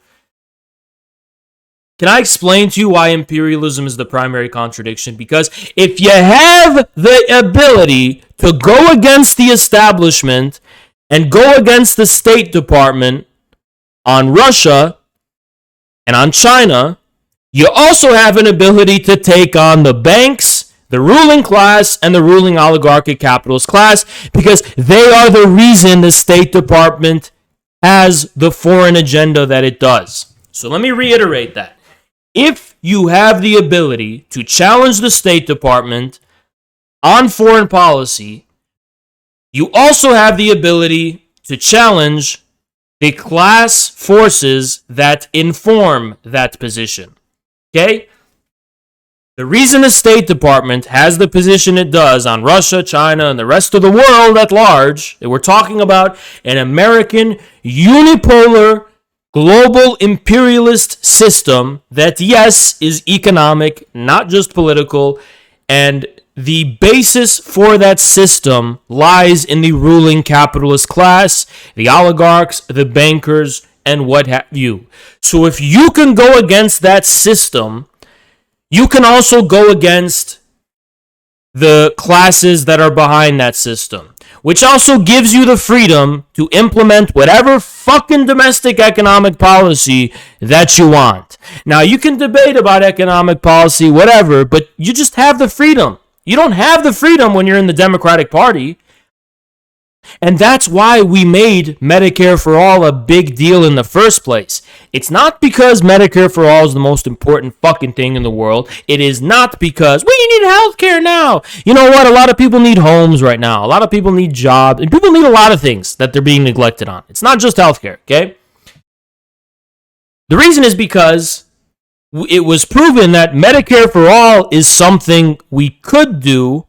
Can I explain to you why imperialism is the primary contradiction? Because if you have the ability to go against the establishment and go against the State Department on Russia and on China, you also have an ability to take on the banks, the ruling class, and the ruling oligarchic capitalist class because they are the reason the State Department has the foreign agenda that it does. So let me reiterate that. If you have the ability to challenge the State Department on foreign policy, you also have the ability to challenge the class forces that inform that position. Okay? The reason the State Department has the position it does on Russia, China, and the rest of the world at large, that we're talking about an American unipolar global imperialist system that, yes, is economic, not just political, and the basis for that system lies in the ruling capitalist class, the oligarchs, the bankers, and what have you. So if you can go against that system, you can also go against the classes that are behind that system, which also gives you the freedom to implement whatever fucking domestic economic policy that you want. Now, you can debate about economic policy, whatever, but you just have the freedom. You don't have the freedom when you're in the Democratic Party. And that's why we made Medicare for All a big deal in the first place. It's not because Medicare for All is the most important fucking thing in the world. It is not because we need healthcare now. You know what? A lot of people need homes right now. A lot of people need jobs. And people need a lot of things that they're being neglected on. It's not just healthcare, okay? The reason is because it was proven that Medicare for All is something we could do,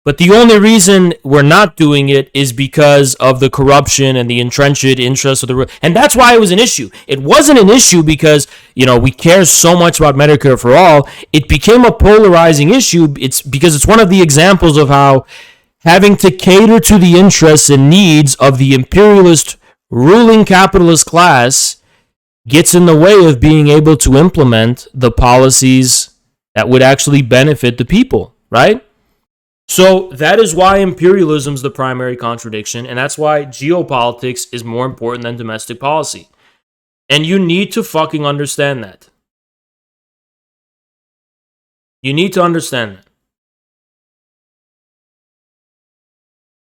but the only reason we're not doing it is because of the corruption and the entrenched interests of the... And that's why it was an issue. It wasn't an issue because, we care so much about Medicare for All. It became a polarizing issue. It's because it's one of the examples of how having to cater to the interests and needs of the imperialist ruling capitalist class gets in the way of being able to implement the policies that would actually benefit the people, right? So that is why imperialism is the primary contradiction, and that's why geopolitics is more important than domestic policy. And you need to fucking understand that. You need to understand that.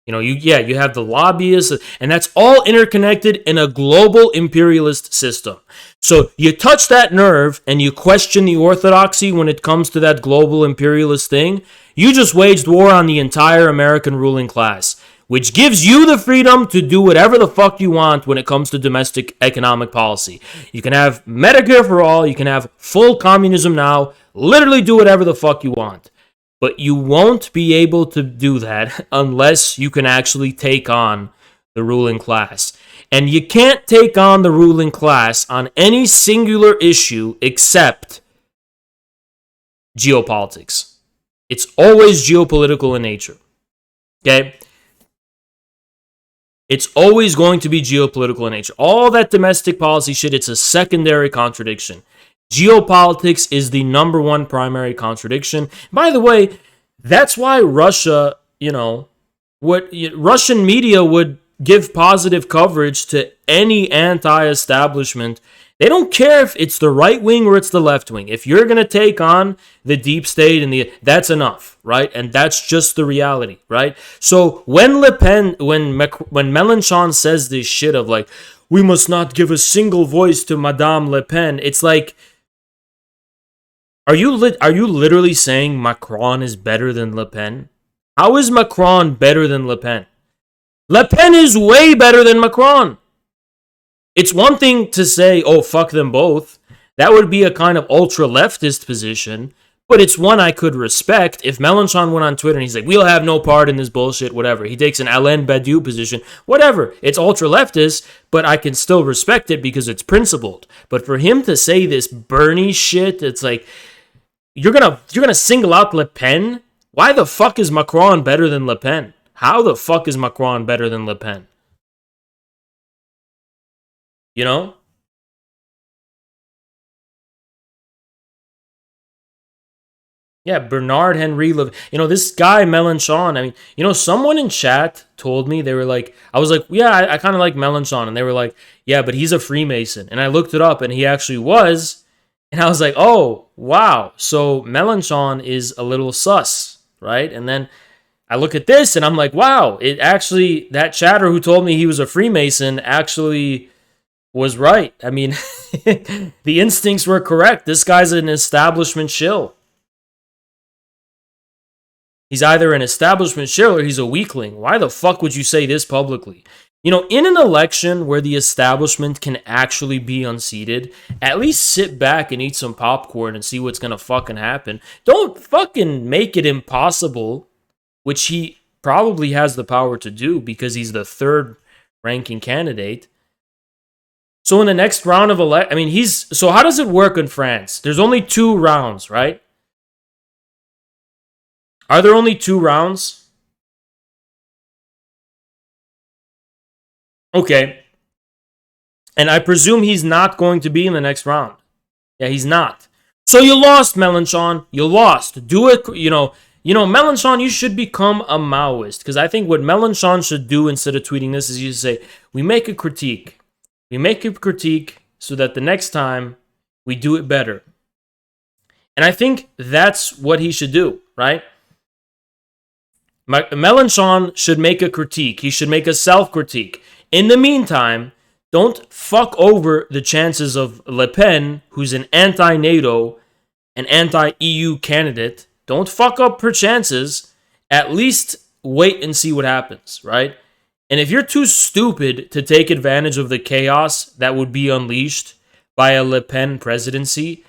You have the lobbyists, and that's all interconnected in a global imperialist system. So you touch that nerve and you question the orthodoxy when it comes to that global imperialist thing, you just waged war on the entire American ruling class, which gives you the freedom to do whatever the fuck you want when it comes to domestic economic policy. You can have Medicare for All, you can have full communism now, literally do whatever the fuck you want. But you won't be able to do that unless you can actually take on the ruling class. And you can't take on the ruling class on any singular issue except geopolitics. It's always geopolitical in nature. Okay? It's always going to be geopolitical in nature. All that domestic policy shit, it's a secondary contradiction. Geopolitics is the number one primary contradiction. By the way, that's why Russia, Russian media would give positive coverage to any anti-establishment. They don't care if it's the right wing or it's the left wing. If you're going to take on the deep state that's enough, right? And that's just the reality, right? So when Le Pen, when Mélenchon says this shit of like, we must not give a single voice to Madame Le Pen, it's like, Are you literally saying Macron is better than Le Pen? How is Macron better than Le Pen? Le Pen is way better than Macron. It's one thing to say, oh, fuck them both. That would be a kind of ultra-leftist position, but it's one I could respect. If Mélenchon went on Twitter and he's like, we'll have no part in this bullshit, whatever. He takes an Alain Badiou position, whatever. It's ultra-leftist, but I can still respect it because it's principled. But for him to say this Bernie shit, it's like, you're gonna single out Le Pen? Why the fuck is Macron better than Le Pen? How the fuck is Macron better than Le Pen? Yeah, Bernard Henry Le... this guy Mélenchon, someone in chat told me, they were like, I was like, yeah, I kind of like Mélenchon. And they were like, yeah, but he's a Freemason. And I looked it up and he actually was. And I was like, oh, wow. So Mélenchon is a little sus, right? And then I look at this and I'm like, wow, it actually, that chatter who told me he was a Freemason actually was right. The instincts were correct. This guy's an establishment shill. He's either an establishment shill or he's a weakling. Why the fuck would you say this publicly? In an election where the establishment can actually be unseated, at least sit back and eat some popcorn and see what's gonna fucking happen. Don't fucking make it impossible, which he probably has the power to do because he's the third ranking candidate. So in the next round of I mean, so how does it work in France? There's only 2 rounds, right? Are there only 2 rounds? Okay. And I presume he's not going to be in the next round. Yeah, he's not. So you lost, Mélenchon. You lost. Do it, Mélenchon, you should become a Maoist. Because I think what Mélenchon should do instead of tweeting this is you say, we make a critique. We make a critique so that the next time we do it better. And I think that's what he should do, right? Mélenchon should make a critique. He should make a self-critique. In the meantime, don't fuck over the chances of Le Pen, who's an anti-NATO, an anti-EU candidate. Don't fuck up her chances. At least wait and see what happens, right? And if you're too stupid to take advantage of the chaos that would be unleashed by a Le Pen presidency,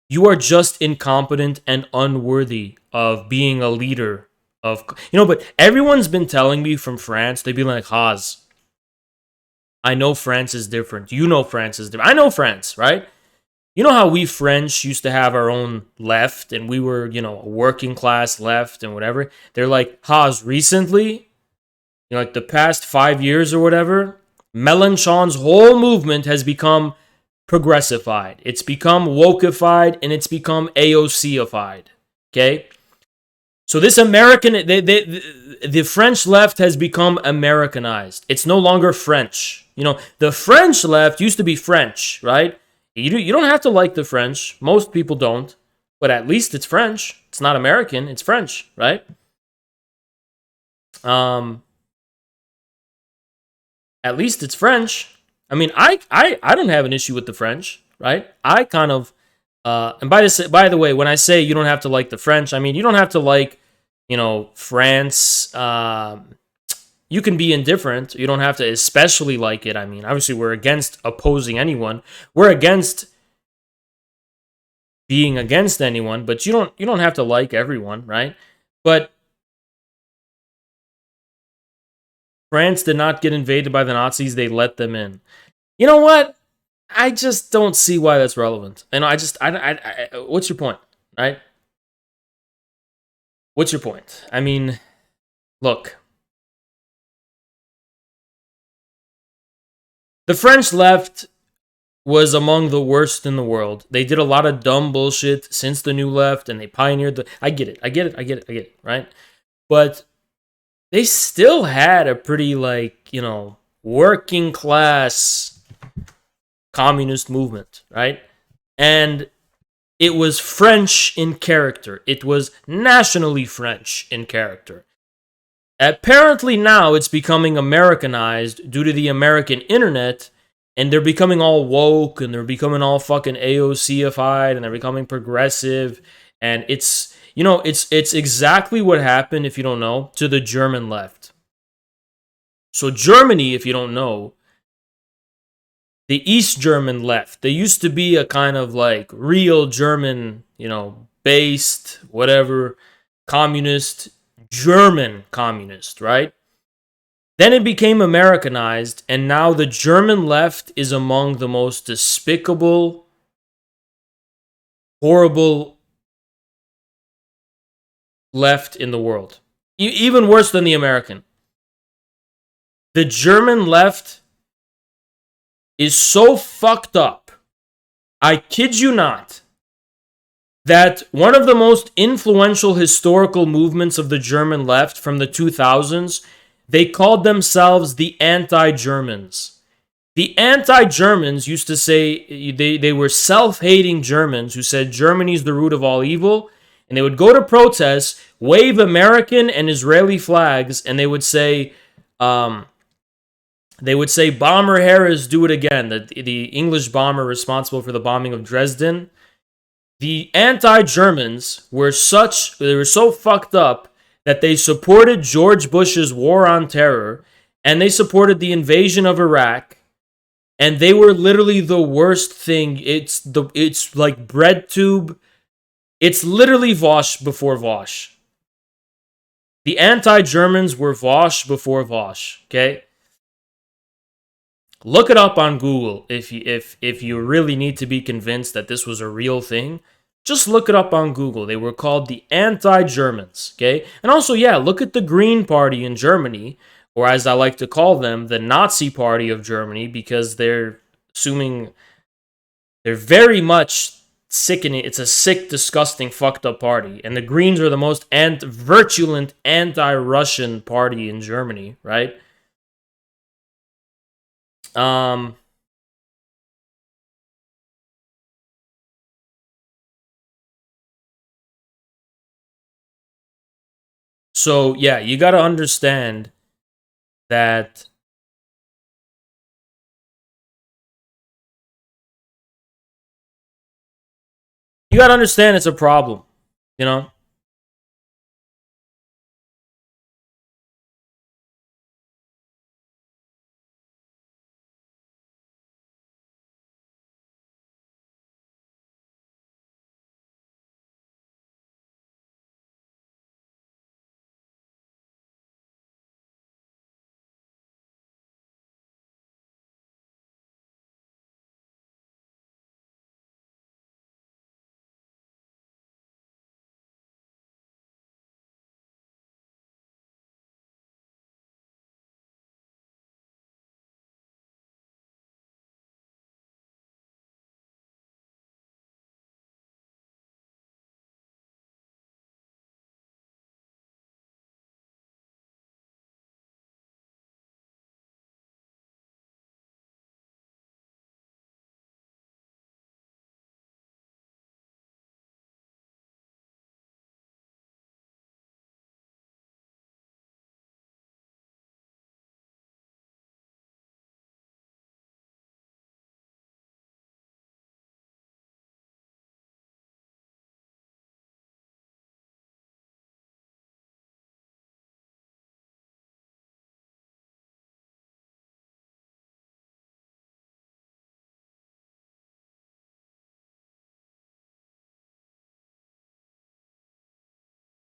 you are just incompetent and unworthy of being a leader of... but everyone's been telling me from France, they'd be like, Haas, I know France is different. You know France is different. I know France, right? You know how we French used to have our own left and we were, a working class left and whatever? They're like, Haas, recently, like the past 5 years or whatever, Mélenchon's whole movement has become progressified. It's become wokeified and it's become AOC-ified. Okay? So this American, the French left has become Americanized. It's no longer French. The French left used to be French, right? You don't have to like the French. Most people don't. But at least it's French. It's not American. It's French, right? At least it's French. I mean, I don't have an issue with the French, right? I kind of... and by the way, when I say you don't have to like the French, I mean you don't have to like, France. You can be indifferent. You don't have to especially like it. I mean, obviously we're against opposing anyone. We're against being against anyone, but you don't have to like everyone, right? But France did not get invaded by the Nazis. They let them in. You know what? I just don't see why that's relevant. And what's your point, right? What's your point? I mean, look. The French left was among the worst in the world. They did a lot of dumb bullshit since the new left, and they pioneered I get it, right? But they still had a pretty, working class communist movement, right? And it was French in character. It was nationally French in character. Apparently now it's becoming Americanized due to the American internet, and they're becoming all woke, and they're becoming all fucking AOC-ified, and they're becoming progressive, and it's exactly what happened, if you don't know, to the German left. So Germany, if you don't know, the East German left, they used to be a kind of real German, based, whatever, communist, German communist, right? Then it became Americanized, and now the German left is among the most despicable, horrible left in the world. Even worse than the American. The German left is so fucked up, I kid you not, that one of the most influential historical movements of the German left from the 2000s, they called themselves the anti-Germans. The anti-Germans used to say, they were self-hating Germans who said Germany's the root of all evil, and they would go to protests, wave American and Israeli flags, and they would say, Bomber Harris, do it again. The English bomber responsible for the bombing of Dresden. The anti-Germans were so fucked up that they supported George Bush's war on terror, and they supported the invasion of Iraq, and they were literally the worst thing. It's like bread tube. It's literally Vosh before Vosh. The anti-Germans were Vosh before Vosh, okay? Look it up on Google if you really need to be convinced that this was a real thing. Just look it up on Google. They were called the anti-Germans, okay? And also, yeah, look at the Green Party in Germany, or as I like to call them, the Nazi Party of Germany, because they're assuming they're very much sickening. It's a sick, disgusting, fucked up party. And the Greens are the most virulent anti-Russian party in Germany, right? Um, so yeah, you got to understand that it's a problem, you know?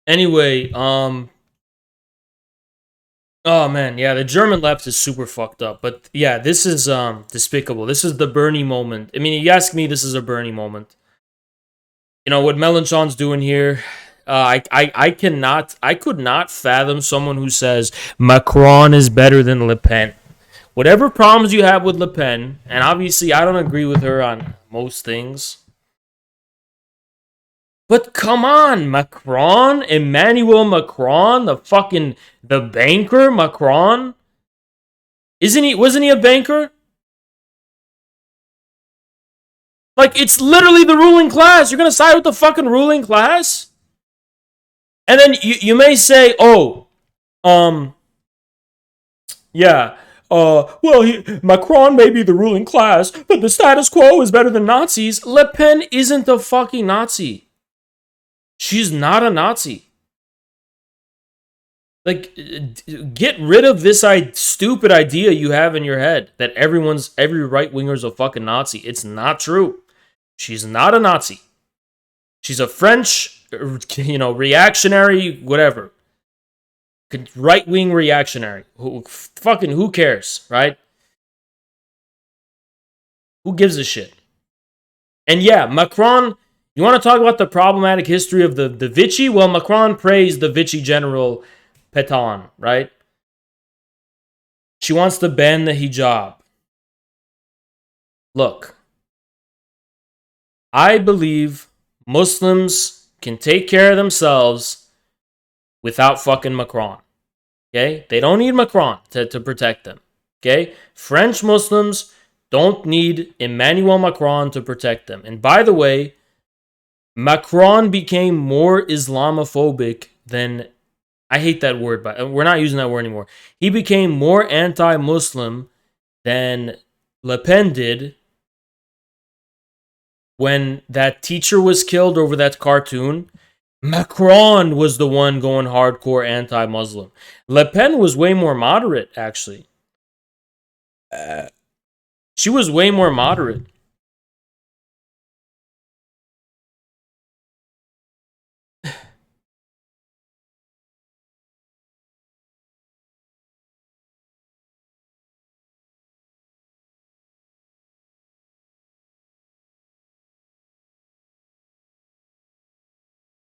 Anyway, oh man, yeah, the German left is super fucked up. But yeah, this is despicable. This is the Bernie moment. I mean, you ask me, this is a Bernie moment. You know what Melanchon's doing here? I could not fathom someone who says Macron is better than Le Pen. Whatever problems you have with Le Pen, and obviously I don't agree with her on most things. But come on, Macron, Emmanuel Macron, the banker Macron. Wasn't he a banker? Like, it's literally the ruling class. You're gonna side with the fucking ruling class? And then you may say, oh, um, yeah, Macron may be the ruling class, but the status quo is better than Nazis. Le Pen isn't a fucking Nazi. She's not a Nazi. Like, get rid of this stupid idea you have in your head that every right winger's a fucking Nazi. It's not true. She's not a Nazi. She's a French, reactionary, whatever. Right wing reactionary. Who cares, right? Who gives a shit? And yeah, Macron, you want to talk about the problematic history of the Vichy? Well, Macron praised the Vichy general Pétain, right? She wants to ban the hijab. Look, I believe Muslims can take care of themselves without fucking Macron. Okay? They don't need Macron to protect them. Okay? French Muslims don't need Emmanuel Macron to protect them. And by the way, Macron became more Islamophobic than, I hate that word, but we're not using that word anymore. He became more anti-Muslim than Le Pen did when that teacher was killed over that cartoon. Macron was the one going hardcore anti-Muslim. Le Pen was way more moderate, actually. She was way more moderate.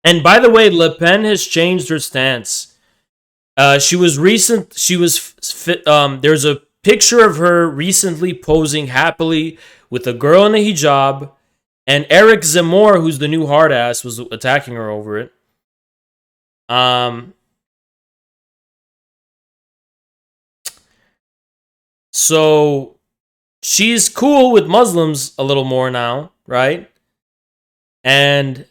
And by the way, Le Pen has changed her stance. She was recent. She was. There's a picture of her recently posing happily with a girl in a hijab, and Eric Zemmour, who's the new hard ass, was attacking her over it. So she's cool with Muslims a little more now, right? And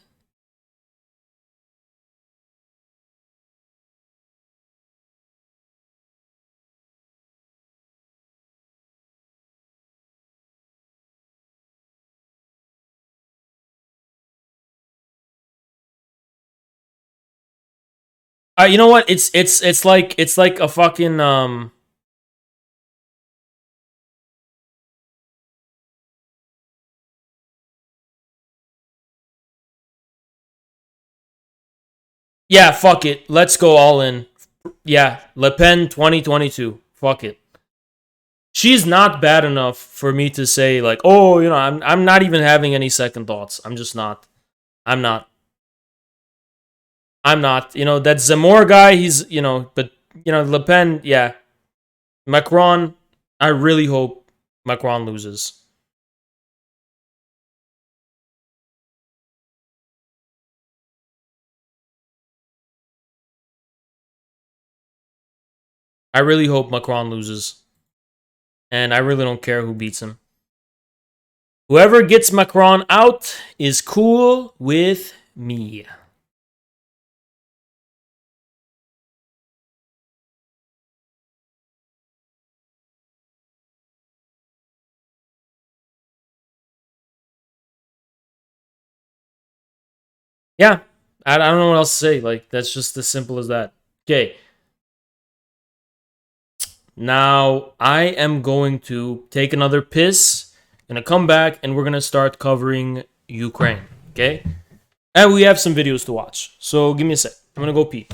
you know what? It's like a fucking yeah, fuck it. Let's go all in. Yeah, Le Pen 2022. Fuck it. She's not bad enough for me to say like, oh, you know, I'm not even having any second thoughts. I'm just not. I'm not. I'm not. You know, that Zemmour guy, he's, you know, but you know, Le Pen, yeah. Macron, I really hope Macron loses. I really hope Macron loses. And I really don't care who beats him. Whoever gets Macron out is cool with me. Yeah, I don't know what else to say. Like, that's just as simple as that. Okay. Now, I am going to take another piss, gonna come back, and we're gonna start covering Ukraine. Okay? And we have some videos to watch. So give me a sec. I'm gonna go pee.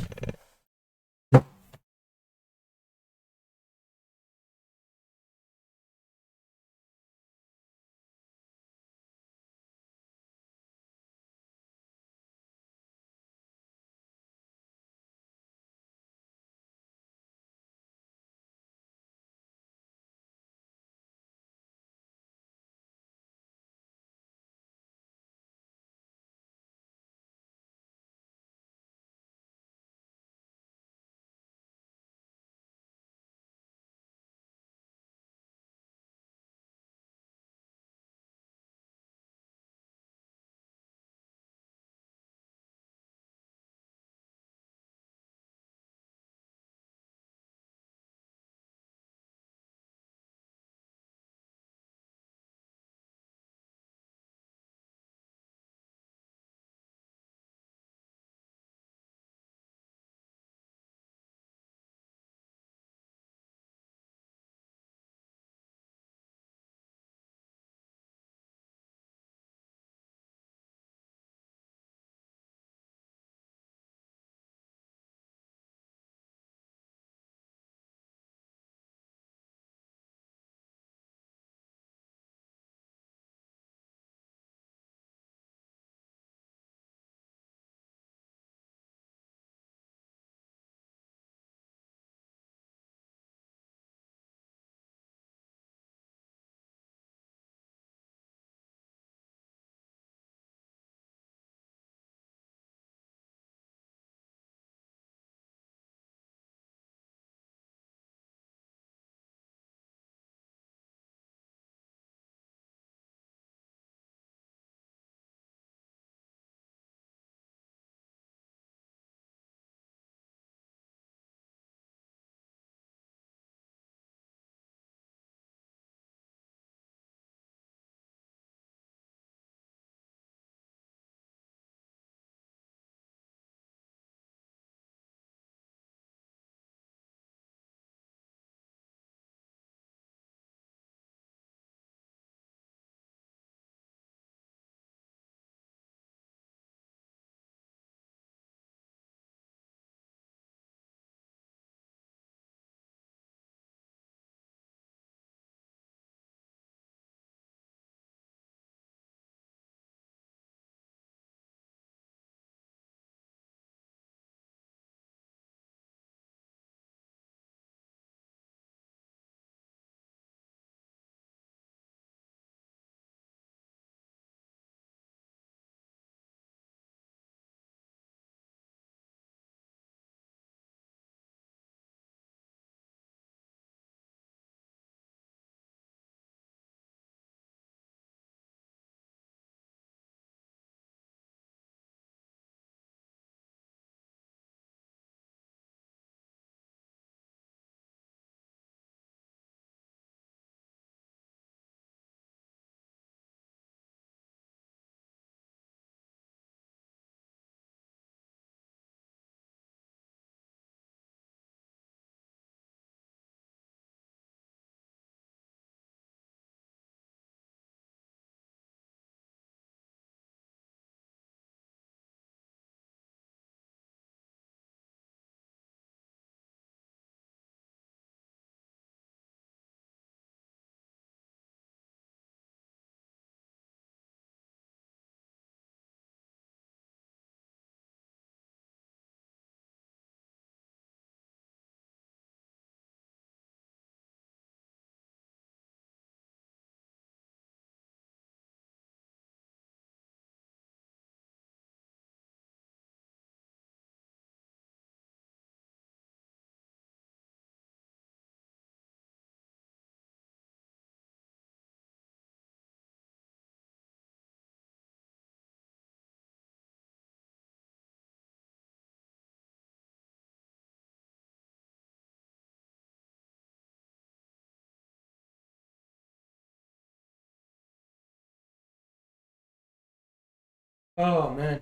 Oh man.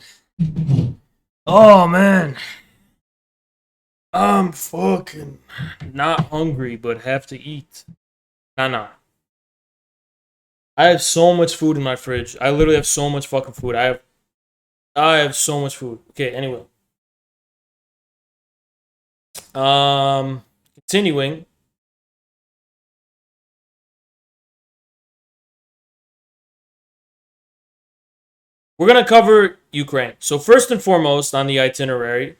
Oh man. I'm fucking not hungry, but have to eat. Nah. I have so much food in my fridge. I literally have so much fucking food. I have so much food. Okay, anyway. Continuing. We're gonna cover Ukraine. So first and foremost on the itinerary,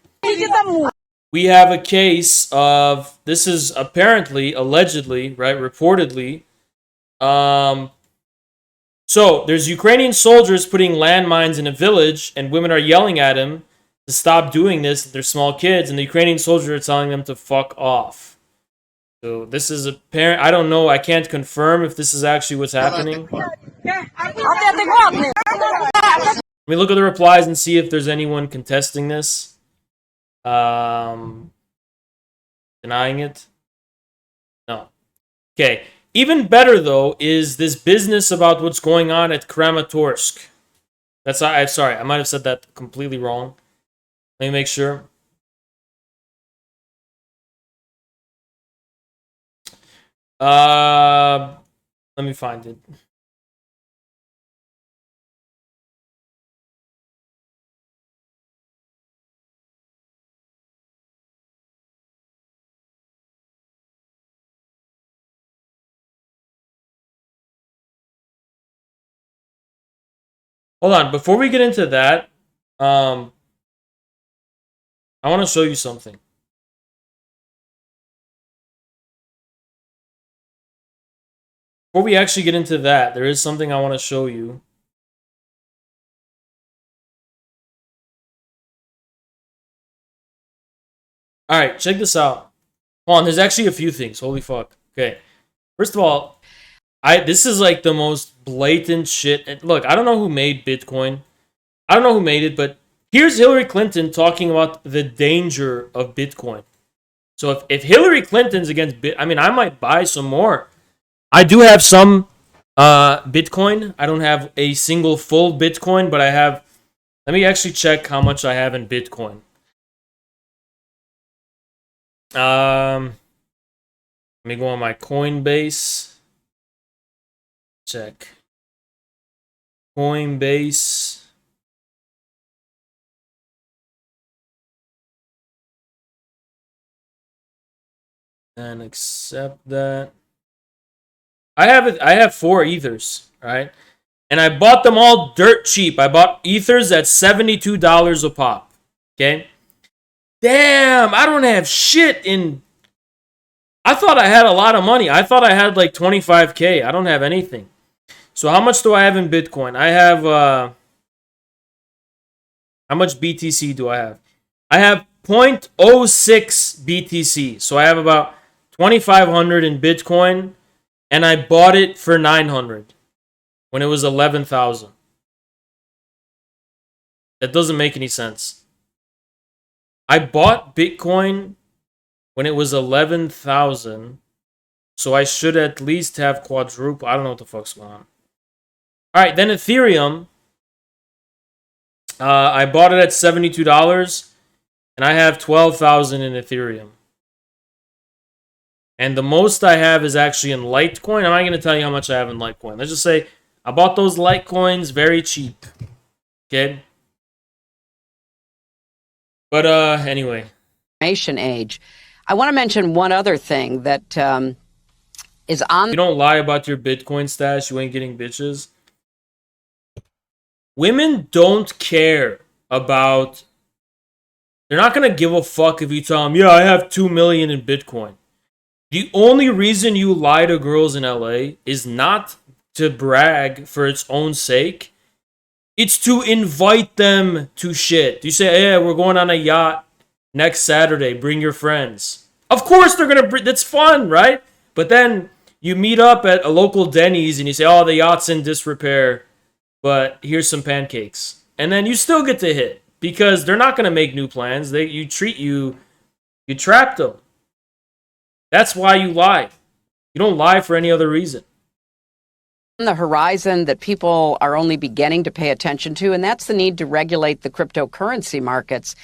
we have a case of, this is apparently, allegedly, right, reportedly. So there's Ukrainian soldiers putting landmines in a village, and women are yelling at him to stop doing this. They're small kids, and the Ukrainian soldiers are telling them to fuck off. So this is apparent. I don't know. I can't confirm if this is actually what's happening. Let me look at the replies and see if there's anyone contesting this. Denying it? No. Okay. Even better, though, is this business about what's going on at Kramatorsk. I'm sorry. I might have said that completely wrong. Let me make sure. Let me find it. Hold on, before we get into that, I want to show you something. Before we actually get into that, there is something I want to show you. Alright, check this out. Hold on, there's actually a few things. Holy fuck. Okay. First of all, this is like the most blatant shit. And look, I don't know who made Bitcoin. I don't know who made it, but here's Hillary Clinton talking about the danger of Bitcoin. So if Hillary Clinton's against I mean, I might buy some more. I do have some Bitcoin. I don't have a single full Bitcoin, but I have. Let me actually check how much I have in Bitcoin. Let me go on my Coinbase. Check. Coinbase. And accept that. I have 4 ethers, right? And I bought them all dirt cheap. I bought ethers at $72 a pop. Okay? Damn, I don't have shit in. I thought I had a lot of money. I thought I had like 25K. I don't have anything. So how much do I have in Bitcoin? I have how much BTC do I have? I have 0.06 BTC. So I have about 2,500 in Bitcoin, and I bought it for 900 when it was 11,000. That doesn't make any sense. I bought Bitcoin when it was 11,000, so I should at least have quadruple. I don't know what the fuck's going on. All right, then Ethereum. I bought it at $72, and I have 12,000 in Ethereum. And the most I have is actually in Litecoin. I'm not going to tell you how much I have in Litecoin. Let's just say I bought those Litecoins very cheap. Okay? But anyway. Information age. I want to mention one other thing that is on. You don't lie about your Bitcoin stash. You ain't getting bitches. Women don't care about. They're not going to give a fuck if you tell them, yeah, I have 2 million in Bitcoin. The only reason you lie to girls in LA is not to brag for its own sake. It's to invite them to shit. You say, hey, we're going on a yacht next Saturday. Bring your friends. Of course they're going to bring. That's fun, right? But then you meet up at a local Denny's and you say, oh, the yacht's in disrepair, but here's some pancakes. And then you still get to hit because they're not going to make new plans. You trapped them. That's why you lie. You don't lie for any other reason. the horizon that people are only beginning to pay attention to, and that's the need to regulate the cryptocurrency markets.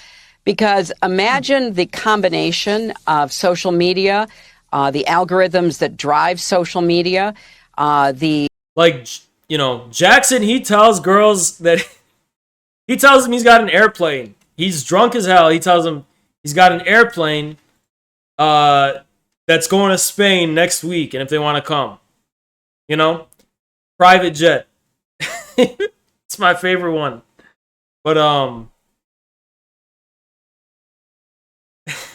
Because imagine the combination of social media, the algorithms that drive social media, like, you know, Jackson, he tells girls that he tells them he's got an airplane. He's drunk as hell. He tells them he's got an airplane that's going to Spain next week, and if they want to come, you know, private jet. It's my favorite one. But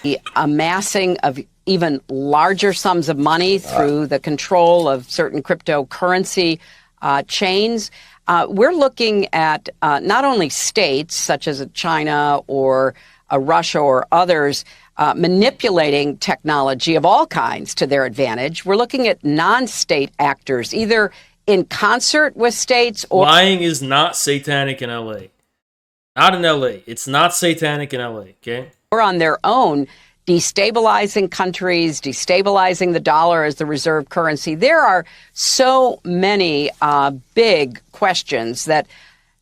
the amassing of even larger sums of money through the control of certain cryptocurrency chains. We're looking at not only states such as China or Russia or others manipulating technology of all kinds to their advantage. We're looking at non-state actors, either in concert with states or... Lying is not satanic in LA. Not in LA. It's not satanic in LA, okay? Or on their own, destabilizing countries, destabilizing the dollar as the reserve currency. There are so many big questions that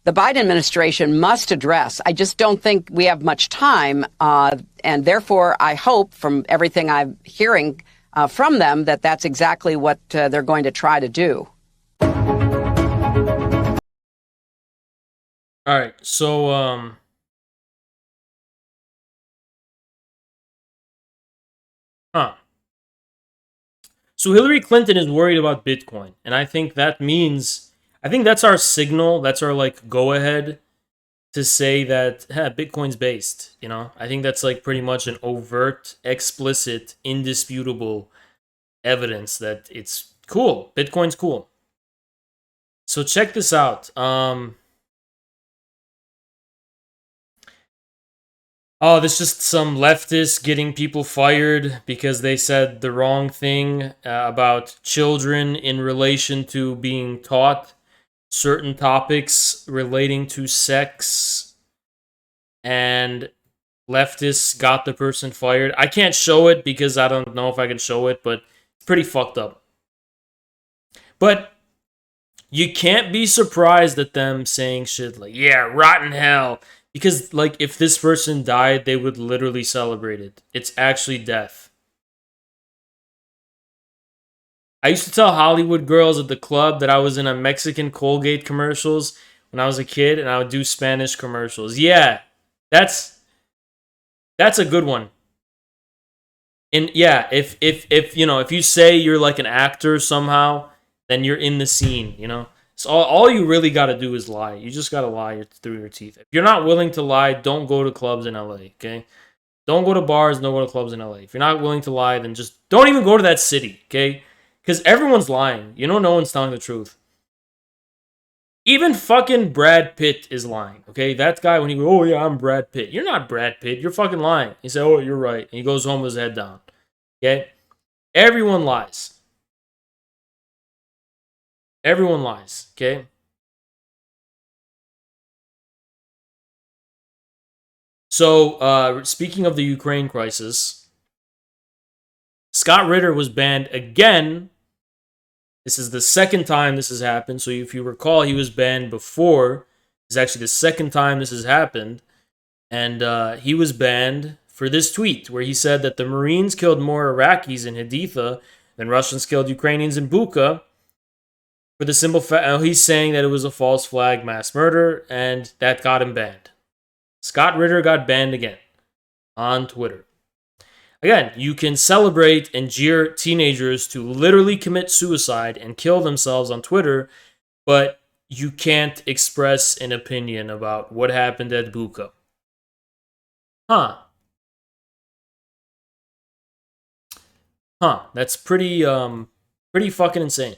the Biden administration must address. I just don't think we have much time. And therefore, I hope from everything I'm hearing from them that that's exactly what they're going to try to do. All right, so So Hillary Clinton is worried about Bitcoin, and I think that means, I think that's our signal, that's our like go ahead to say that Bitcoin's based, you know? I think that's like pretty much an overt, explicit, indisputable evidence that it's cool. Bitcoin's cool. So check this out. Oh, there's just some leftists getting people fired because they said the wrong thing about children in relation to being taught certain topics relating to sex, and leftists got the person fired. I can't show it because I don't know if I can show it, but it's pretty fucked up. But you can't be surprised at them saying shit like, yeah, rotten hell. Because, like, if this person died, they would literally celebrate it. It's actually death. I used to tell Hollywood girls at the club that I was in a Mexican Colgate commercials when I was a kid, and I would do Spanish commercials. Yeah, that's a good one. And yeah, if you know, if you say you're like an actor somehow, then you're in the scene, you know? So all you really got to do is lie. You just got to lie through your teeth. If you're not willing to lie, don't go to clubs in LA, okay? Don't go to bars, don't go to clubs in LA. If you're not willing to lie, then just don't even go to that city, okay? Because everyone's lying. You know, no one's telling the truth. Even fucking Brad Pitt is lying, okay? That guy, when he goes, oh yeah, I'm Brad Pitt. You're not Brad Pitt. You're fucking lying. He said, oh, you're right. And he goes home with his head down, okay? Everyone lies. Everyone lies, okay? So, speaking of the Ukraine crisis, Scott Ritter was banned again. This is the second time this has happened. So, if you recall, he was banned before. It's actually the second time this has happened. And he was banned for this tweet where he said that the Marines killed more Iraqis in Haditha than Russians killed Ukrainians in Bucha. For the simple fact, he's saying that it was a false flag mass murder, and that got him banned. Scott Ritter got banned again on Twitter. Again, you can celebrate and jeer teenagers to literally commit suicide and kill themselves on Twitter, but you can't express an opinion about what happened at Bucha. That's pretty fucking insane.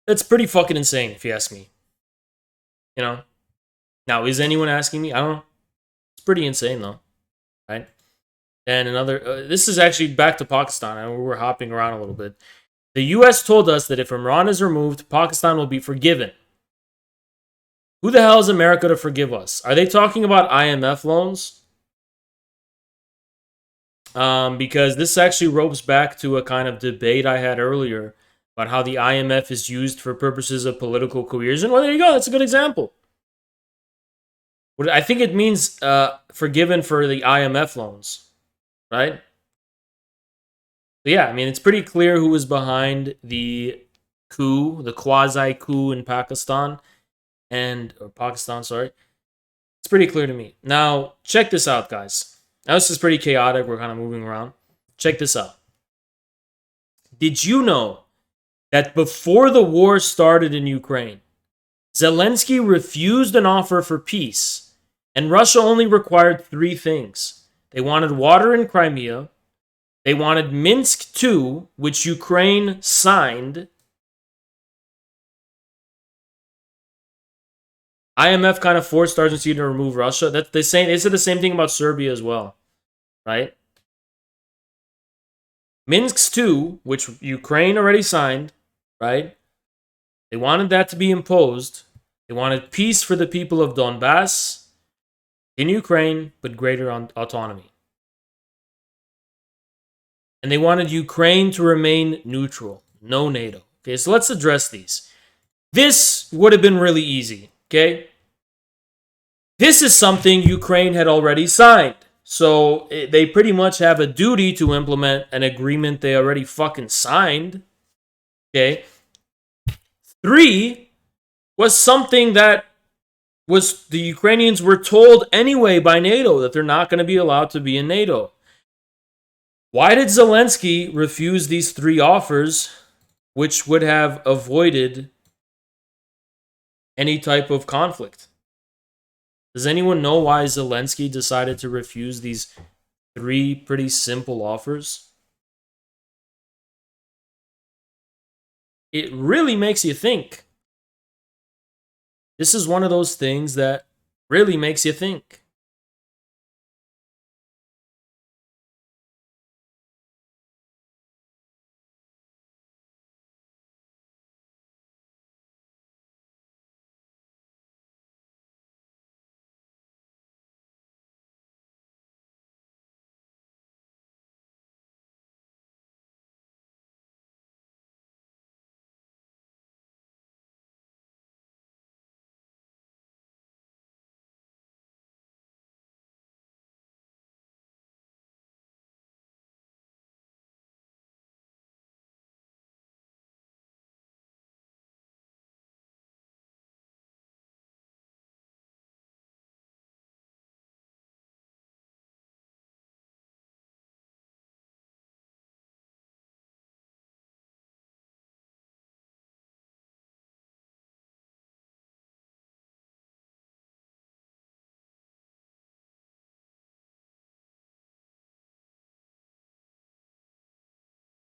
That's pretty fucking insane, if you ask me. You know? Now, is anyone asking me? I don't know. It's pretty insane, though. Right? And another... this is actually back to Pakistan. I know we're hopping around a little bit. The U.S. told us that if Imran is removed, Pakistan will be forgiven. Who the hell is America to forgive us? Are they talking about IMF loans? because this actually ropes back to a kind of debate I had earlier about how the IMF is used for purposes of political coercion. Well, there you go. That's a good example. I think it means forgiven for the IMF loans, right? So yeah, I mean, it's pretty clear who was behind the coup, the quasi coup in Pakistan, or Pakistan, sorry. It's pretty clear to me. Now, check this out, guys. Now, this is pretty chaotic. We're kind of moving around. Check this out. Did you know that before the war started in Ukraine, Zelensky refused an offer for peace, and Russia only required 3 things? They wanted water in Crimea, they wanted Minsk II, which Ukraine signed. IMF kind of forced Argentina to remove Russia. They said the same thing about Serbia as well, right? Minsk II, which Ukraine already signed, right? They wanted that to be imposed. They wanted peace for the people of Donbass in Ukraine, but greater autonomy. And they wanted Ukraine to remain neutral, no NATO. Okay, so let's address these. This would have been really easy, okay? This is something Ukraine had already signed. So they pretty much have a duty to implement an agreement they already fucking signed. Okay. 3 was something that was the Ukrainians were told anyway by NATO that they're not going to be allowed to be in NATO. Why did Zelensky refuse these 3 offers, which would have avoided any type of conflict? Does anyone know why Zelensky decided to refuse these 3 pretty simple offers? It really makes you think. This is one of those things that really makes you think.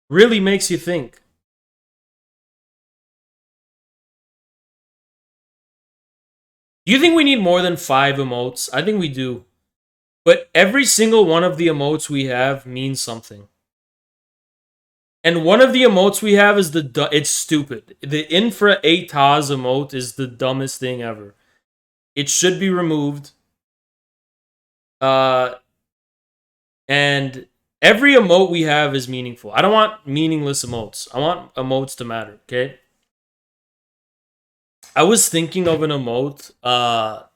Really makes you think. Do you think we need more than 5 emotes? I think we do. But every single one of the emotes we have means something. And one of the emotes we have is it's stupid. The Infra 8 Taz emote is the dumbest thing ever. It should be removed. And every emote we have is meaningful. I don't want meaningless emotes. I want emotes to matter, okay? I was thinking of an emote that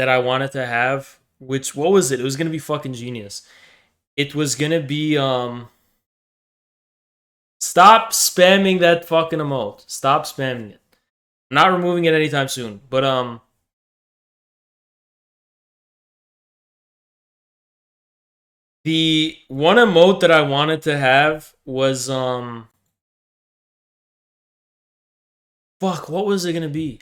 I wanted to have, which, what was it? It was going to be fucking genius. It was going to be, stop spamming that fucking emote. Stop spamming it. I'm not removing it anytime soon, but, the one emote that I wanted to have was, fuck, what was it going to be?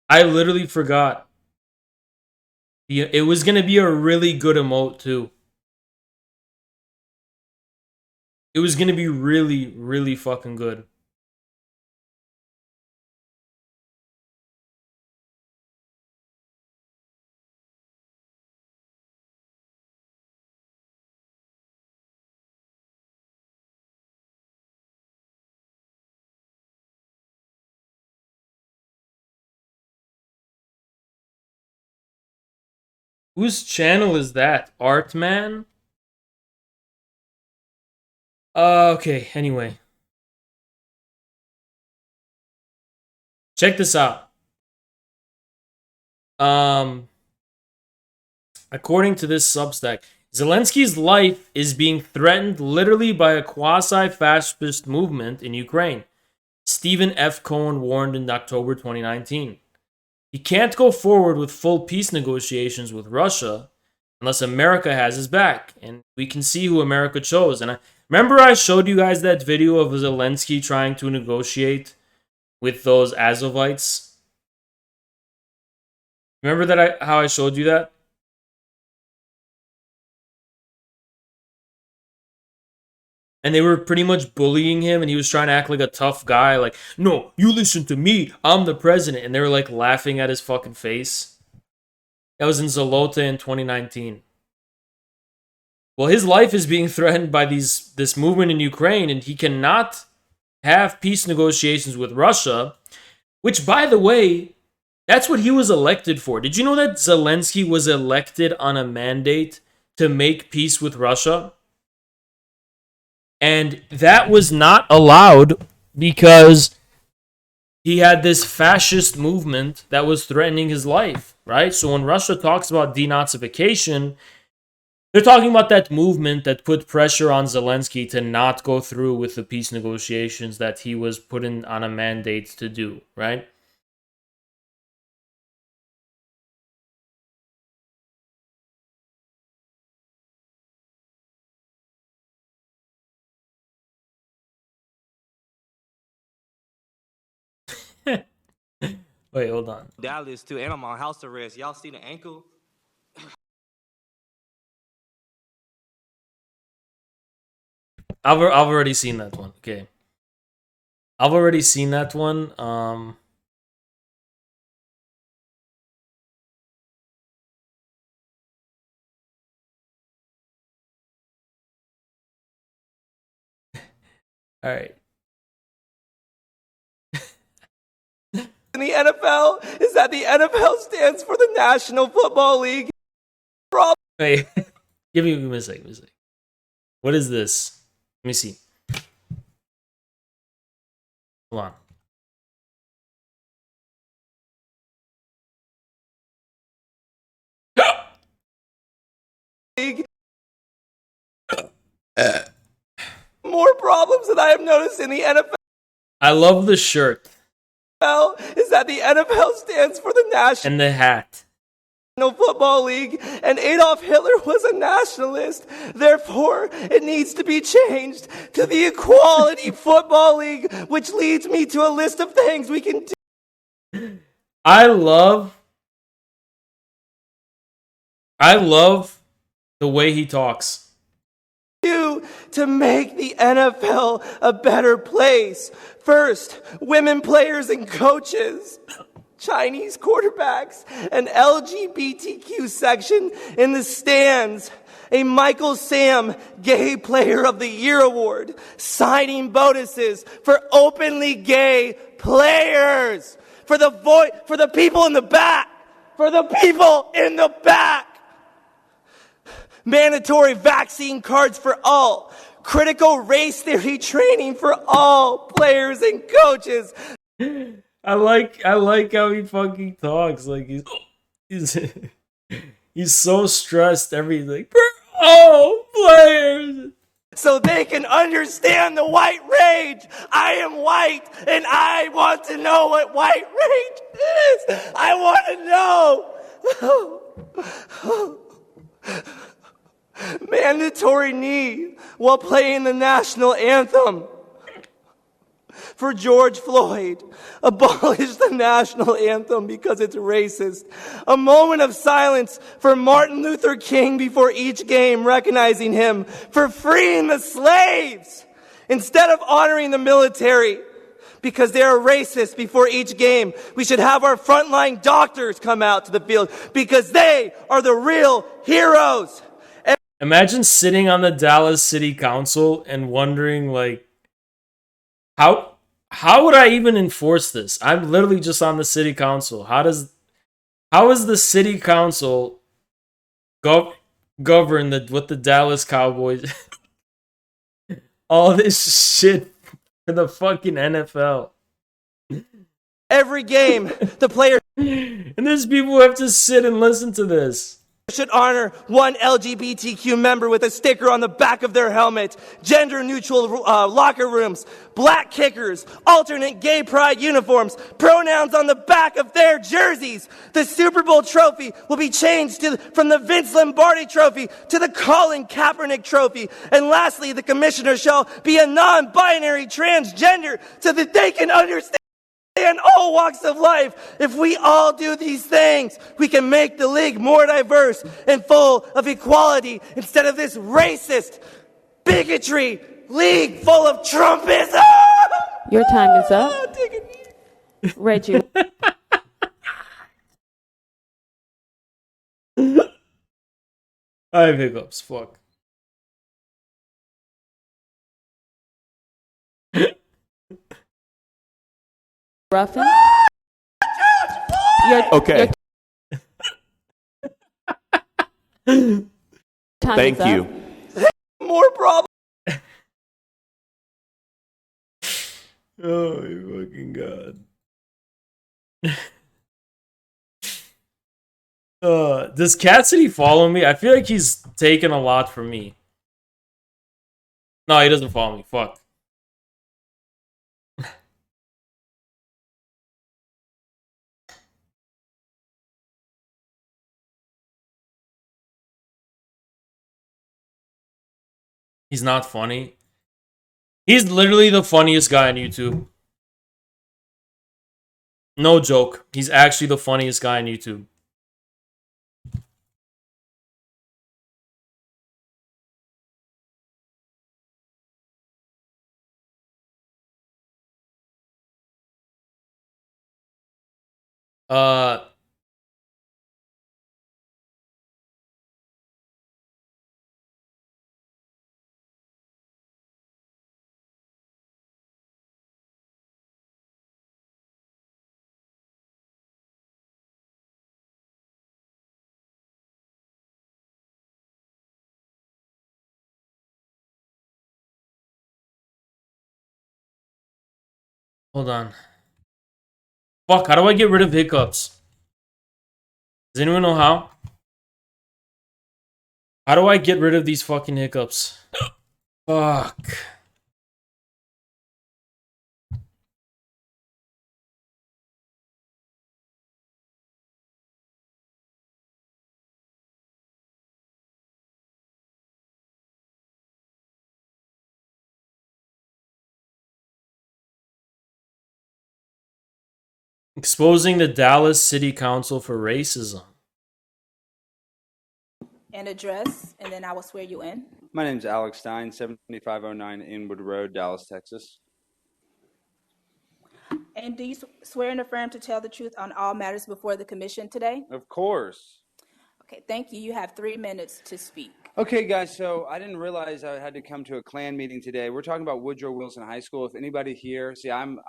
I literally forgot. It was going to be a really good emote, too. It was going to be really, really fucking good. Whose channel is that? Artman? Okay, anyway. Check this out. According to this Substack, Zelensky's life is being threatened literally by a quasi-fascist movement in Ukraine. Stephen F. Cohen warned in October 2019. He can't go forward with full peace negotiations with Russia unless America has his back. And we can see who America chose. And remember I showed you guys that video of Zelensky trying to negotiate with those Azovites? Remember that how I showed you that? And they were pretty much bullying him, and he was trying to act like a tough guy. Like, no, you listen to me. I'm the president. And they were like laughing at his fucking face. That was in Zalota in 2019. Well, his life is being threatened by this movement in Ukraine, and he cannot have peace negotiations with Russia, which, by the way, that's what he was elected for. Did you know that Zelensky was elected on a mandate to make peace with Russia? And that was not allowed because he had this fascist movement that was threatening his life, right? So when Russia talks about denazification, they're talking about that movement that put pressure on Zelensky to not go through with the peace negotiations that he was put in on a mandate to do, right? Wait, hold on. Dallas too, and I'm on house arrest. Y'all see the ankle? I've already seen that one. Okay. I've already seen that one. All right. In the NFL is that the NFL stands for the National Football League. Wait, give me a second. What is this? Let me see. Hold on. League. More problems that I have noticed in the NFL. I love the shirt Is that the NFL stands for the National and the hat. Football League, and Adolf Hitler was a nationalist. Therefore, it needs to be changed to the Equality Football League, which leads me to a list of things we can do. I love the way he talks. To make the NFL a better place. First, women players and coaches, Chinese quarterbacks, an LGBTQ section in the stands, a Michael Sam Gay Player of the Year award, signing bonuses for openly gay players, for the people in the back, mandatory vaccine cards for all, critical race theory training for all players and coaches. I like how he fucking talks. Like he's so stressed. Everything like for all players, so they can understand the white rage. I am white, and I want to know what white rage is. I want to know. Mandatory knee while playing the national anthem. For George Floyd, abolish the national anthem because it's racist. A moment of silence for Martin Luther King before each game, recognizing him for freeing the slaves instead of honoring the military because they are racist. Before each game, we should have our frontline doctors come out to the field because they are the real heroes. Imagine sitting on the Dallas City Council and wondering, like, how would I even enforce this? I'm literally just on the city council. How is the city council govern with the Dallas Cowboys. All this shit for the fucking NFL. Every game, the players And there's people who have to sit and listen to this. should honor one LGBTQ member with a sticker on the back of their helmet, gender-neutral locker rooms, black kickers, alternate gay pride uniforms, pronouns on the back of their jerseys. The Super Bowl trophy will be changed from the Vince Lombardi trophy to the Colin Kaepernick trophy. And lastly, the commissioner shall be a non-binary transgender so that they can understand in all walks of life. If we all do these things, we can make the league more diverse and full of equality instead of this racist bigotry league full of Trumpism. Your time is up. Reggie. I have hiccups. Fuck. Ruffin. Okay. Thank you. More problems. Oh my fucking god. Does Cassidy follow me? I feel like he's taken a lot from me. No, he doesn't follow me. Fuck. He's not funny. He's literally the funniest guy on YouTube. No joke. He's actually the funniest guy on YouTube. Hold on. Fuck, how do I get rid of hiccups? Does anyone know how? How do I get rid of these fucking hiccups? Fuck. Exposing the Dallas City Council for racism. And address, and then I will swear you in. My name's Alex Stein, 7509 Inwood Road, Dallas, Texas. And do you swear and affirm to tell the truth on all matters before the commission today? Of course. Okay, thank you. You have 3 minutes to speak. Okay, guys, so I didn't realize I had to come to a Klan meeting today. We're talking about Woodrow Wilson High School. If anybody here, see, I'm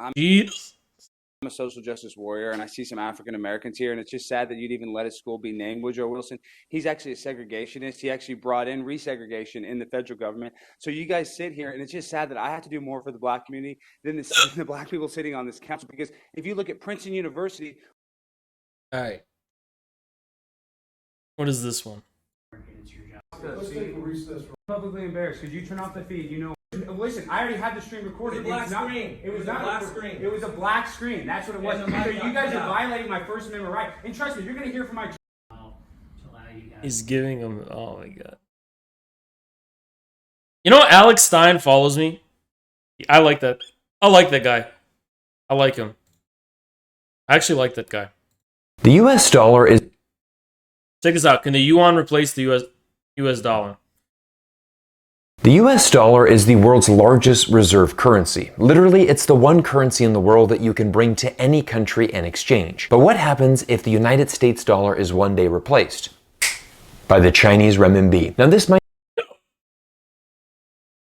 a social justice warrior, and I see some African Americans here, and it's just sad that you'd even let a school be named Woodrow Wilson. He's actually a segregationist. He actually brought in resegregation in the federal government. So you guys sit here, and it's just sad that I have to do more for the black community than the black people sitting on this council. Because if you look at Princeton University. All right. What is this one? Let's take a recess. Publicly embarrassed. Could you turn off the feed? You know. Listen, I already had the stream recorded. It was not, screen. It was not a black screen. It was a black screen. That's what it was. So you guys are violating my First Amendment right. And trust me, you're going to hear from my. He's giving him. Oh my god. You know, Alex Stein follows me. I like that. I like that guy. I like him. I actually like that guy. The U.S. dollar is. Check this out. Can the yuan replace the U.S. dollar? The US dollar is the world's largest reserve currency. Literally, it's the one currency in the world that you can bring to any country and exchange. But what happens if the United States dollar is one day replaced by the Chinese renminbi? Now, this might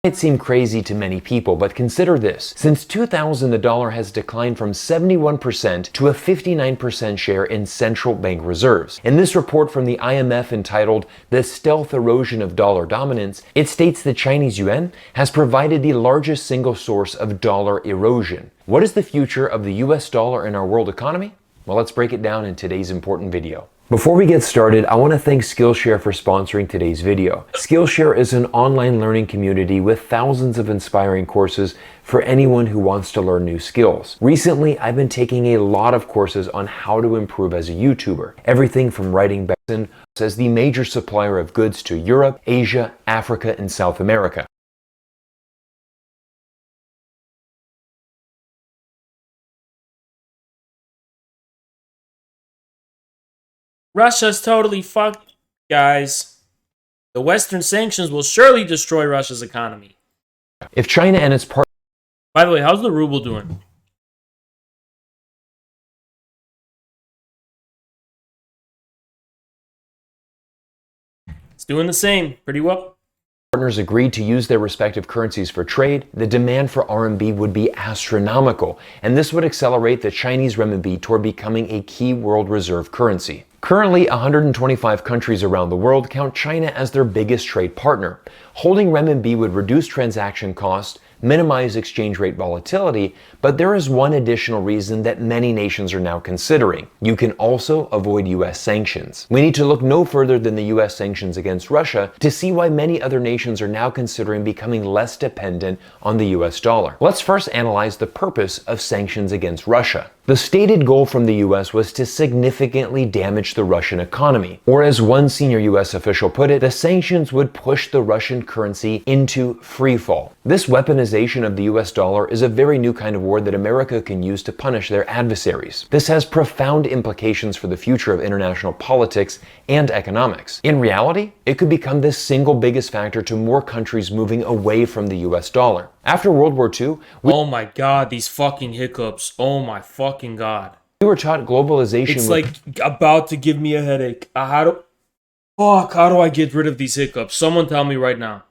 It might seem crazy to many people, but consider this. Since 2000, the dollar has declined from 71% to a 59% share in central bank reserves. In this report from the IMF entitled "The Stealth Erosion of Dollar Dominance," it states the Chinese yuan has provided the largest single source of dollar erosion. What is the future of the US dollar in our world economy? Well, let's break it down in today's important video. Before we get started, I want to thank Skillshare for sponsoring today's video. Skillshare is an online learning community with thousands of inspiring courses for anyone who wants to learn new skills. Recently, I've been taking a lot of courses on how to improve as a YouTuber. Everything from writing better as the major supplier of goods to Europe, Asia, Africa, and South America. Russia's totally fucked, guys. The Western sanctions will surely destroy Russia's economy. If China and its partners... By the way, how's the ruble doing? It's doing the same, pretty well. Partners agreed to use their respective currencies for trade, the demand for RMB would be astronomical, and this would accelerate the Chinese renminbi toward becoming a key world reserve currency. Currently, 125 countries around the world count China as their biggest trade partner. Holding renminbi would reduce transaction costs, minimize exchange rate volatility, but there is one additional reason that many nations are now considering. You can also avoid US sanctions. We need to look no further than the US sanctions against Russia to see why many other nations are now considering becoming less dependent on the US dollar. Let's first analyze the purpose of sanctions against Russia. The stated goal from the US was to significantly damage the Russian economy. Or as one senior US official put it, the sanctions would push the Russian currency into freefall. This weaponization of the US dollar is a very new kind of war that America can use to punish their adversaries. This has profound implications for the future of international politics and economics. In reality, it could become the single biggest factor to more countries moving away from the US dollar. After World War II, oh my god, these fucking hiccups. Oh my fucking god. We were taught globalization. It's like about to give me a headache. How do I get rid of these hiccups? Someone tell me right now.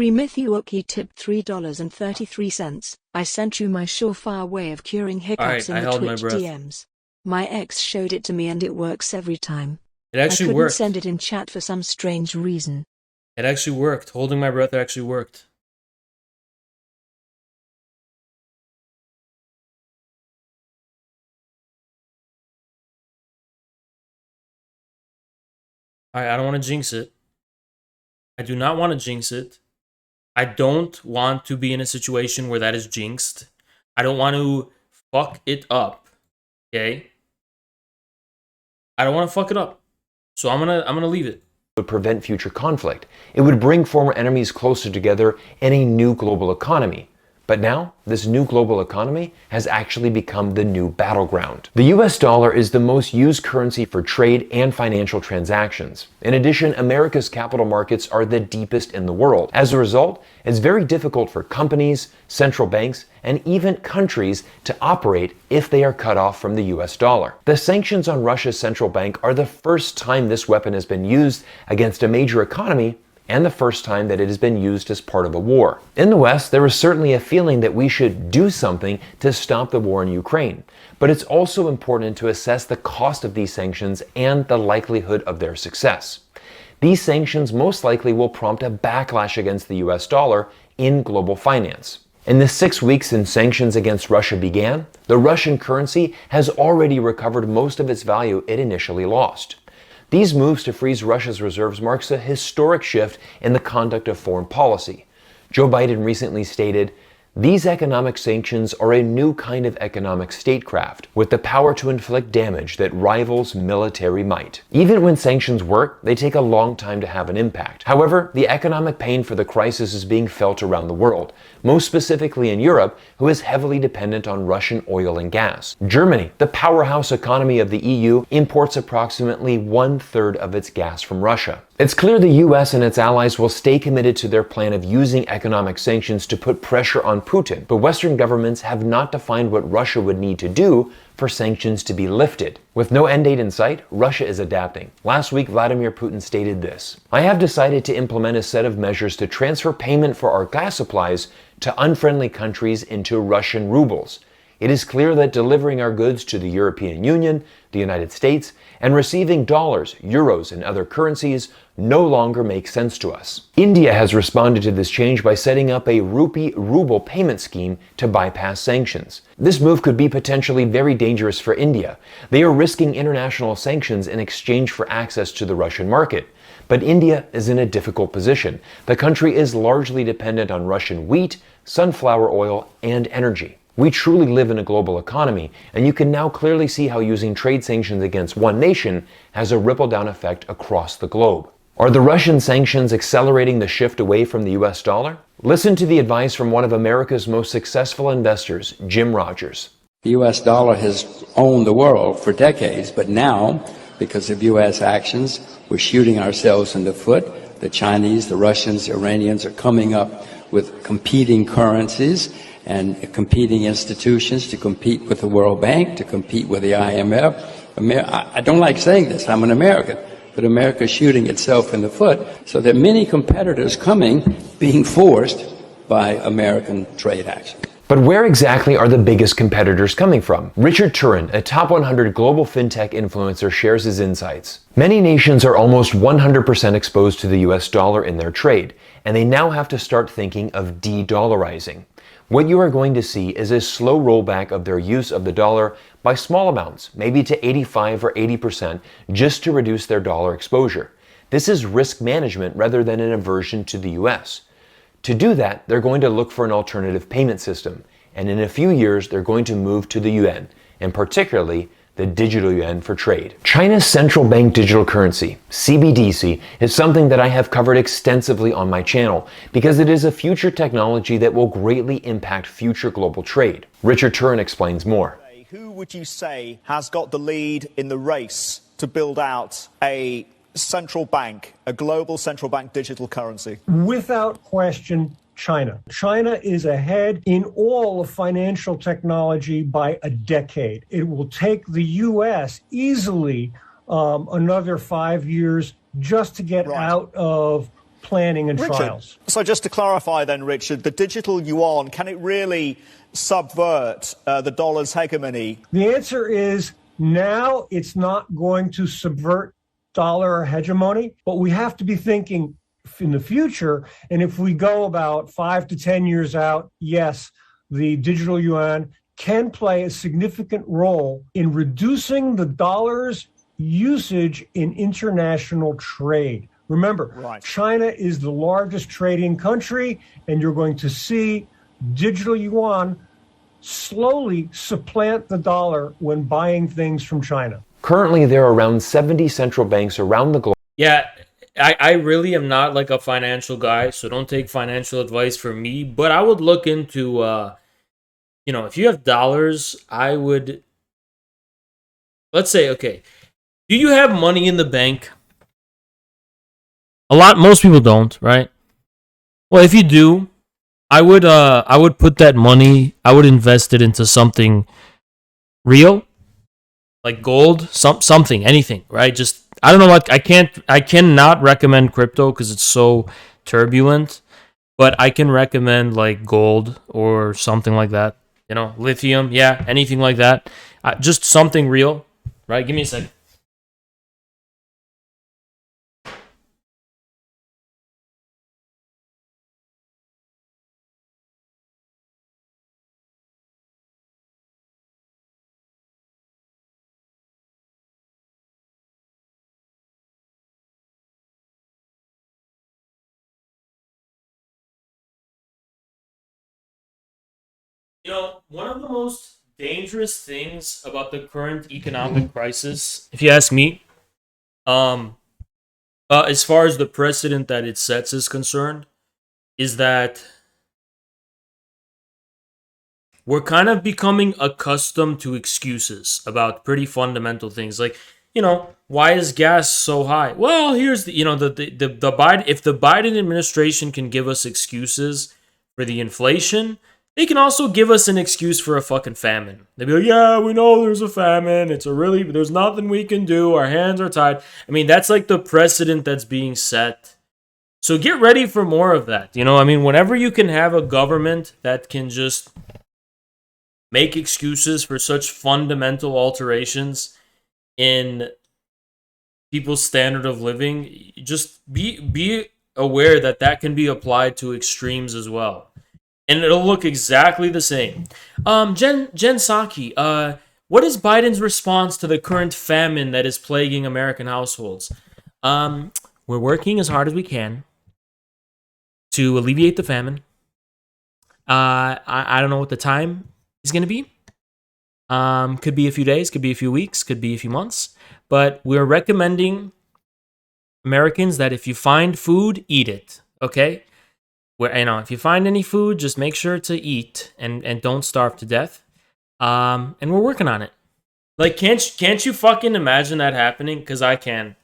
Remithyuoki tipped $3.33. I sent you my surefire way of curing hiccups in the Twitch DMs. My ex showed it to me and it works every time. It actually I couldn't worked. send it in chat for some strange reason. It actually worked. Holding my breath actually worked. Alright, I don't want to jinx it. I do not want to jinx it. I don't want to be in a situation where that is jinxed. I don't want to fuck it up. Okay? I don't want to fuck it up. So I'm gonna leave it. Would prevent future conflict. It would bring former enemies closer together in a new global economy. But now, this new global economy has actually become the new battleground. The US dollar is the most used currency for trade and financial transactions. In addition, America's capital markets are the deepest in the world. As a result, it's very difficult for companies, central banks, and even countries to operate if they are cut off from the US dollar. The sanctions on Russia's central bank are the first time this weapon has been used against a major economy, and the first time that it has been used as part of a war. In the West, there is certainly a feeling that we should do something to stop the war in Ukraine. But it's also important to assess the cost of these sanctions and the likelihood of their success. These sanctions most likely will prompt a backlash against the US dollar in global finance. In the 6 weeks since sanctions against Russia began, the Russian currency has already recovered most of its value it initially lost. These moves to freeze Russia's reserves marks a historic shift in the conduct of foreign policy. Joe Biden recently stated, "These economic sanctions are a new kind of economic statecraft, with the power to inflict damage that rivals military might." Even when sanctions work, they take a long time to have an impact. However, the economic pain for the crisis is being felt around the world, most specifically in Europe, who is heavily dependent on Russian oil and gas. Germany, the powerhouse economy of the EU, imports approximately 1/3 of its gas from Russia. It's clear the US and its allies will stay committed to their plan of using economic sanctions to put pressure on Putin, but Western governments have not defined what Russia would need to do for sanctions to be lifted. With no end date in sight, Russia is adapting. Last week, Vladimir Putin stated this: "I have decided to implement a set of measures to transfer payment for our gas supplies to unfriendly countries into Russian rubles. It is clear that delivering our goods to the European Union, the United States, and receiving dollars, euros, and other currencies no longer makes sense to us." India has responded to this change by setting up a rupee-ruble payment scheme to bypass sanctions. This move could be potentially very dangerous for India. They are risking international sanctions in exchange for access to the Russian market. But India is in a difficult position. The country is largely dependent on Russian wheat, sunflower oil, and energy. We truly live in a global economy, and you can now clearly see how using trade sanctions against one nation has a ripple-down effect across the globe. Are the Russian sanctions accelerating the shift away from the US dollar? Listen to the advice from one of America's most successful investors, Jim Rogers. The US dollar has owned the world for decades, but now, because of US actions, we're shooting ourselves in the foot. The Chinese, the Russians, the Iranians are coming up with competing currencies and competing institutions to compete with the World Bank, to compete with the IMF. I don't like saying this, I'm an American, but America is shooting itself in the foot. So there are many competitors coming, being forced by American trade action. But where exactly are the biggest competitors coming from? Richard Turin, a top 100 global fintech influencer, shares his insights. Many nations are almost 100% exposed to the US dollar in their trade, and they now have to start thinking of de-dollarizing. What you are going to see is a slow rollback of their use of the dollar by small amounts, maybe to 85 or 80%, just to reduce their dollar exposure. This is risk management rather than an aversion to the US. To do that, they're going to look for an alternative payment system, and in a few years, they're going to move to the yuan, and particularly the digital yuan for trade. China's central bank digital currency, CBDC, is something that I have covered extensively on my channel because it is a future technology that will greatly impact future global trade. Richard Turin explains more. Who would you say has got the lead in the race to build out a central bank, a global central bank digital currency? Without question, China. China is ahead in all of financial technology by a decade. It will take the U.S. easily another 5 years just to get out of planning and trials. So just to clarify then, Richard, the digital yuan, can it really subvert the dollar's hegemony? The answer is now it's not going to subvert dollar hegemony, but we have to be thinking in the future. And if we go about 5 to 10 years out, yes, the digital yuan can play a significant role in reducing the dollar's usage in international trade. Remember, China is the largest trading country, and you're going to see digital yuan slowly supplant the dollar when buying things from China. Currently, there are around 70 central banks around the globe. Yeah, I really am not like a financial guy, so don't take financial advice from me. But I would look into, if you have dollars, I would, let's say, okay, do you have money in the bank? Most people don't, right? Well, if you do, I would put that money, I would invest it into something real, like gold, something, anything, right? Just, I don't know what, I cannot recommend crypto because it's so turbulent, but I can recommend like gold or something like that, lithium, yeah, anything like that. Just something real, right? Give me a second. One of the most dangerous things about the current economic crisis, if you ask me, as far as the precedent that it sets is concerned, is that we're kind of becoming accustomed to excuses about pretty fundamental things. Like, why is gas so high? Well, here's the Biden. If the Biden administration can give us excuses for the inflation, they can also give us an excuse for a fucking famine. They'd be like, yeah, we know there's a famine. There's nothing we can do. Our hands are tied. I mean, that's like the precedent that's being set. So get ready for more of that. Whenever you can have a government that can just make excuses for such fundamental alterations in people's standard of living, just be aware that can be applied to extremes as well. And it'll look exactly the same. Jen Psaki, what is Biden's response to the current famine that is plaguing American households? We're working as hard as we can to alleviate the famine. I don't know what the time is going to be. Could be a few days, could be a few weeks, could be a few months. But we're recommending Americans that if you find food, eat it. Okay? If you find any food, just make sure to eat and don't starve to death. And we're working on it. Like, can't you fucking imagine that happening? Because I can.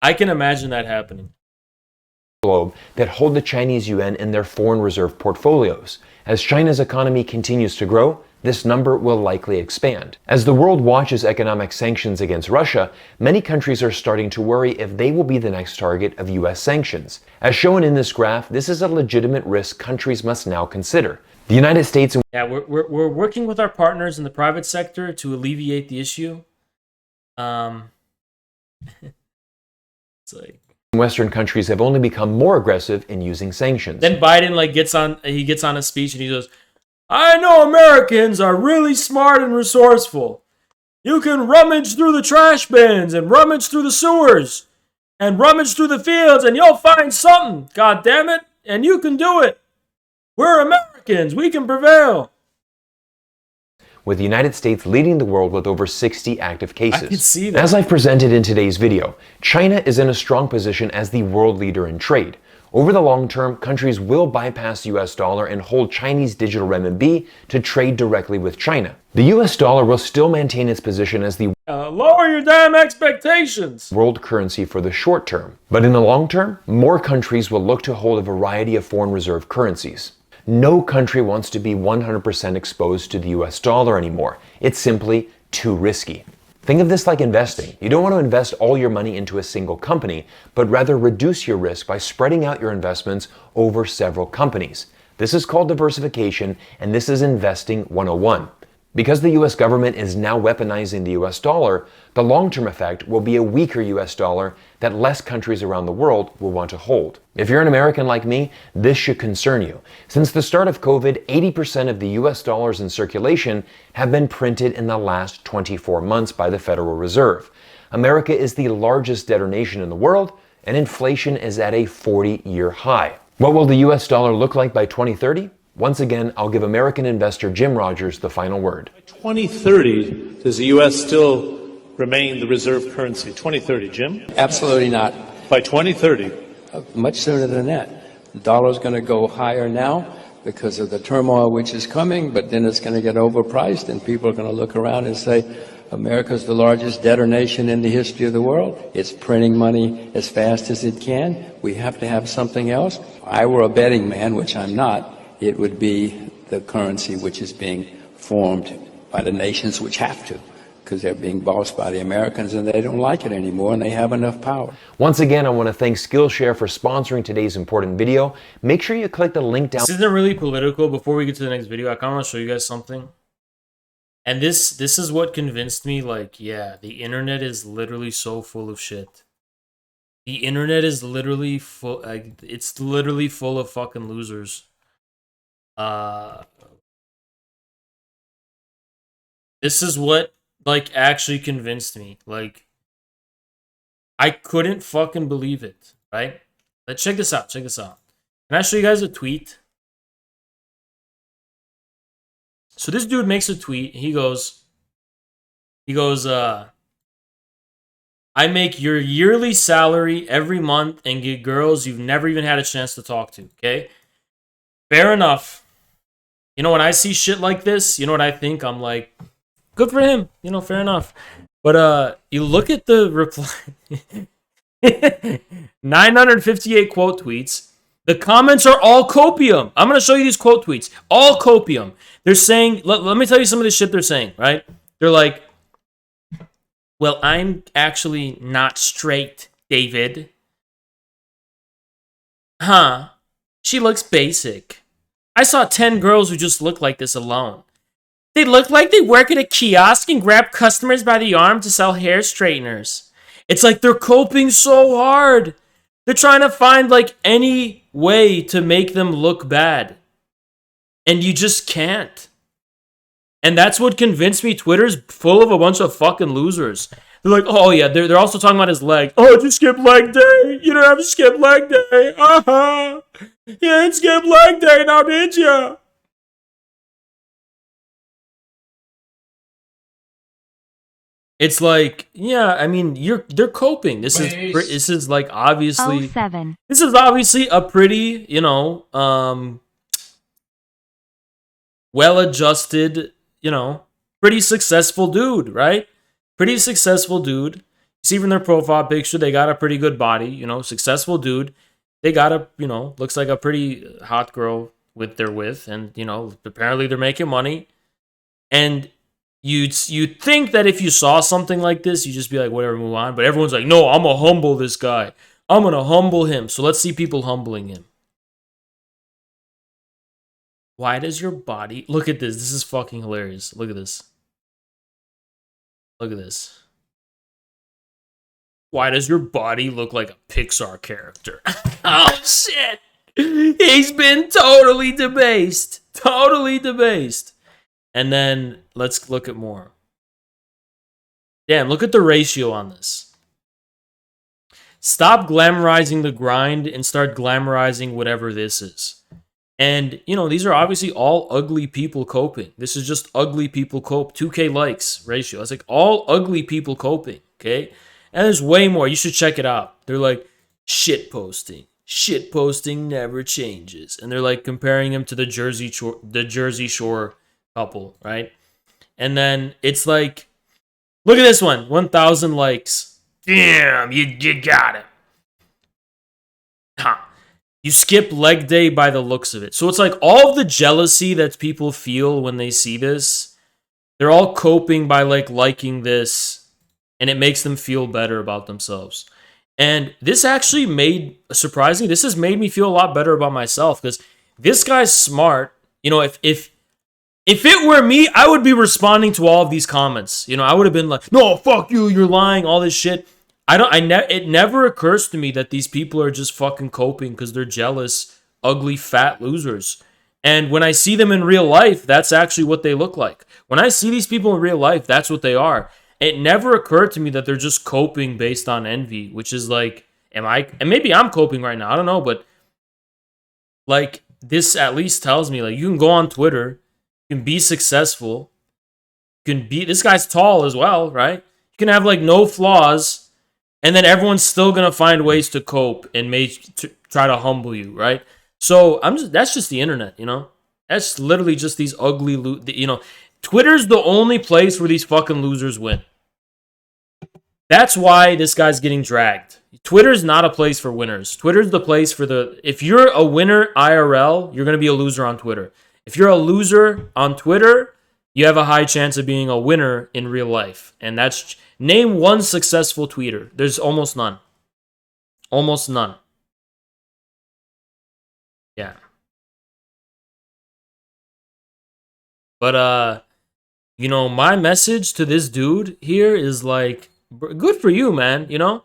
I can imagine that happening. Globe that hold the Chinese yuan in their foreign reserve portfolios. As China's economy continues to grow, this number will likely expand. As the world watches economic sanctions against Russia, many countries are starting to worry if they will be the next target of US sanctions. As shown in this graph, this is a legitimate risk countries must now consider. The United States... Yeah, we're working with our partners in the private sector to alleviate the issue. It's like... Western countries have only become more aggressive in using sanctions. Then Biden gets on a speech and he goes, I know Americans are really smart and resourceful. You can rummage through the trash bins and rummage through the sewers and rummage through the fields and you'll find something, God damn it, and you can do it. We're Americans, we can prevail. With the United States leading the world with over 60 active cases. I can see that. As I've presented in today's video, China is in a strong position as the world leader in trade. Over the long term, countries will bypass the US dollar and hold Chinese digital renminbi to trade directly with China. The US dollar will still maintain its position as the lower your damn expectations. World currency for the short term. But in the long term, more countries will look to hold a variety of foreign reserve currencies. No country wants to be 100% exposed to the US dollar anymore. It's simply too risky. Think of this like investing. You don't want to invest all your money into a single company, but rather reduce your risk by spreading out your investments over several companies. This is called diversification, and this is investing 101. Because the US government is now weaponizing the US dollar, the long-term effect will be a weaker US dollar that less countries around the world will want to hold. If you're an American like me, this should concern you. Since the start of COVID, 80% of the US dollars in circulation have been printed in the last 24 months by the Federal Reserve. America is the largest debtor nation in the world, and inflation is at a 40-year high. What will the US dollar look like by 2030? Once again, I'll give American investor Jim Rogers the final word. By 2030, does the U.S. still remain the reserve currency? 2030, Jim? Absolutely not. By 2030. Much sooner than that. The dollar's going to go higher now because of the turmoil which is coming, but then it's going to get overpriced, and people are going to look around and say, America's the largest debtor nation in the history of the world. It's printing money as fast as it can. We have to have something else. If I were a betting man, which I'm not, it would be the currency which is being formed by the nations which have to, because they're being bossed by the Americans and they don't like it anymore and they have enough power. Once again, I want to thank Skillshare for sponsoring today's important video. Make sure you click the link down. This isn't really political. Before we get to the next video, I kind of want to show you guys something. And this is what convinced me, like, yeah, the internet is literally so full of shit. The internet is literally full, like, it's literally full of fucking losers. This is what, like, actually convinced me. Like, I couldn't fucking believe it, right? But check this out, check this out. Can I show you guys a tweet? So this dude makes a tweet. He goes, I make your yearly salary every month and get girls you've never even had a chance to talk to, okay? Fair enough. You know, when I see shit like this, you know what I think? I'm like, good for him. You know, fair enough. But you look at the reply. 958 quote tweets. The comments are all copium. I'm going to show you these quote tweets. All copium. They're saying, let me tell you some of the shit they're saying, right? They're like, well, I'm actually not straight, David. Huh? She looks basic. I saw 10 girls who just look like this alone. They look like they work at a kiosk and grab customers by the arm to sell hair straighteners. It's like they're coping so hard. They're trying to find, like, any way to make them look bad. And you just can't. And that's what convinced me Twitter's full of a bunch of fucking losers. They're like, oh yeah, they're also talking about his leg. Oh, did you skip leg day? You don't have to skip leg day. Uh-huh. You didn't skip leg day now, did you? It's like, yeah, I mean, they're coping. This is like obviously 07. This is obviously a pretty, you know, well-adjusted, you know, pretty successful dude, right? Pretty successful dude. You see from their profile picture, they got a pretty good body, you know, successful dude. They got a, you know, looks like a pretty hot girl they're with, and, you know, apparently they're making money. And you'd think that if you saw something like this, you'd just be like, whatever, move on. But everyone's like, no, I'm going to humble this guy. I'm going to humble him. So let's see people humbling him. Why does your body... Look at this. This is fucking hilarious. Look at this. Look at this. Why does your body look like a Pixar character? Oh, shit. He's been totally debased. Totally debased. And then let's look at more. Damn, look at the ratio on this. Stop glamorizing the grind and start glamorizing whatever this is. And, you know, these are obviously all ugly people coping. This is just ugly people cope. 2K likes ratio. It's like all ugly people coping, okay? And there's way more. You should check it out. They're like, shit posting. Shit posting never changes. And they're like comparing him to the Jersey Shore couple, right? And then it's like, look at this one, 1,000 likes. Damn, you got it. Huh. You skip leg day by the looks of it. So it's like all of the jealousy that people feel when they see this, they're all coping by like liking this, and it makes them feel better about themselves. And this actually surprisingly, this has made me feel a lot better about myself, because this guy's smart. You know, if it were me, I would be responding to all of these comments. You know, I would have been like, no, fuck you, you're lying, all this shit. It never occurs to me that these people are just fucking coping because they're jealous, ugly, fat losers. And when I see them in real life, that's actually what they look like. When I see these people in real life, that's what they are. It never occurred to me that they're just coping based on envy, which is like, and maybe I'm coping right now, I don't know, but like, this at least tells me, like, you can go on Twitter, you can be successful, this guy's tall as well, right? You can have like no flaws, And then everyone's still gonna find ways to cope and try to humble you, right? So that's just the internet, you know? That's literally just these ugly, you know, Twitter's the only place where these fucking losers win. That's why this guy's getting dragged. Twitter's not a place for winners. Twitter's the place for if you're a winner IRL, you're going to be a loser on Twitter. If you're a loser on Twitter, you have a high chance of being a winner in real life. And name one successful tweeter. There's almost none. Almost none. Yeah. But, you know, my message to this dude here is like, good for you, man. You know,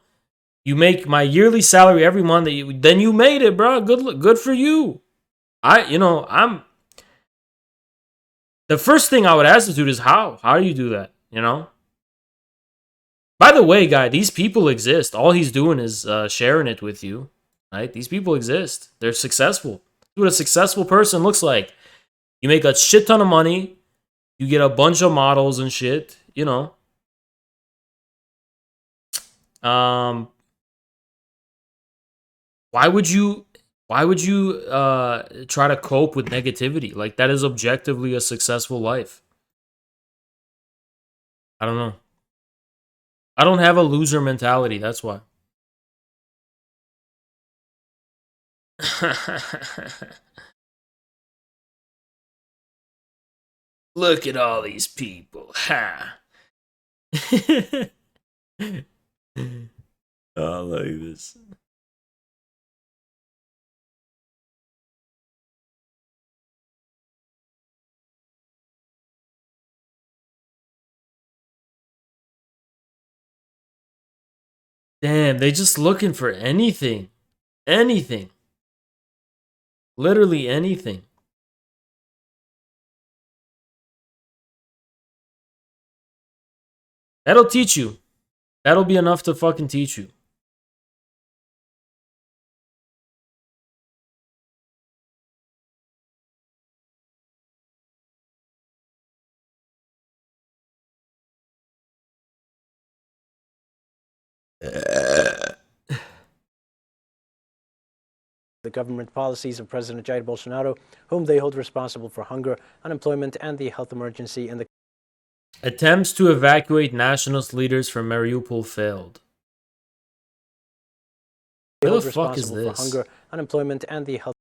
you make my yearly salary every month. Then you made it, bro. Good for you. The first thing I would ask this dude is how do you do that? You know. By the way, guy, these people exist. All he's doing is sharing it with you, right? These people exist. They're successful. That's what a successful person looks like. You make a shit ton of money. You get a bunch of models and shit. You know. Why would you try to cope with negativity? Like, that is objectively a successful life. I don't know. I don't have a loser mentality, that's why. Look at all these people. Ha. Oh, look at this. Damn, they just looking for anything. Anything. Literally anything. That'll teach you. That'll be enough to fucking teach you. The government policies of President Jair Bolsonaro, whom they hold responsible for hunger, unemployment, and the health emergency in the Attempts to evacuate nationalist leaders from Mariupol failed. Where the fuck is this? For hunger, unemployment, and the health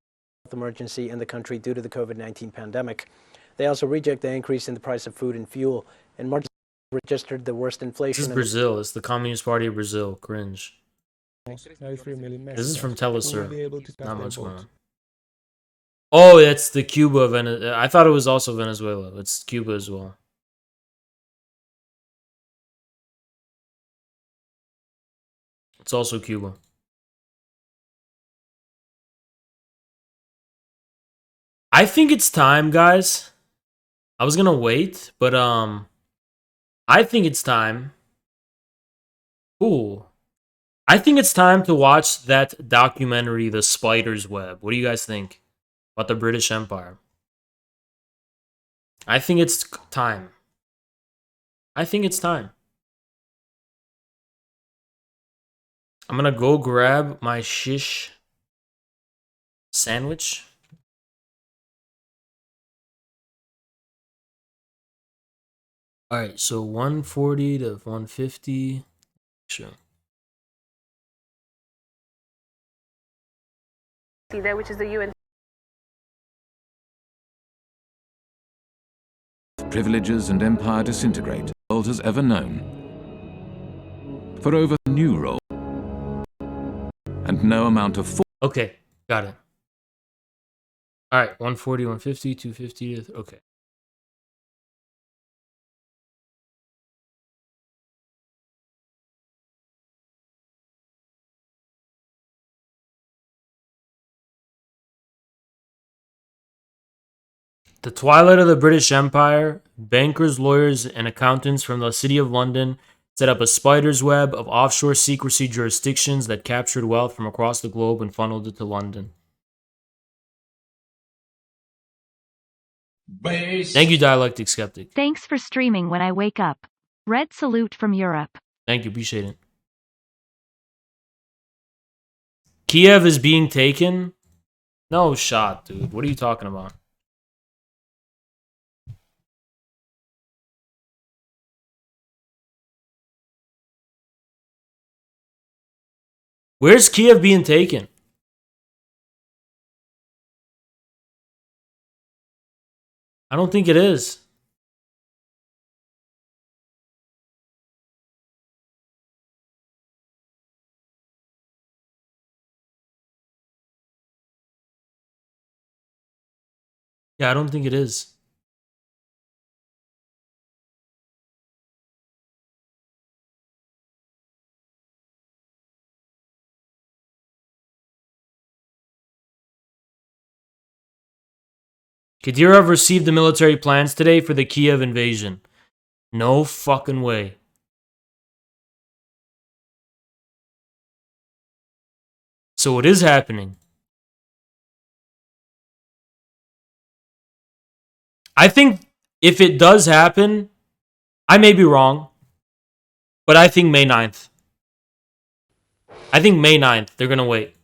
emergency in the country due to the COVID-19 pandemic. They also reject the increase in the price of food and fuel. In March, registered the worst inflation. This is Brazil. It's the Communist Party of Brazil. Cringe. This is from Telesur. Not much going on. Oh, that's the Cuba. I thought it was also Venezuela. It's Cuba as well. It's also Cuba. I think it's time, guys. I was gonna wait, but I think it's time. Ooh. I think it's time to watch that documentary, The Spider's Web. What do you guys think about the British Empire? I think it's time. I think it's time. I'm gonna go grab my shish sandwich. All right, so 140 to 150. Sure. See there, which is the UN. Privileges and empire disintegrate, the world has ever known. For over a new role, and no amount of force. Okay, got it. All right, 140, 150, 250. Okay. The twilight of the British Empire, bankers, lawyers, and accountants from the City of London set up a spider's web of offshore secrecy jurisdictions that captured wealth from across the globe and funneled it to London. Thank you, Dialectic Skeptic. Thanks for streaming when I wake up. Red salute from Europe. Thank you, appreciate it. Kiev is being taken? No shot, dude. What are you talking about? Where's Kiev being taken? I don't think it is. Yeah, I don't think it is. Kadyrov received the military plans today for the Kiev invasion. No fucking way. So it is happening. I think if it does happen, I may be wrong, but I think May 9th. I think May 9th. They're going to wait.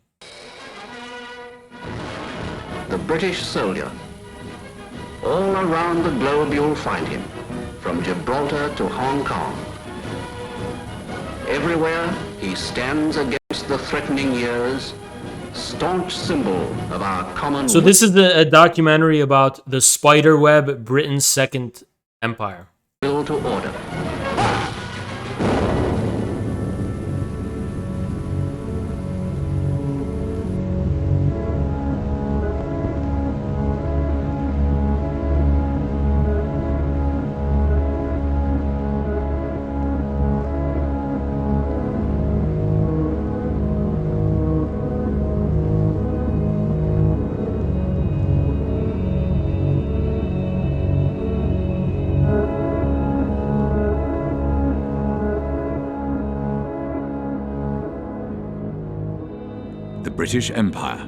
The British soldier. All around the globe you'll find him, from Gibraltar to Hong Kong. Everywhere he stands against the threatening years, staunch symbol of our common... So this is a documentary about the spider web, Britain's second empire. ...will to order. British Empire,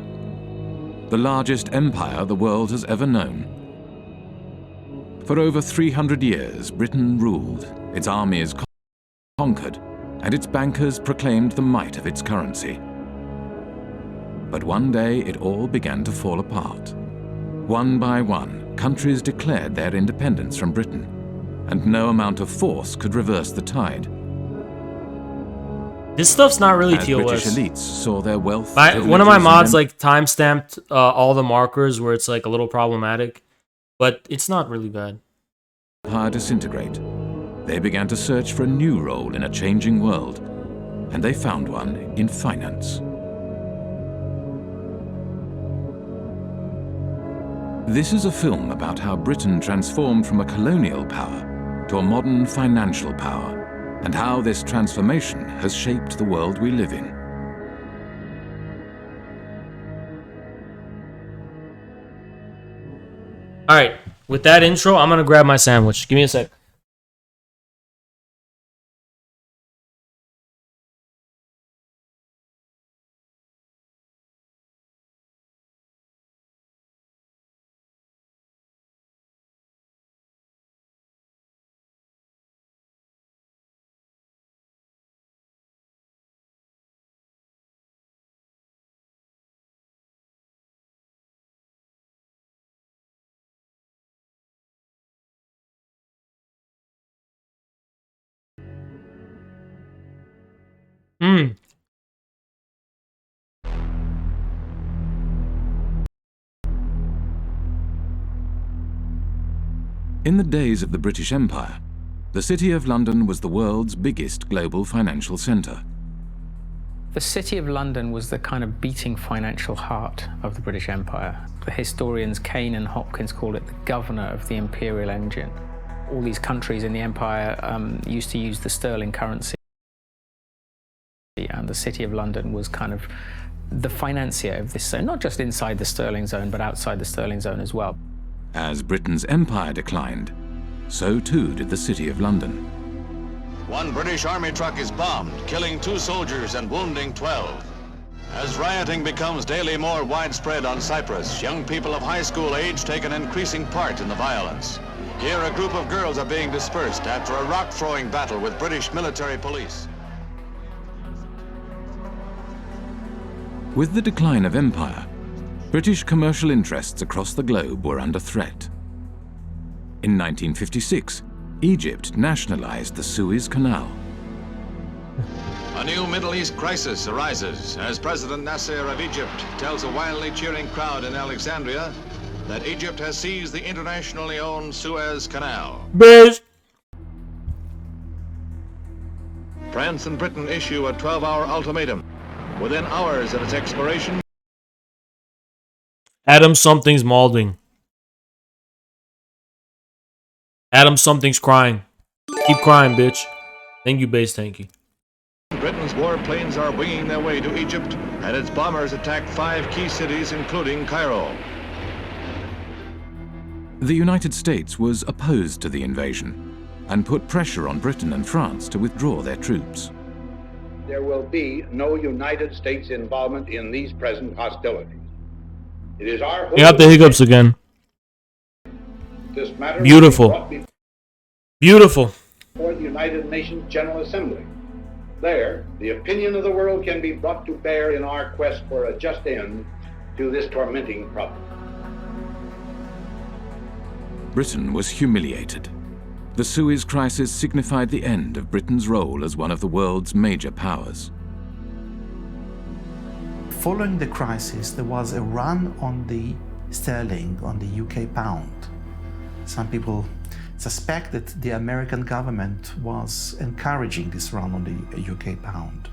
the largest empire the world has ever known. For over 300 years, Britain ruled, its armies conquered, and its bankers proclaimed the might of its currency. But one day it all began to fall apart. One by one, countries declared their independence from Britain, and no amount of force could reverse the tide. This stuff's not really As TOS. British elites saw their wealth. One of my mods like timestamped all the markers where it's like a little problematic, but it's not really bad. Empire disintegrate. They began to search for a new role in a changing world, and they found one in finance. This is a film about how Britain transformed from a colonial power to a modern financial power, and how this transformation has shaped the world we live in. All right, with that intro, I'm gonna grab my sandwich. Give me a sec. In the days of the British Empire, the City of London was the world's biggest global financial centre. The City of London was the kind of beating financial heart of the British Empire. The historians Kane and Hopkins call it the governor of the imperial engine. All these countries in the empire used to use the sterling currency, and the City of London was kind of the financier of this zone, not just inside the sterling zone, but outside the sterling zone as well. As Britain's empire declined, so too did the City of London. One British army truck is bombed, killing 2 soldiers and wounding 12. As rioting becomes daily more widespread on Cyprus, young people of high school age take an increasing part in the violence. Here, a group of girls are being dispersed after a rock-throwing battle with British military police. With the decline of empire, British commercial interests across the globe were under threat. In 1956, Egypt nationalized the Suez Canal. A new Middle East crisis arises as President Nasser of Egypt tells a wildly cheering crowd in Alexandria that Egypt has seized the internationally owned Suez Canal. Bitch. France and Britain issue a 12-hour ultimatum. Within hours of its expiration, Adam something's mauling. Adam something's crying. Keep crying, bitch. Thank you, base. Thank you. Britain's warplanes are winging their way to Egypt, and its bombers attack 5 key cities, including Cairo. The United States was opposed to the invasion and put pressure on Britain and France to withdraw their troops. There will be no United States involvement in these present hostilities. It is our hope. You got the hiccups again. This matter Beautiful. Beautiful. before the United Nations General Assembly. There, the opinion of the world can be brought to bear in our quest for a just end to this tormenting problem. Britain was humiliated. The Suez Crisis signified the end of Britain's role as one of the world's major powers. Following the crisis, there was a run on the sterling, on the UK pound. Some people suspect that the American government was encouraging this run on the UK pound.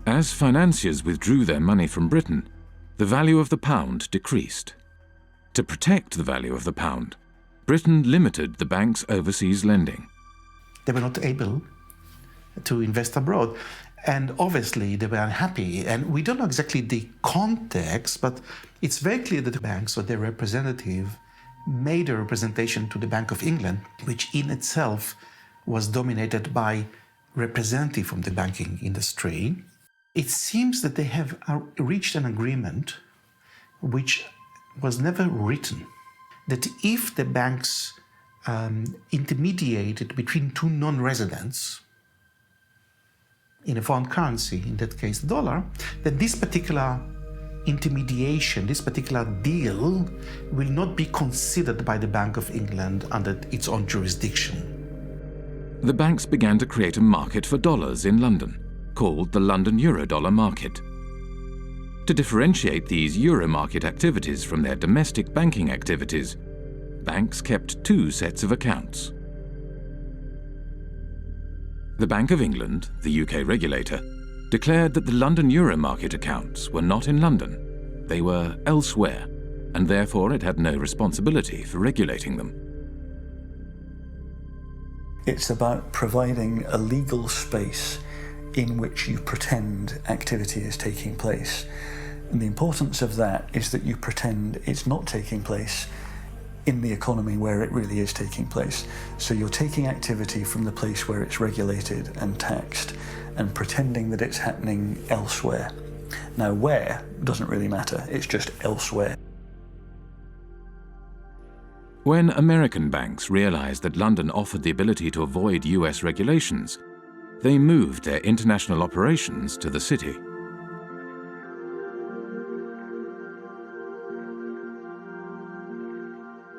As financiers withdrew their money from Britain, the value of the pound decreased. To protect the value of the pound, Britain limited the bank's overseas lending. They were not able to invest abroad, and obviously they were unhappy. And we don't know exactly the context, but it's very clear that the banks or their representative made a representation to the Bank of England, which in itself was dominated by representatives from the banking industry. It seems that they have reached an agreement which was never written, that if the banks intermediated between two non-residents in a foreign currency, in that case the dollar, then this particular intermediation, this particular deal will not be considered by the Bank of England under its own jurisdiction. The banks began to create a market for dollars in London, called the London Eurodollar market. To differentiate these euro market activities from their domestic banking activities, banks kept 2 sets of accounts. The Bank of England, the UK regulator, declared that the London Euro market accounts were not in London. They were elsewhere, and therefore it had no responsibility for regulating them. It's about providing a legal space in which you pretend activity is taking place. And the importance of that is that you pretend it's not taking place in the economy where it really is taking place. So you're taking activity from the place where it's regulated and taxed and pretending that it's happening elsewhere. Now, where doesn't really matter, it's just elsewhere. When American banks realized that London offered the ability to avoid US regulations, they moved their international operations to the city.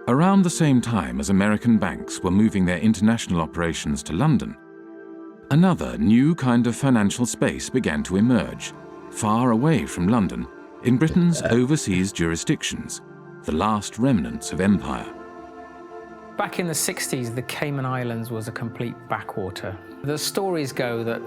Around the same time as American banks were moving their international operations to London, another new kind of financial space began to emerge, far away from London, in Britain's overseas jurisdictions, the last remnants of empire. Back in the 60s, the Cayman Islands was a complete backwater. The stories go that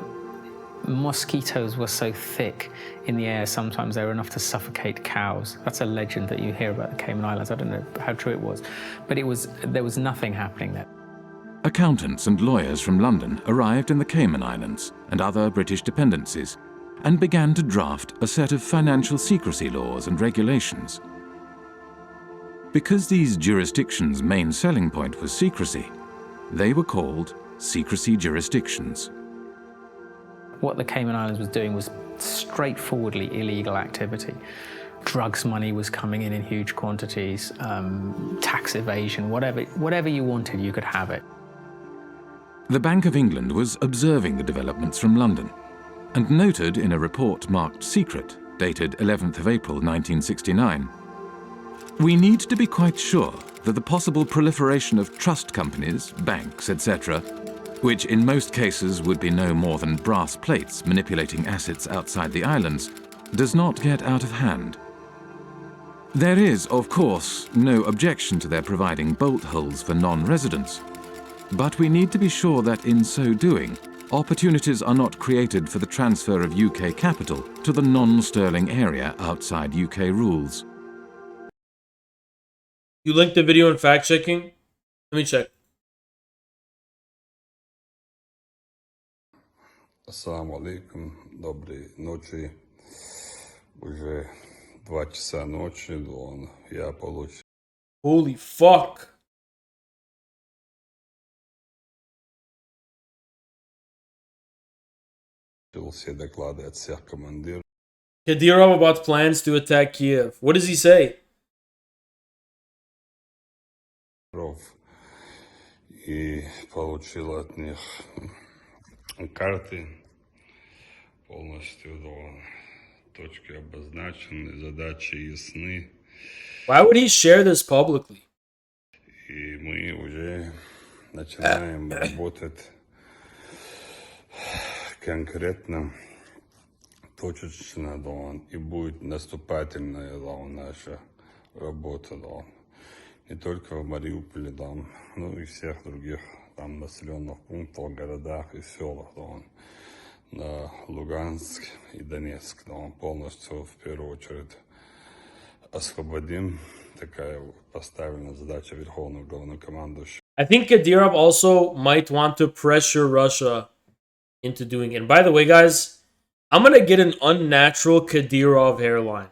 mosquitoes were so thick in the air, sometimes they were enough to suffocate cows. That's a legend that you hear about the Cayman Islands. I don't know how true it was, but there was nothing happening there. Accountants and lawyers from London arrived in the Cayman Islands and other British dependencies and began to draft a set of financial secrecy laws and regulations. Because these jurisdictions' main selling point was secrecy, they were called secrecy jurisdictions. What the Cayman Islands was doing was straightforwardly illegal activity. Drugs money was coming in huge quantities, tax evasion, whatever you wanted, you could have it. The Bank of England was observing the developments from London and noted in a report marked secret, dated 11th of April 1969, "We need to be quite sure that the possible proliferation of trust companies, banks, etc., which in most cases would be no more than brass plates manipulating assets outside the islands, does not get out of hand. There is, of course, no objection to their providing bolt holes for non-residents, but we need to be sure that in so doing, opportunities are not created for the transfer of UK capital to the non-sterling area outside UK rules." You linked the video in fact-checking? Let me check. Ассаламу алейкум, доброй ночи. Уже 2 часа ночи, я получил. Holy fuck. Все доклады от всех командиров. Kadyrov about plans to attack Kiev. What does he say? И получил от них карты полностью, точки обозначены, задачи ясны. Why would he share this publicly? И мы уже начинаем работать конкретно, точечно, и будет наступательная наша работа, не только в Мариуполе, но и всех других населенных пунктах, городах и селах, на Луганск и Донецк, полностью в первую очередь освободим. Такая поставлена задача Верховного Главнокомандующего. I think Kadyrov also might want to pressure Russia into doing it. And by the way, guys, I'm going to get an unnatural Kadyrov hairline.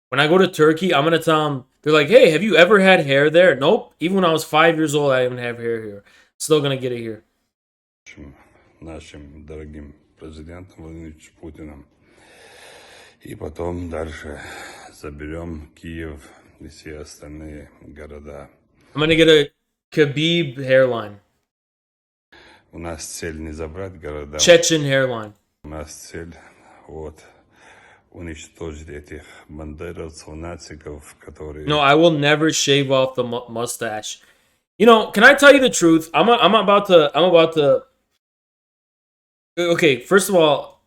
When I go to Turkey, I'm going to tell them, they're like, hey, have you ever had hair there? Nope. Even when I was 5 years old, I didn't have hair here. Still going to get it here. Нашим дорогим президентом Владимиром Путиным. И потом дальше заберем Киев и все остальные города. I'm going to get a Khabib hairline. У нас цель не забрать города. Chechen hairline. У нас цель уничтожить этих бандеровцев, нациков, которые... No, I will never shave off the mustache. You know, can I tell you the truth? I'm about to. Okay, first of all,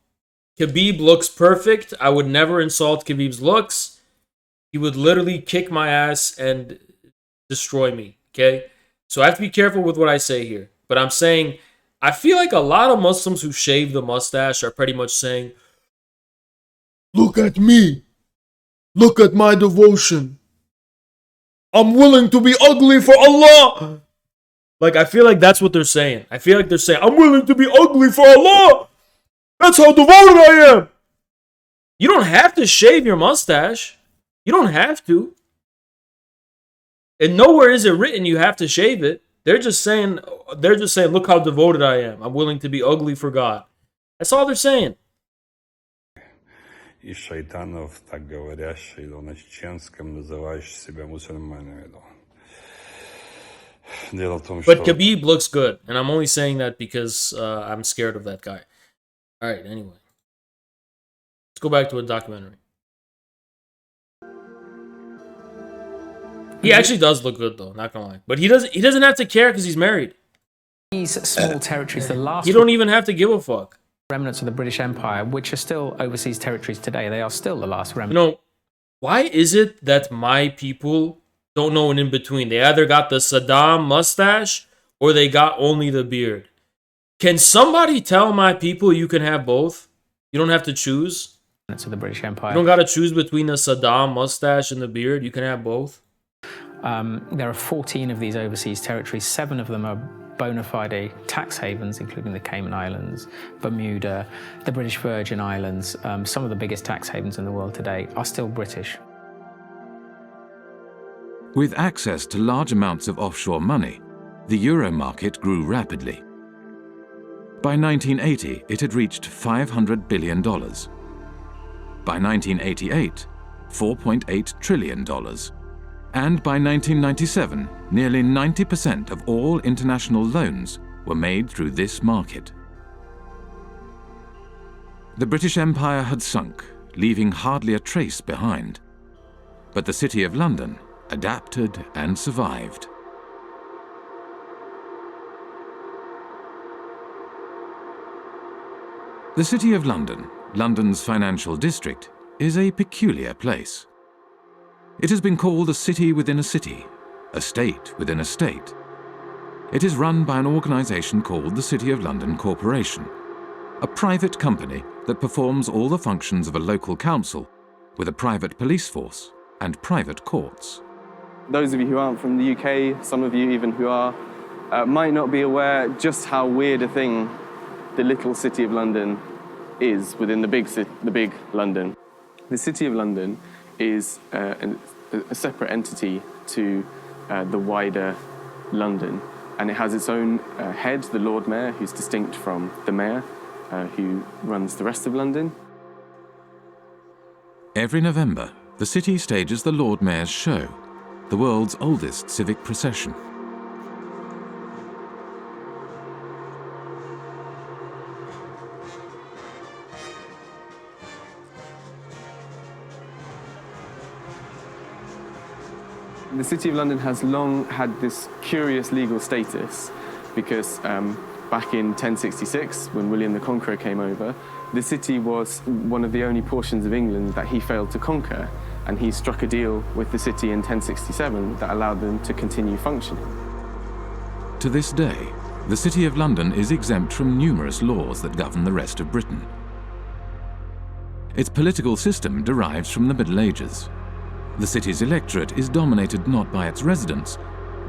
Khabib looks perfect. I would never insult Khabib's looks. He would literally kick my ass and destroy me. Okay, so I have to be careful with what I say here. But I'm saying, I feel like a lot of Muslims who shave the mustache are pretty much saying, look at me. Look at my devotion. I'm willing to be ugly for Allah. Like, I feel like that's what they're saying. I feel like they're saying, I'm willing to be ugly for Allah. That's how devoted I am. You don't have to shave your mustache. You don't have to. And nowhere is it written you have to shave it. They're just saying, look how devoted I am. I'm willing to be ugly for God. That's all they're saying. И шайтанов, так говорящие на чеченском, называющие себя мусульманами. Дело в том, что... But Khabib looks good, and I'm only saying that because I'm scared of that guy. All right, anyway. Let's go back to a documentary. He actually does look good, though, not gonna lie. But he doesn't have to care because he's married. These small territories, the last... You don't even have to give a fuck. Remnants of the British Empire, which are still overseas territories today. They are still the last remnants. You know, why is it that my people don't know an in-between? They either got the Saddam mustache or they got only the beard. Can somebody tell my people you can have both? You don't have to choose. Of the British Empire. You don't got to choose between the Saddam mustache and the beard. You can have both. There are 14 of these overseas territories. 7 of them are bona fide tax havens, including the Cayman Islands, Bermuda, the British Virgin Islands. Some of the biggest tax havens in the world today are still British. With access to large amounts of offshore money, the euro market grew rapidly. By 1980, it had reached $500 billion. By 1988, $4.8 trillion. And by 1997, nearly 90% of all international loans were made through this market. The British Empire had sunk, leaving hardly a trace behind. But the City of London adapted and survived. The City of London, London's financial district, is a peculiar place. It has been called a city within a city, a state within a state. It is run by an organisation called the City of London Corporation, a private company that performs all the functions of a local council with a private police force and private courts. Those of you who aren't from the UK, some of you even who are, might not be aware just how weird a thing the little City of London is within the big London. The City of London is a separate entity to the wider London, and it has its own head, the Lord Mayor, who's distinct from the Mayor, who runs the rest of London. Every November, the city stages the Lord Mayor's Show, the world's oldest civic procession. The City of London has long had this curious legal status because back in 1066, when William the Conqueror came over, the city was one of the only portions of England that he failed to conquer, and he struck a deal with the city in 1067 that allowed them to continue functioning. To this day, the City of London is exempt from numerous laws that govern the rest of Britain. Its political system derives from the Middle Ages. The city's electorate is dominated not by its residents,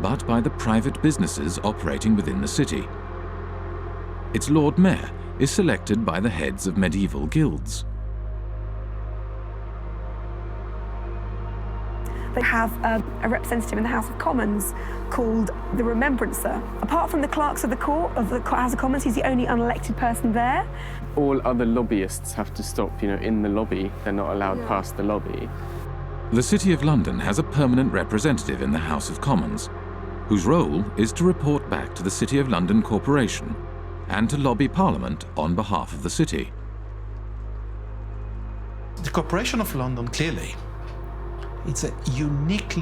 but by the private businesses operating within the city. Its Lord Mayor is selected by the heads of medieval guilds. They have a representative in the House of Commons called the Remembrancer. Apart from the clerks of the court of the House of Commons, he's the only unelected person there. All other lobbyists have to stop, in the lobby. They're not allowed past the lobby. The City of London has a permanent representative in the House of Commons, whose role is to report back to the City of London Corporation and to lobby Parliament on behalf of the city. The Corporation of London, clearly, it's a unique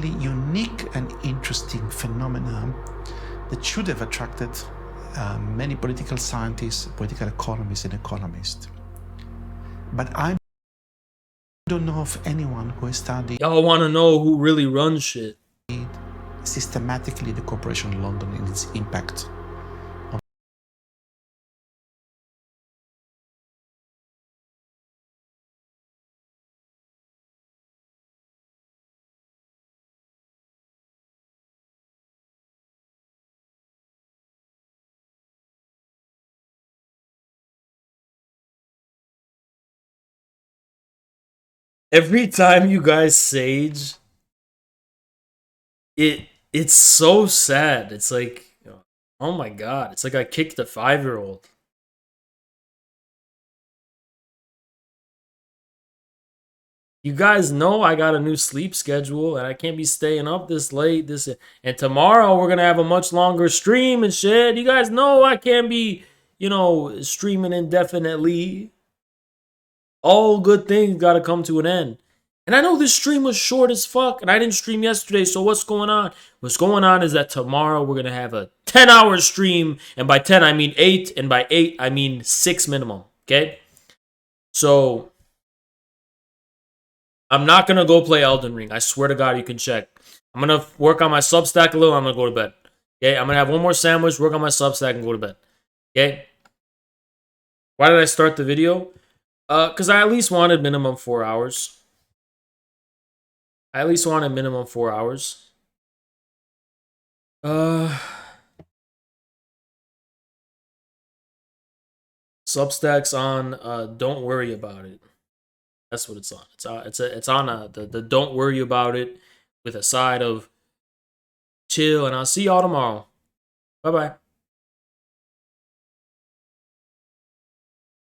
and interesting phenomenon that should have attracted many political scientists, political economists, and economists. But I don't know of anyone who has studied. Y'all want to know who really runs shit? Systematically, the Corporation of London and its impact. Every time you guys sage, it's so sad. It's like, oh my god, it's like I kicked a 5-year-old. You guys know I got a new sleep schedule and I can't be staying up this late. And tomorrow we're gonna have a much longer stream and shit. You guys know I can't be, streaming indefinitely. All good things gotta come to an end. And I know this stream was short as fuck, and I didn't stream yesterday, so what's going on? What's going on is that tomorrow we're gonna have a 10-hour stream, and by 10 I mean 8, and by 8 I mean 6 minimum, okay? So, I'm not gonna go play Elden Ring. I swear to God, you can check. I'm gonna work on my Substack a little, I'm gonna go to bed. Okay, I'm gonna have one more sandwich, work on my Substack, and go to bed. Okay? Why did I start the video? Because I at least wanted minimum 4 hours. Substack's on Don't Worry About It. That's what it's on. It's on the Don't Worry About It with a side of chill, and I'll see y'all tomorrow. Bye-bye.